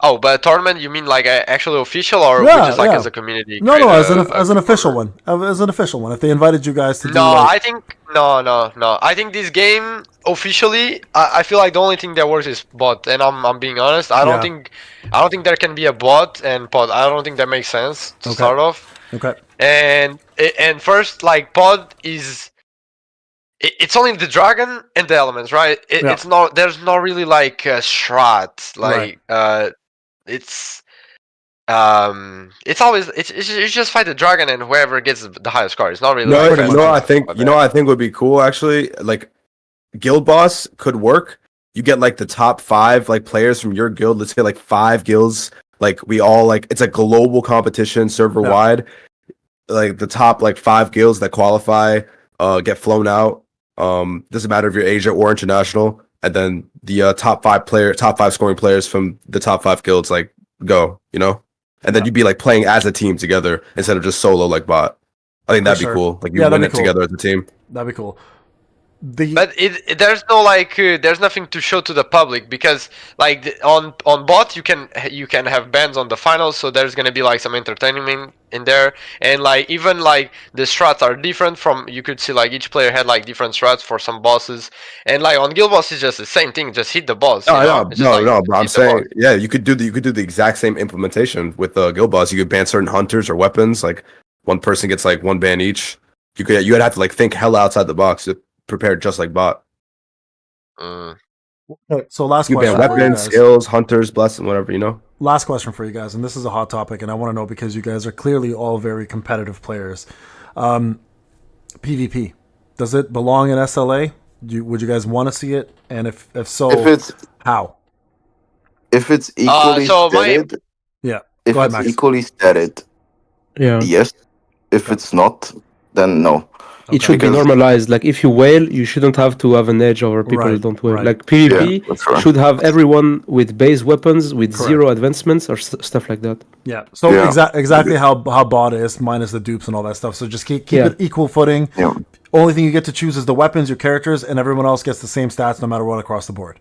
Oh, but a tournament, you mean like actually official or just like as a community? No, as an official one. As an official one. If they invited you guys to do I think I think this game officially, I feel like the only thing that works is bot, and I'm being honest. I don't think there can be a bot and pod. I don't think that makes sense to start off. Okay. And first, like pod is. It's only the dragon and the elements, right? It's not. There's not really like a strat. Like it's always it's just fight the dragon and whoever gets the highest score. It's not really. I think would be cool actually. Like Guild Boss could work. You get like the top 5 like players from your guild. Let's say like 5 guilds. Like we all like it's a global competition server wide. Like the top like 5 guilds that qualify get flown out. Doesn't matter if you're Asia or international, and then the top 5 scoring players from the top 5 guilds like go, and then you'd be like playing as a team together instead of just solo like bot. I think that'd be cool. Like you win it together as a team. That'd be cool. But there's no like there's nothing to show to the public because like on bot you can have bans on the finals, so there's gonna be like some entertainment in there, and like even like the strats are different from, you could see like each player had like different strats for some bosses, and like on Guild Boss it's just the same thing, just hit the boss. No, but I'm saying you could do the exact same implementation with Guild Boss. You could ban certain hunters or weapons, like one person gets like 1 ban each. You'd have to like think hella outside the box to prepare just like bot. Okay, so last you question. Ban weapons, skills, hunters, blessing, whatever, Last question for you guys, and this is a hot topic, and I want to know because you guys are clearly all very competitive players. PvP, does it belong in SLA? Would you guys want to see it? And if so, how? If it's equally statted, If ahead, it's Max. equally statted, yes. If it's not, then no. It should be normalized. Like if you whale, you shouldn't have to have an edge over people who don't whale. Like PvP should have everyone with base weapons with 0 advancements or stuff like that. Yeah. So exactly how bot is minus the dupes and all that stuff. So just keep it equal footing. Only thing you get to choose is the weapons, your characters, and everyone else gets the same stats no matter what across the board.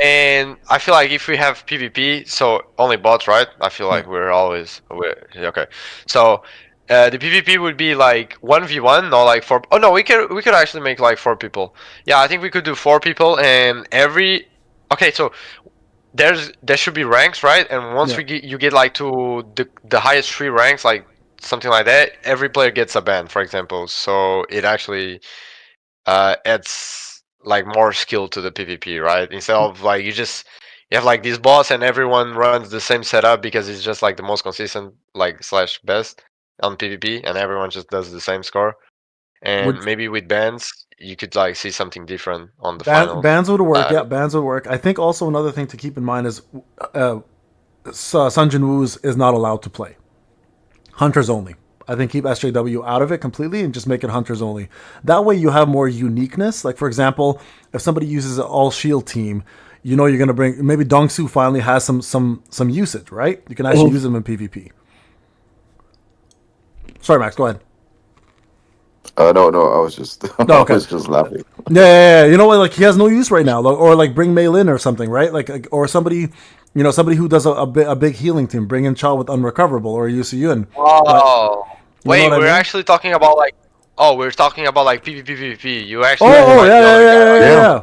And I feel like if we have PvP, so only bots, right? I feel like we're okay. So the PvP would be like 1v1, not like 4. Oh no, we could actually make like 4 people. Yeah, I think we could do 4 people, and okay, so there should be ranks, right? And once you get like to the highest 3 ranks, like something like that, every player gets a ban, for example. So it actually adds like more skill to the PvP, right? Instead of like you have like this boss and everyone runs the same setup because it's just like the most consistent like / best on PvP, and everyone just does the same score. And maybe with bans you could like see something different on the finals. Bans would work. Bans would work. I think also another thing to keep in mind is Sun Jin Woo's is not allowed to play. Hunters only. I think keep SJW out of it completely and just make it hunters only. That way you have more uniqueness. Like for example, if somebody uses an all shield team, you know you're gonna bring. Maybe Dongsu finally has some usage, right? You can actually use them in PvP. Sorry, Max. Go ahead. No, I was just I was just laughing. Yeah. You know what? Like he has no use right now, or like bring Mei Lin or something, right? Like or somebody, somebody who does a big healing team. Bring in Chao with unrecoverable or Yusu Yun. Oh, wait, we're actually talking about like. Oh, we're talking about like PvP. You actually. Yeah.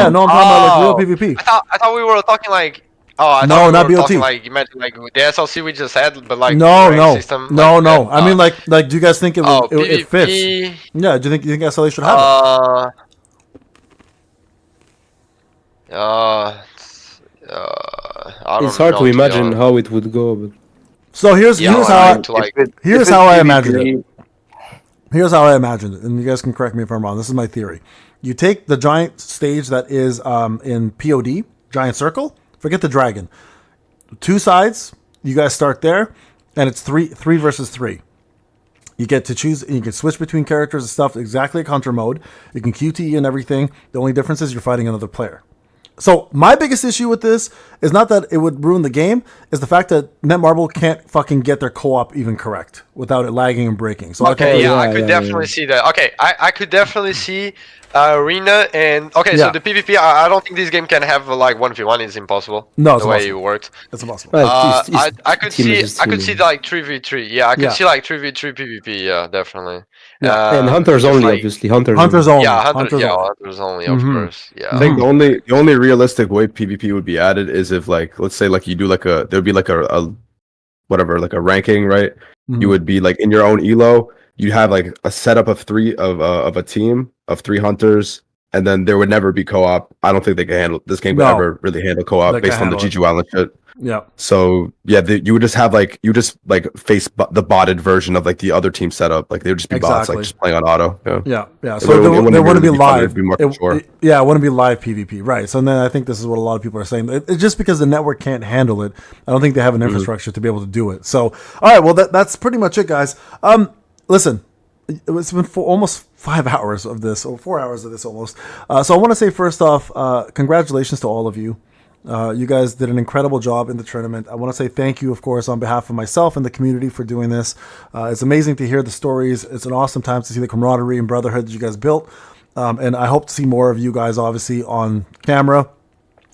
No, I'm talking about like real PvP. I thought we were talking like. Oh, I no, thought not we were BOT. talking like you meant like the SLC we just had, but like no. System, no. Like, I mean, like, do you guys think it fits? Yeah. Do you think SLA should have it? It's hard to imagine how it would go. But... So here's how I imagine it. Here's how I imagine it, and you guys can correct me if I'm wrong. This is my theory. You take the giant stage that is in POD, giant circle. Forget the dragon. 2 sides. You guys start there, and it's three versus 3. You get to choose, and you can switch between characters and stuff. Exactly like Hunter mode. You can QTE and everything. The only difference is you're fighting another player. So my biggest issue with this is not that it would ruin the game, is the fact that Netmarble can't fucking get their co-op even correct without it lagging and breaking. So I could definitely see that. Okay, I could definitely see Arena and so the PvP. I don't think this game can have like 1v1. It's impossible. No, it's the way it works. It's impossible. I could see like 3v3. Yeah, I could see like 3v3 PvP. Yeah, definitely. Yeah, and Hunters only, like, obviously. Hunters only. Yeah, Hunters only, of course. Yeah. I think the only realistic way PvP would be added is if, like, let's say like you do like there'd be like a whatever, like a ranking, right? You would be like in your own elo. You'd have like a setup of a team of 3 hunters, and then there would never be co-op. I don't think they can handle this game. Could ever really handle co-op based on the GG Island shit. Yeah. So yeah, you would just have like face the botted version of like the other team setup. Like they would just be bots, like just playing on auto. Yeah. So there wouldn't be live. It wouldn't be live PvP, right? So then I think this is what a lot of people are saying. It's just because the network can't handle it. I don't think they have an infrastructure to be able to do it. So all right, well that's pretty much it, guys. Listen, it's been almost 5 hours of this, or 4 hours of this almost. So I want to say first off, congratulations to all of you. You guys did an incredible job in the tournament. I want to say thank you, of course, on behalf of myself and the community for doing this. It's amazing to hear the stories. It's an awesome time to see the camaraderie and brotherhood that you guys built. And I hope to see more of you guys, obviously, on camera.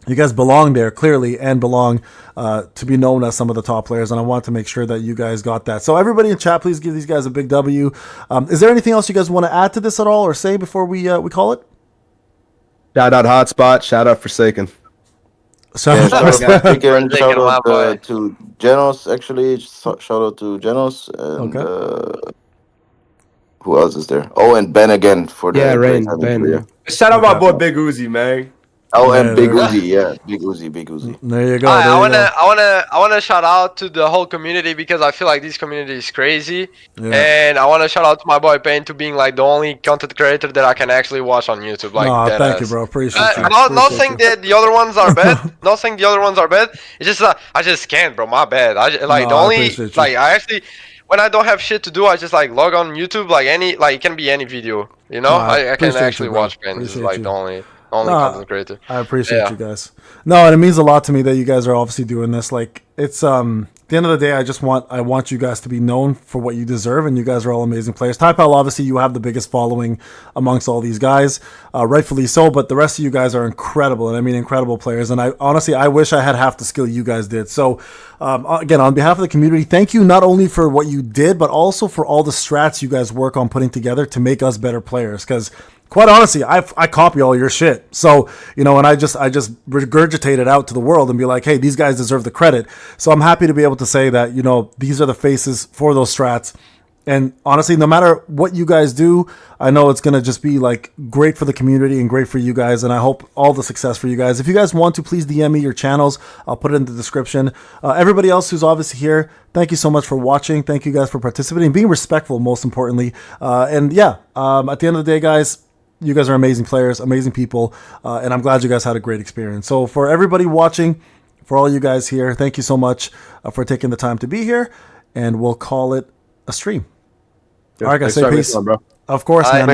You guys belong there, clearly, and belong to be known as some of the top players, and I want to make sure that you guys got that. So everybody in chat, please give these guys a big W. Is there anything else you guys want to add to this at all, or say before we call it? Shout out Hotspot, shout out Forsaken. Shout out to Genos, actually. Shout out to Genos. And, who else is there? Oh, and Ben again for the Ben. Shout out my boy Big Uzi, man. Oh, and Big Uzi, Big Uzi. There you go. I wanna shout out to the whole community, because I feel like this community is crazy, and I wanna shout out to my boy Payne to being like the only content creator that I can actually watch on YouTube. Like, thank you, bro. Appreciate you. Not saying that the other ones are bad. Not saying the other ones are bad. It's just I just can't, bro. My bad. I actually. When I don't have shit to do, I just like log on YouTube, it can be any video, you know. I can actually watch Payne. This is like the only content creator. I appreciate you guys. No, and it means a lot to me that you guys are obviously doing this. Like, it's at the end of the day, I want you guys to be known for what you deserve, and you guys are all amazing players. Taipal, obviously, you have the biggest following amongst all these guys, rightfully so, but the rest of you guys are incredible, and I mean incredible players, and I wish I had half the skill you guys did. So, again, on behalf of the community, thank you not only for what you did, but also for all the strats you guys work on putting together to make us better players, because quite honestly, I copy all your shit. So, and I just regurgitate it out to the world and be like, hey, these guys deserve the credit. So I'm happy to be able to say that, these are the faces for those strats. And honestly, no matter what you guys do, I know it's going to just be like great for the community and great for you guys. And I hope all the success for you guys. If you guys want to, please DM me your channels. I'll put it in the description. Everybody else who's obviously here, thank you so much for watching. Thank you guys for participating, being respectful, most importantly. At the end of the day, guys, you guys are amazing players, amazing people, and I'm glad you guys had a great experience. So for everybody watching, for all you guys here, thank you so much for taking the time to be here, and we'll call it a stream. All right, guys, say peace. Of course, man.